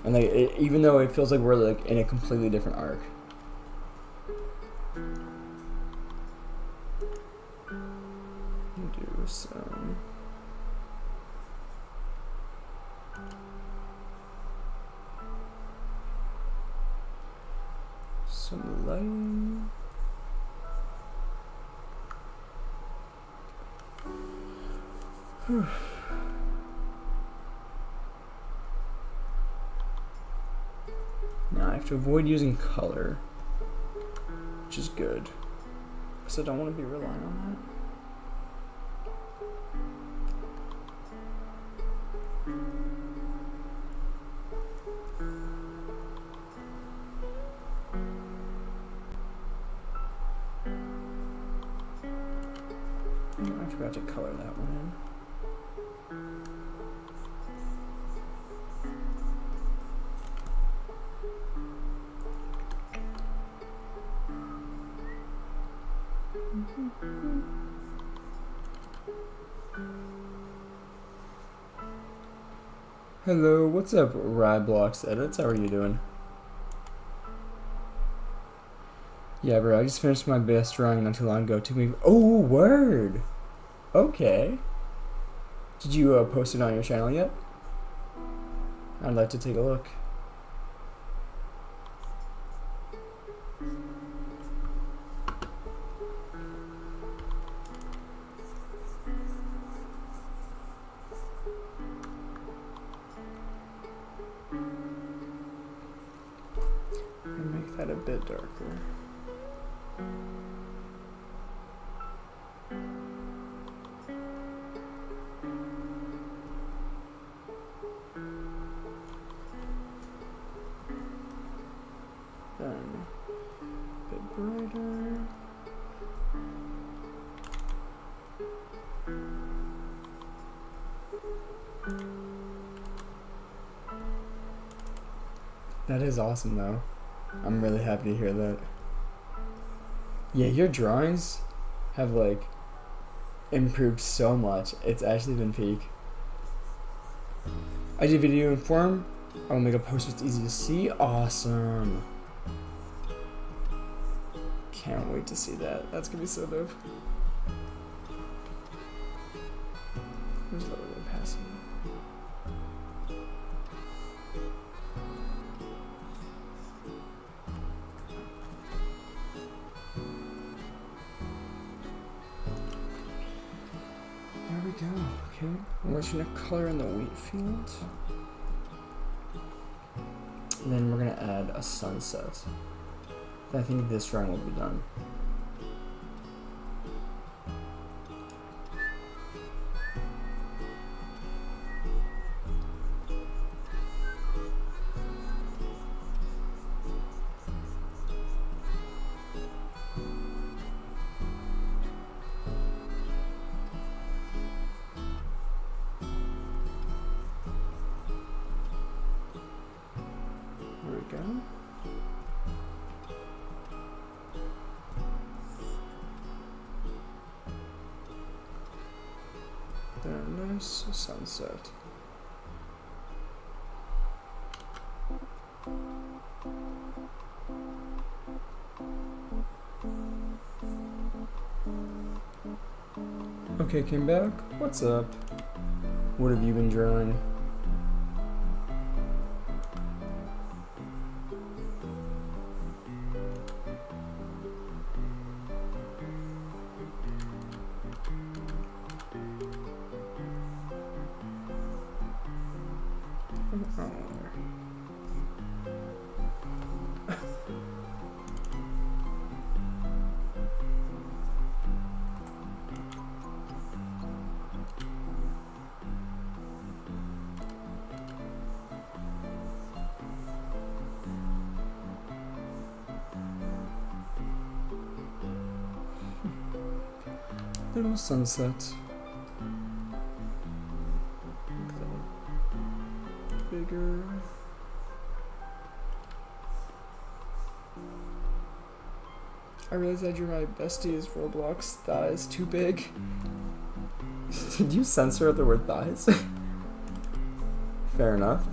And, like, even though it feels like we're, like, in a completely different arc. Do some lighting. Now I have to avoid using color, which is good, because I don't want to be relying on that. I forgot to color that one in. Hello, what's up, Ryblocks Edits? How are you doing? Yeah, bro, I just finished my best drawing not too long ago. Took me. Oh, word! Okay. Did you post it on your channel yet? I'd like to take a look. Make that a bit darker. Then a bit brighter. That is awesome though. I'm really happy to hear that. Yeah, your drawings have like improved so much. It's actually been peak. I did video in form. I will make a post that's easy to see. Awesome. Can't wait to see that. That's gonna be so dope. Who's the other passing? There we go. Okay. We're just gonna color in the wheat field. And then we're gonna add a sunset. I think this drawing will be done. There we go. There, nice sunset. Okay, came back. What's up? What have you been drawing? Little sunset. Bigger. I realized I drew my bestie's Roblox thighs too big. Did you censor the word thighs? Fair enough.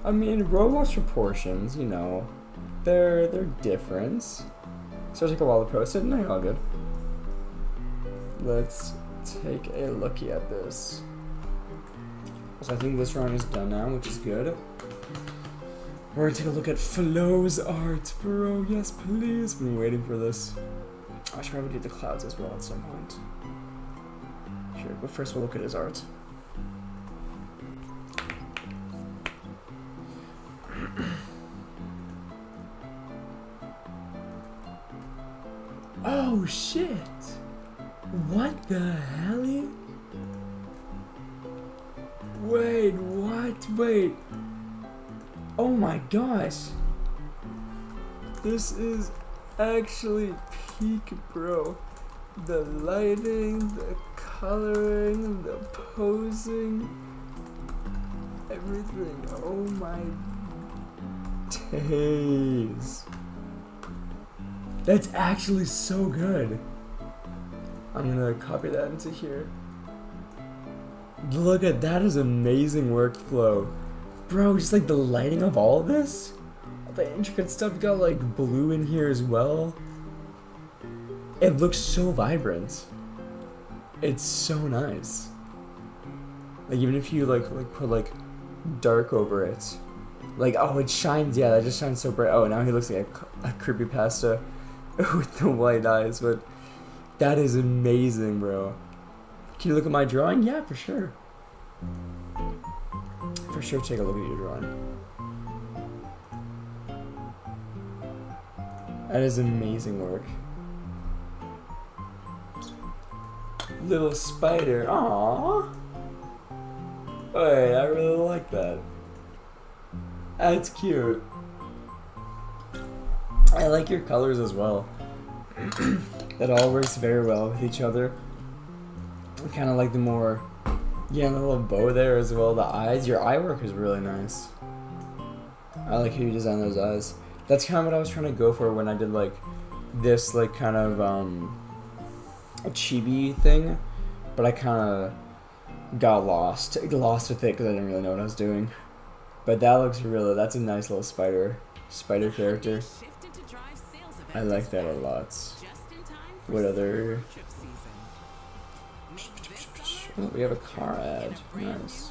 I mean, Roblox proportions, you know, they're different. So it took a while to post it. No, you're all good. Let's take a looky at this. So I think this round is done now, which is good. We're gonna take a look at Flo's art, bro. Yes, please. Been waiting for this. I should probably do the clouds as well at some point. Sure, but first we'll look at his art. Oh shit! What the hell? Wait, what? Wait. Oh my gosh. This is actually peak, bro. The lighting, the coloring, the posing, everything. Oh my days. That's actually so good. I'm gonna copy that into here. Look at that, is amazing workflow. Bro, just like the lighting of all of this. The intricate stuff, you got like blue in here as well. It looks so vibrant. It's so nice. Like even if you like put like dark over it. Like, oh, it shines, yeah, that just shines so bright. Oh, now he looks like a creepypasta with the white eyes, but that is amazing, bro. Can you look at my drawing? Yeah, for sure. For sure, take a look at your drawing. That is amazing work. Little spider. Aww. Wait, I really like that. That's cute. I like your colors as well. That all works very well with each other. I kind of like the more, yeah, the little bow there as well. The eyes, your eye work is really nice. I like how you design those eyes. That's kind of what I was trying to go for when I did like this, like kind of a chibi thing, but I kind of got lost with it because I didn't really know what I was doing. But that looks really, that's a nice little spider character. I like that a lot. What other? Oh, we have a car ad. Nice.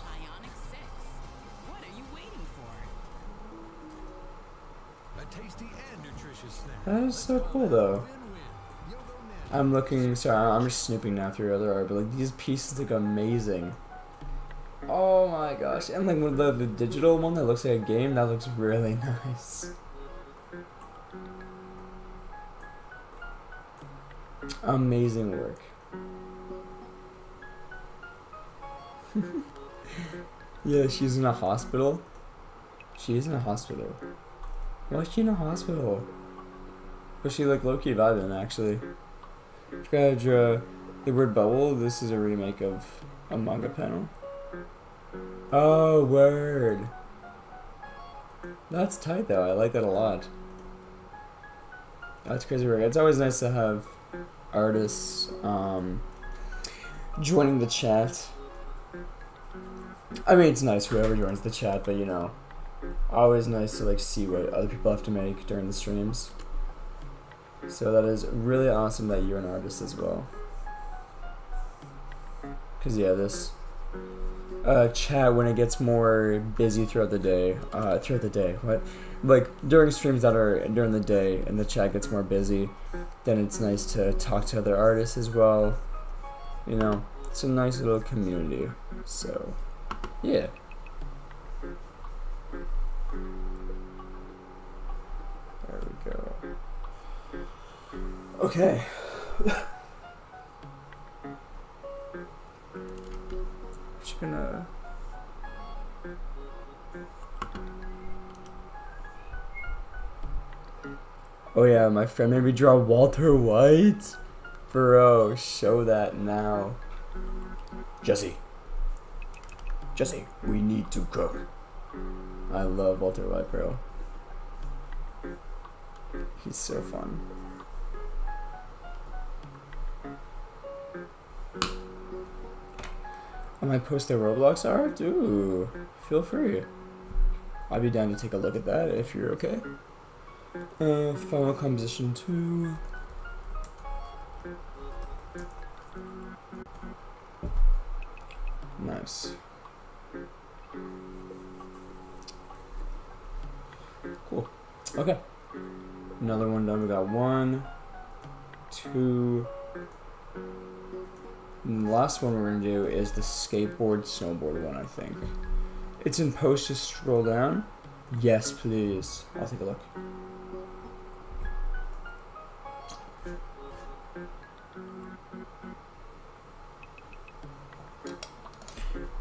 That is so cool though. I'm looking, sorry, I'm just snooping now through other art, but like these pieces look amazing. Oh my gosh, and like with the digital one that looks like a game, that looks really nice. Amazing work. Yeah, she's in a hospital. She's in a hospital. Why is she in a hospital? But she like low-key vibing actually. Forgot to draw the word bubble. This is a remake of a manga panel. Oh, word. That's tight though. I like that a lot. That's crazy work. It's always nice to have artists joining the chat. I mean, it's nice whoever joins the chat, but you know, always nice to like see what other people have to make during the streams. So that is really awesome that you're an artist as well. Cause yeah, this chat when it gets more busy throughout the day, what? Like during streams that are during the day and the chat gets more busy, then it's nice to talk to other artists as well. You know, it's a nice little community. So, yeah. There we go. Okay. Just gonna. Oh yeah, my friend made me draw Walter White. Bro, show that now. Jesse, we need to cook. I love Walter White, bro. He's so fun. I might post their Roblox art? Ooh, feel free. I'd be down to take a look at that if you're okay. Final composition 2. Nice. Cool. Okay. Another one done. We got 1, 2. And the last one we're gonna do is the skateboard snowboard one, I think. It's in post, just scroll down. Yes, please. I'll take a look.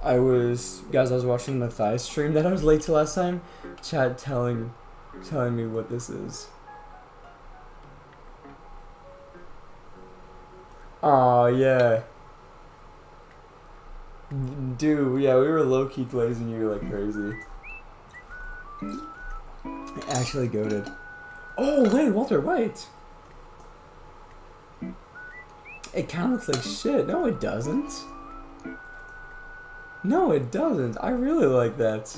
I was watching the thigh stream that I was late to last time. Chad telling me what this is. Aw, yeah. Dude, yeah, we were low-key glazing you like crazy. Actually goated. Oh, wait, Walter White. It kind of looks like shit. No, it doesn't. No, it doesn't. I really like that.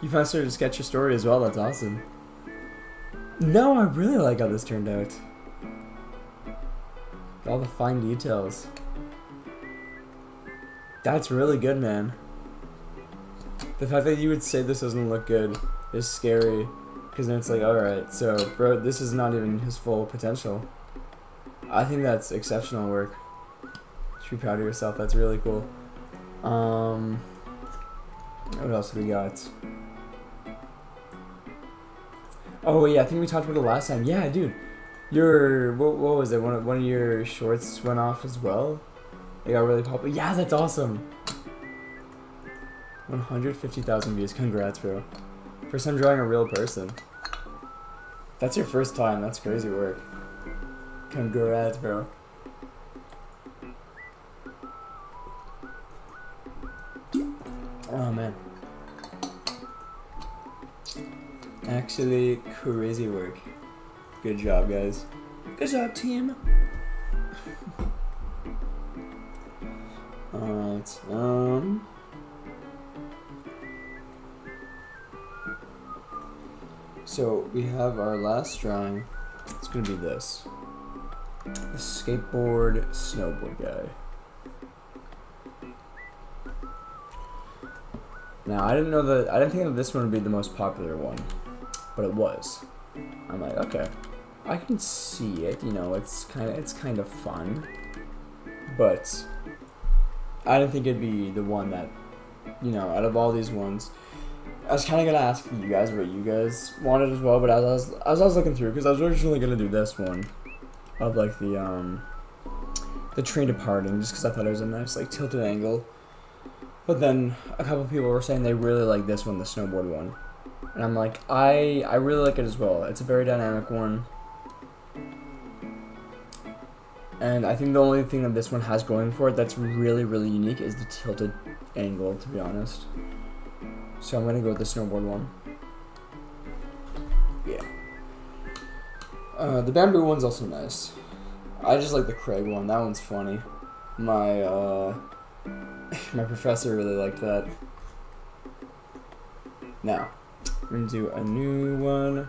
You found to sketch your story as well. That's awesome. No, I really like how this turned out. All the fine details. That's really good, man. The fact that you would say this doesn't look good is scary. Because then it's like, alright, so, bro, this is not even his full potential. I think that's exceptional work. You should be proud of yourself. That's really cool. What else do we got? Oh, yeah, I think we talked about it last time. Yeah, dude. What was it? One of your shorts went off as well? It got really popular. Yeah, that's awesome. 150,000 views. Congrats, bro. First time drawing a real person. That's your first time. That's crazy work. Congrats, bro. Oh, man. Actually, crazy work. Good job, guys. Good job, team. Alright, so we have our last drawing. It's gonna be this. The skateboard snowboard guy. Now, I didn't think that this one would be the most popular one, but it was. I'm like, okay, I can see it, you know, it's kind of fun, but I didn't think it'd be the one that, you know, out of all these ones, I was kind of gonna ask you guys what you guys wanted as well, but as I was looking through, because I was originally gonna do this one, of like the train departing, just because I thought it was a nice like tilted angle, but then a couple people were saying they really like this one, the snowboard one. And I'm like, I really like it as well. It's a very dynamic one. And I think the only thing that this one has going for it that's really, really unique is the tilted angle, to be honest. So I'm going to go with the snowboard one. Yeah. The bamboo one's also nice. I just like the Craig one. That one's funny. My professor really liked that. Now, we're gonna do a new one.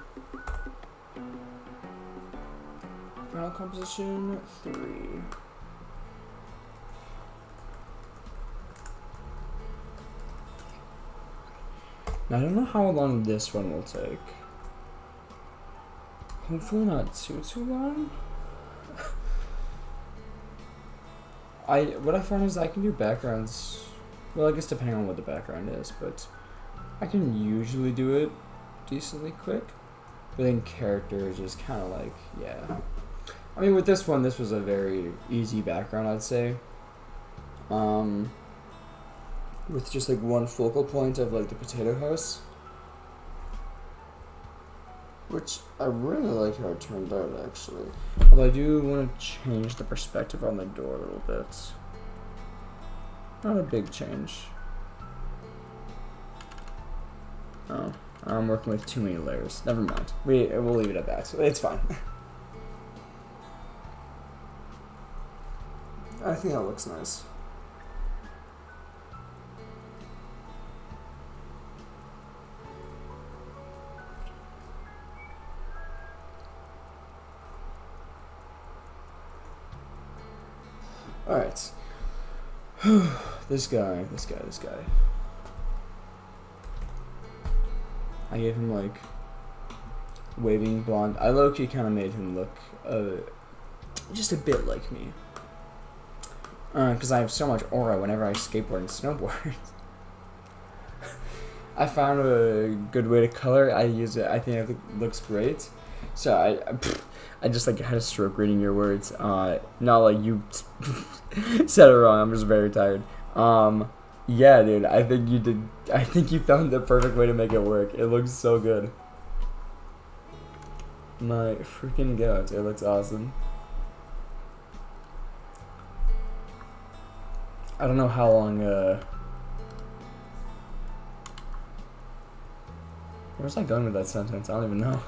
Final composition 3. Now, I don't know how long this one will take. Hopefully not too long. What I found is I can do backgrounds, well, I guess depending on what the background is, but I can usually do it decently quick. But then characters is kind of like, yeah. I mean, with this one, this was a very easy background, I'd say. With just like one focal point of like the potato house. which I really like how it turned out, actually. Although I do want to change the perspective on the door a little bit. Not a big change. Oh, I'm working with too many layers. Never mind. We'll leave it at that. It's fine. I think that looks nice. Alright. This guy. I gave him, like, waving blonde. I low-key kind of made him look just a bit like me. Because I have so much aura whenever I skateboard and snowboard. I found a good way to color. I use it. I think it looks great. So I just like had a stroke reading your words. Not like you said it wrong. I'm just very tired. Yeah, dude. I think you did. I think you found the perfect way to make it work. It looks so good. My freaking god, it looks awesome. I don't know how long. Where's I going with that sentence? I don't even know.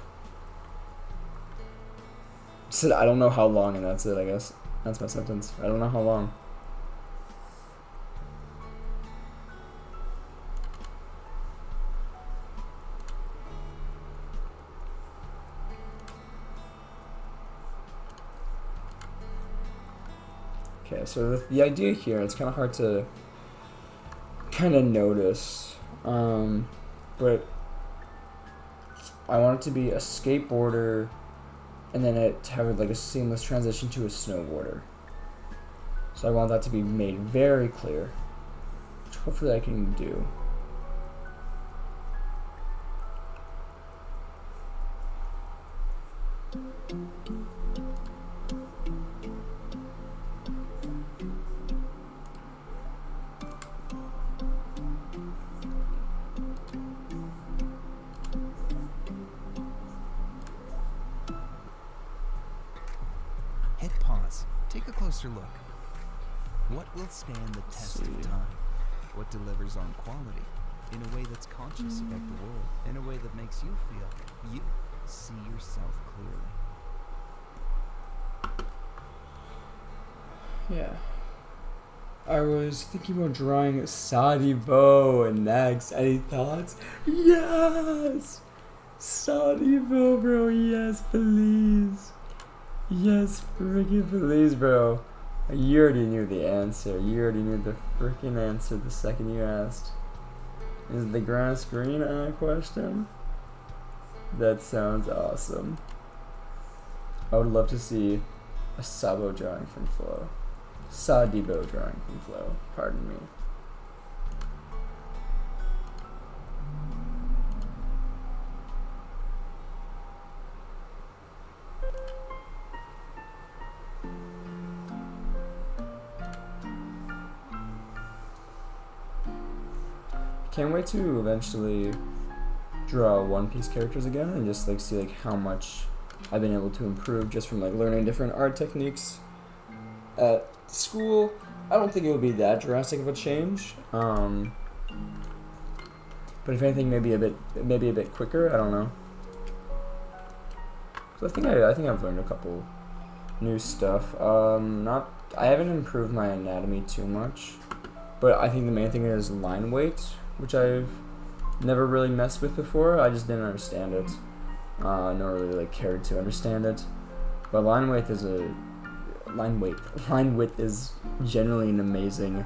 Said I don't know how long, and that's it. I guess that's my sentence. I don't know how long. Okay, so the idea here, it's kind of hard to kind of notice, but I want it to be a skateboarder, and then it to have like a seamless transition to a snowboarder. So I want that to be made very clear, which hopefully I can do. Hit pause. Take a closer look. What will stand the test of time? What delivers on quality? In a way that's conscious about the world. In a way that makes you feel you see yourself clearly. Yeah. I was thinking about drawing Sadibo next. Any thoughts? Yes! Sadibo, bro. Yes, please. Yes, freaking please, bro. You already knew the answer. You already knew the freaking answer the second you asked. Is the grass green? Question. That sounds awesome. I would love to see a Sabo drawing from Flow. Sadibo drawing from Flow. Pardon me. Can't wait to eventually draw One Piece characters again and just like see like how much I've been able to improve just from like learning different art techniques at school. I don't think it would be that drastic of a change, but if anything, maybe a bit quicker. I don't know. So I think I've learned a couple new stuff. I haven't improved my anatomy too much, but I think the main thing is line weight, which I've never really messed with before. I just didn't understand it. Nor really like cared to understand it. But line width is generally an amazing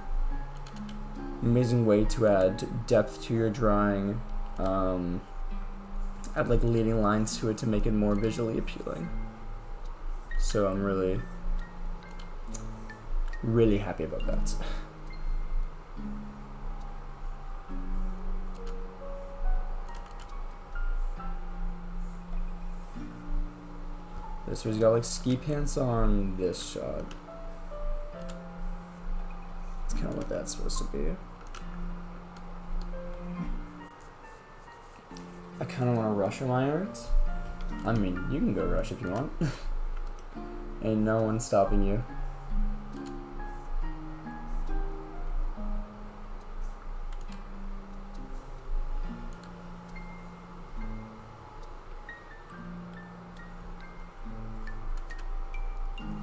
way to add depth to your drawing. Add like leading lines to it to make it more visually appealing. So I'm really, really happy about that. So he's got like ski pants on this shot. That's kind of what that's supposed to be. I kind of want to rush on my art. I mean, you can go rush if you want. Ain't no one stopping you.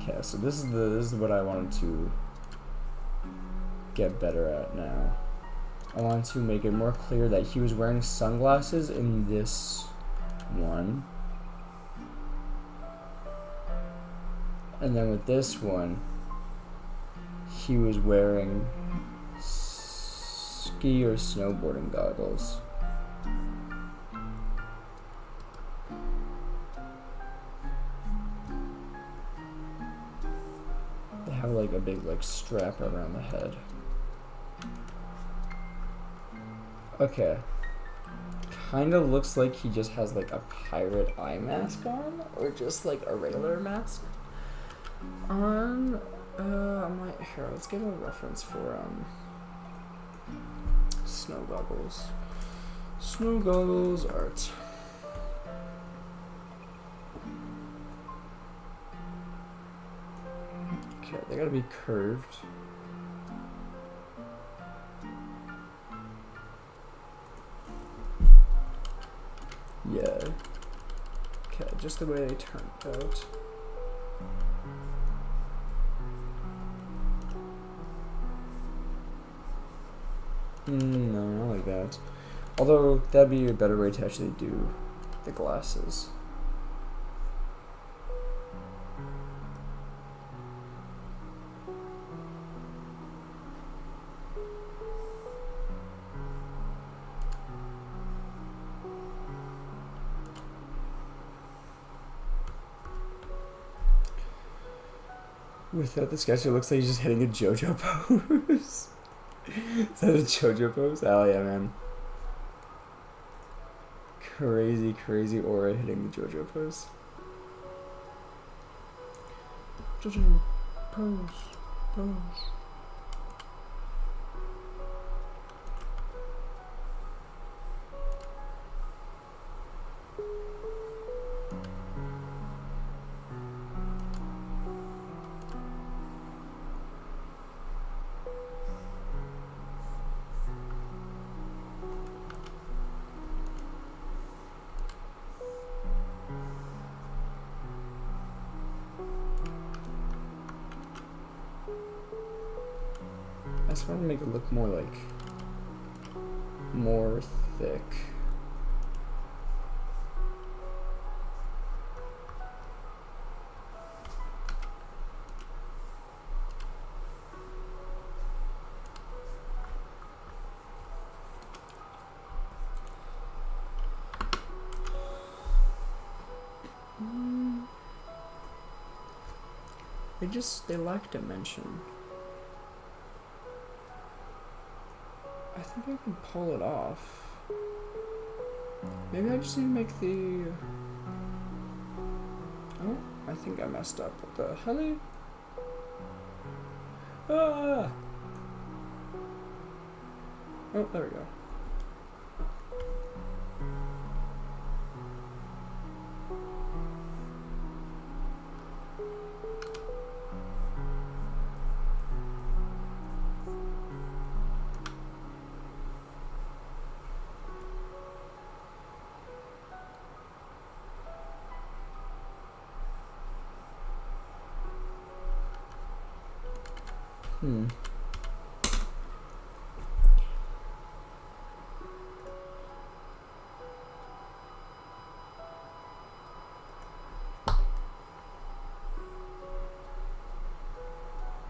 Okay, so this is what I wanted to get better at now. I want to make it more clear that he was wearing sunglasses in this one. And then with this one, he was wearing ski or snowboarding goggles. They have like a big like strap around the head. Okay. Kind of looks like he just has like a pirate eye mask on, or just like a regular mask on. Here, let's get a reference for snow goggles. Snow goggles art. Okay, they gotta be curved. Yeah. Okay, just the way they turned out. No, not like that. Although, that'd be a better way to actually do the glasses. Without the sketch, it looks like he's just hitting a JoJo pose. Is that a JoJo pose? Oh yeah, man. Crazy, crazy aura hitting the JoJo pose. JoJo pose, pose. I just want to make it look more like more thick. They lack dimension. I think I can pull it off. Maybe I just need to make the... Oh, I think I messed up. What the hell? Ah! Oh, there we go.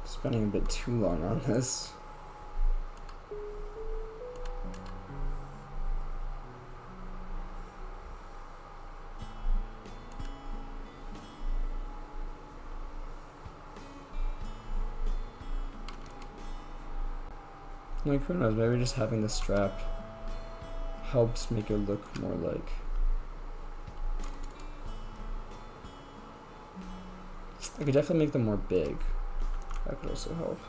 Spending a bit too long on this. Like, who knows, maybe just having the strap helps make it look more like... I could definitely make them more big. That could also help.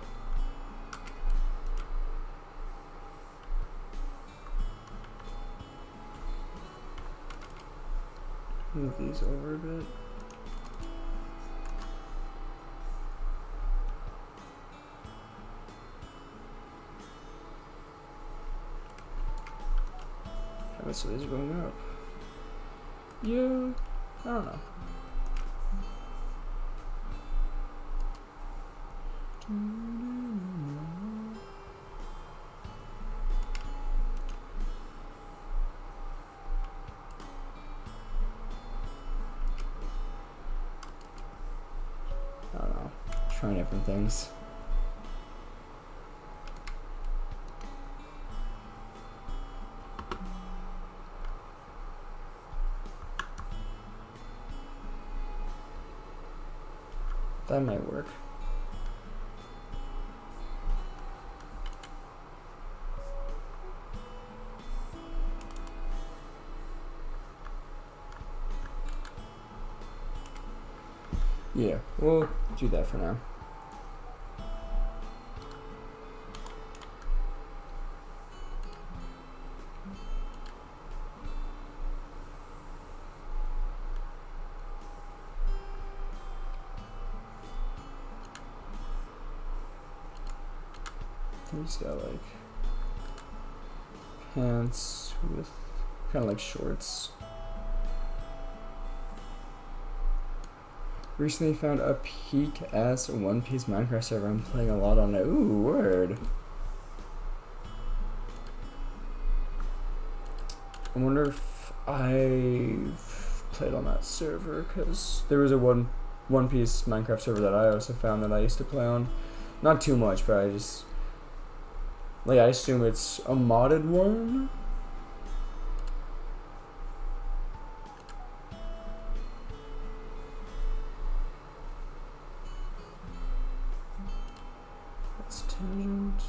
Move these over a bit. How much are these going up? Yeah, I don't know. I don't know. Trying different things. That might work. Yeah, we'll do that for now. He's got like pants with kind of like shorts. Recently found a peak ass One Piece Minecraft server. I'm playing a lot on it. Ooh, word. I wonder if I've played on that server, because there was a One Piece Minecraft server that I also found that I used to play on. Not too much, but I just... like, I assume it's a modded one? That's tangent.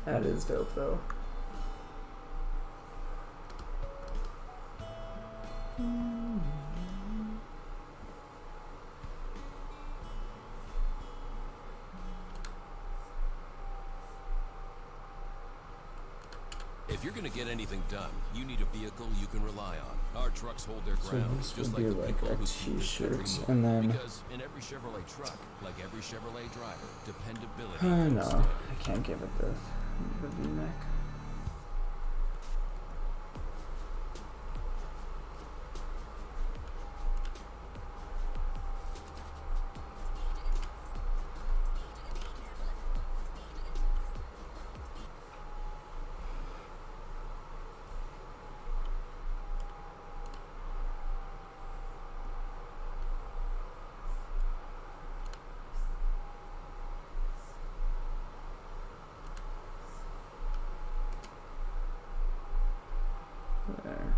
That is dope, though. If you're gonna get anything done, you need a vehicle you can rely on. Our trucks hold their So ground, this just would like be the like people our who keep this country t-shirts, moving. and then... Because in every Chevrolet truck, like every Chevrolet driver, dependability I comes know. standard. I can't give it the V-neck. There.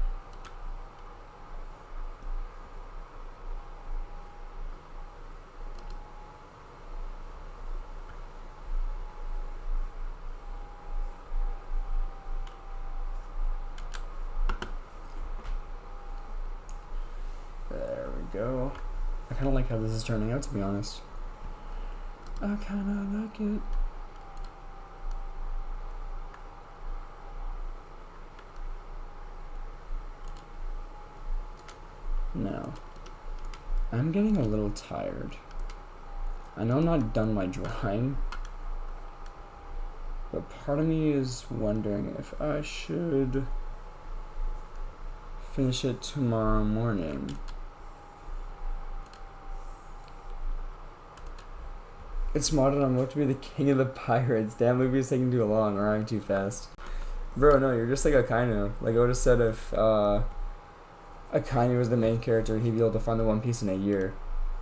There we go. I kind of like how this is turning out, to be honest. I kind of like it. Now, I'm getting a little tired. I know I'm not done my drawing, but part of me is wondering if I should finish it tomorrow morning. It's modded on what to be the king of the pirates. Damn, movie is taking too long, or I'm too fast. Bro, no, you're just like Akainu. Like I would have said if Akainu was the main character, he'd be able to find the One Piece in a year.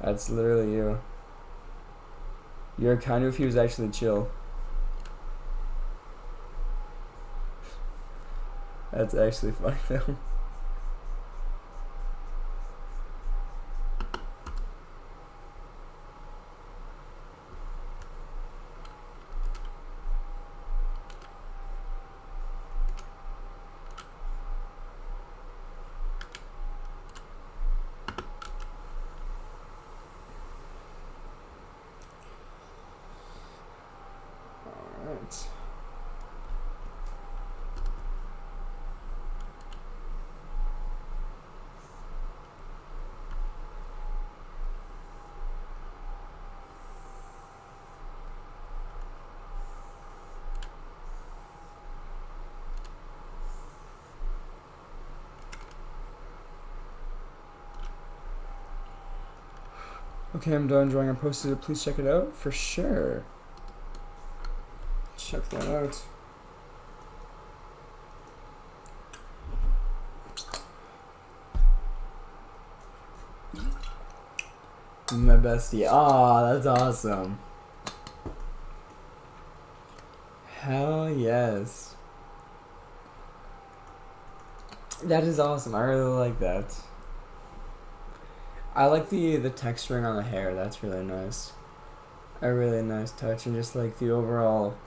That's literally you. You're Akainu if he was actually chill. That's actually funny though. Okay, I'm done drawing. I posted it. Please check it out for sure. Check that out. My bestie. Aw, that's awesome. Hell yes. That is awesome. I really like that. I like the texturing on the hair. That's really nice. A really nice touch, and just like the overall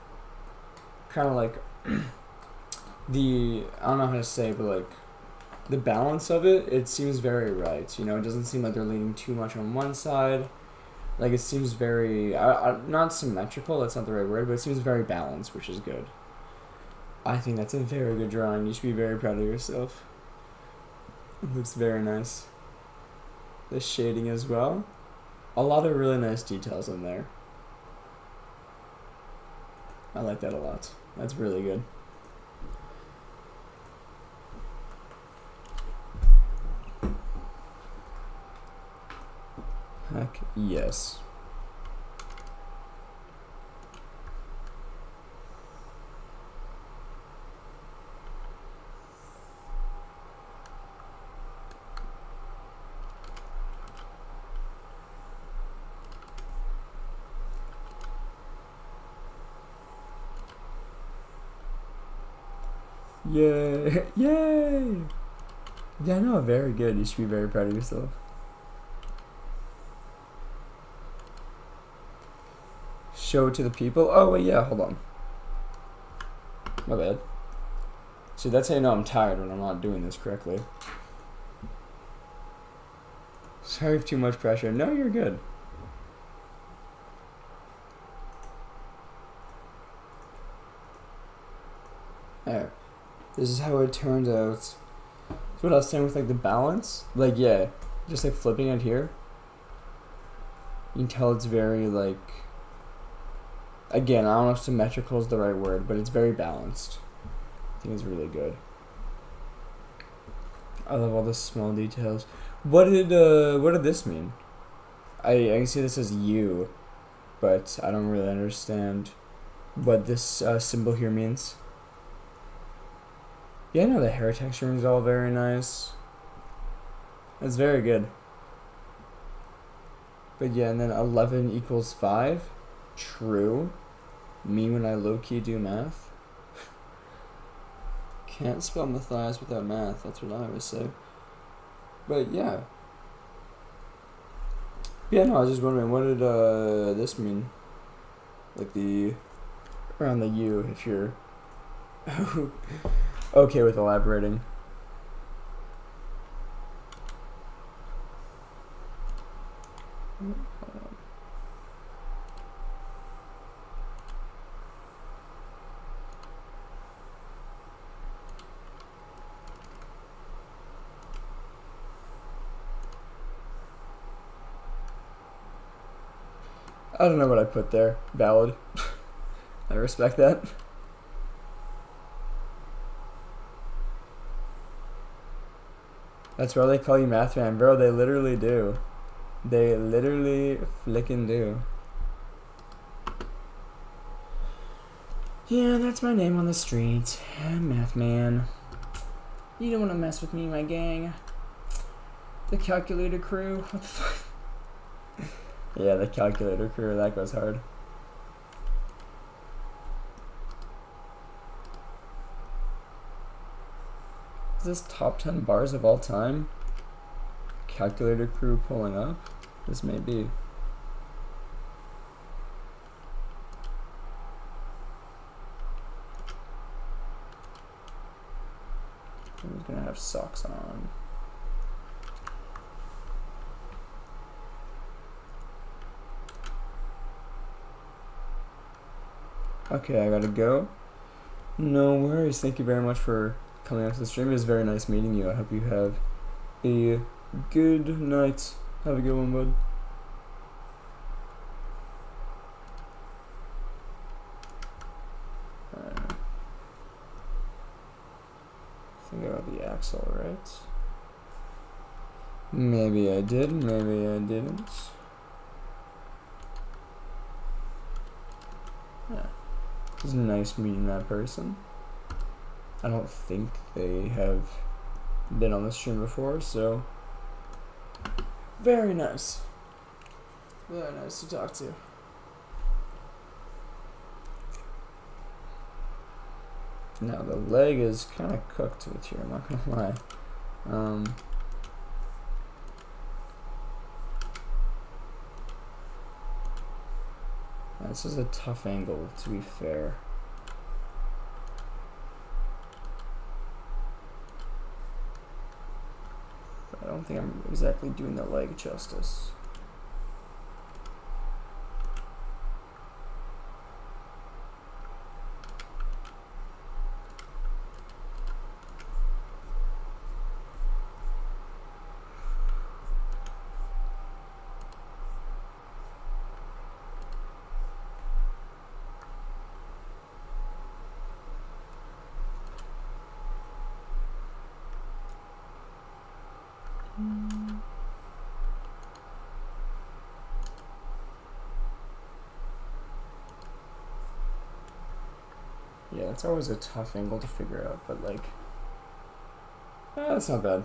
kind of like the, I don't know how to say, but like the balance of it, it seems very right. You know, it doesn't seem like they're leaning too much on one side. Like, it seems very, not symmetrical, that's not the right word, but it seems very balanced, which is good. I think that's a very good drawing. You should be very proud of yourself. It looks very nice. The shading as well. A lot of really nice details in there. I like that a lot. That's really good. Heck yes. Yay! Yay! Yeah, no, very good. You should be very proud of yourself. Show it to the people. Oh, wait, yeah, hold on. My bad. See, that's how you know I'm tired, when I'm not doing this correctly. Sorry for too much pressure. No, you're good. There. This is how it turns out. That's what I was saying with like the balance. Like, yeah, just like flipping it here. You can tell it's very like, again, I don't know if symmetrical is the right word, but it's very balanced. I think it's really good. I love all the small details. What did this mean? I can see this as you, but I don't really understand what this symbol here means. Yeah, no, the hair texturing is all very nice. It's very good. But yeah, and then 11 equals 5. True. Me when I low-key do math. Can't spell Matthias without math, that's what I always say. But yeah. Yeah, no, I was just wondering, what did this mean? Like the, around the U, if you're okay with elaborating. I don't know what I put there. Valid. I respect that. That's why they call you Math Man, bro. They literally do. They literally flickin' do. Yeah, that's my name on the street. Math Man. You don't want to mess with me, my gang. The calculator crew. What the fuck? Yeah, the calculator crew. That goes hard. Is this top 10 bars of all time? Calculator crew pulling up? This may be. I'm gonna have socks on. Okay, I gotta go. No worries. Thank you very much for coming out to the stream. It was very nice meeting you. I hope you have a good night. Have a good one, bud. Think about the axle, right? Maybe I did, maybe I didn't. It was nice meeting that person. I don't think they have been on the stream before, so very nice. Very nice to talk to. Now the leg is kind of cooked with here, I'm not gonna lie. This is a tough angle, to be fair. But I don't think I'm exactly doing the leg justice. Yeah, it's always a tough angle to figure out, but like, that's not bad.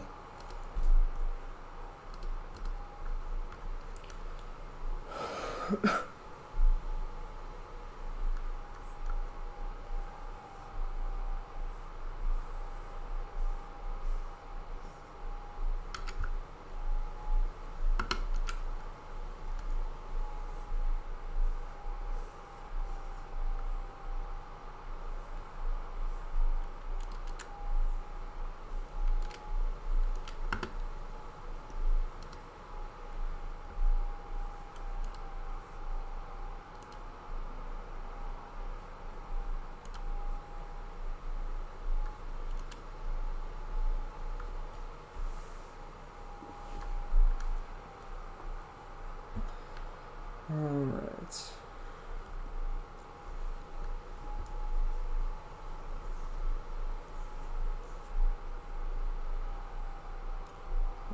Alright.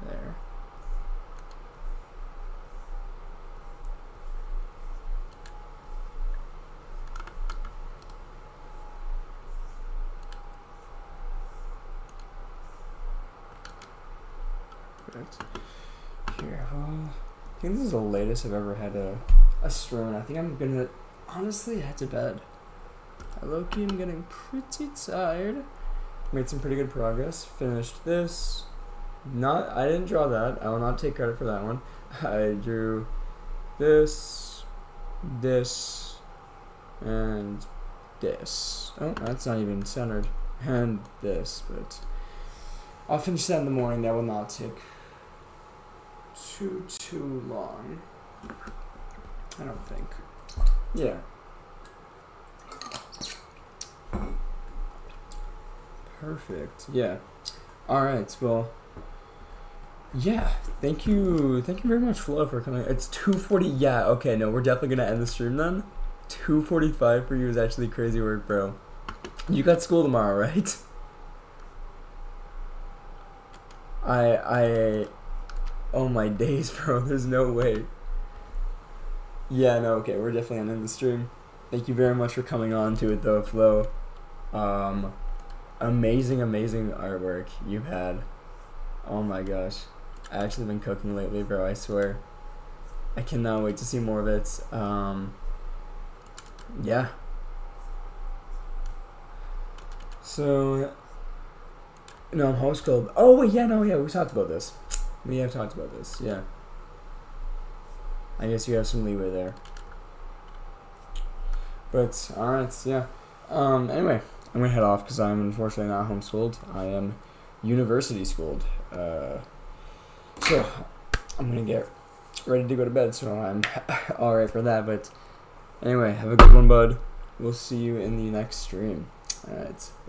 There. Perfect. Here, I think this is the latest I've ever had a stream, and I think I'm gonna honestly head to bed. Low-key, I'm getting pretty tired. Made some pretty good progress. Finished this. I didn't draw that. I will not take credit for that one. I drew this, and this. Oh, that's not even centered. And this, but I'll finish that in the morning. That will not take too long. I don't think. Yeah. Perfect. Yeah. Alright, well, yeah, thank you very much, Flo, for coming. It's 2:40. Yeah, okay, no, we're definitely gonna end the stream then. 2:45 for you is actually crazy work, bro. You got school tomorrow, right? Oh my days, bro, there's no way. Yeah, no, okay, we're definitely ending the stream. Thank you very much for coming on to it, though, Flo. Amazing artwork you've had. Oh my gosh. I actually been cooking lately, bro, I swear. I cannot wait to see more of it. Yeah. So, no, I'm homeschooled. Oh, wait, yeah, no, yeah, we talked about this. We have talked about this, yeah. I guess you have some leeway there. But, alright, yeah. Anyway, I'm gonna head off because I'm unfortunately not homeschooled. I am university schooled. So, I'm gonna get ready to go to bed, so I'm alright for that. But, anyway, have a good one, bud. We'll see you in the next stream. Alright.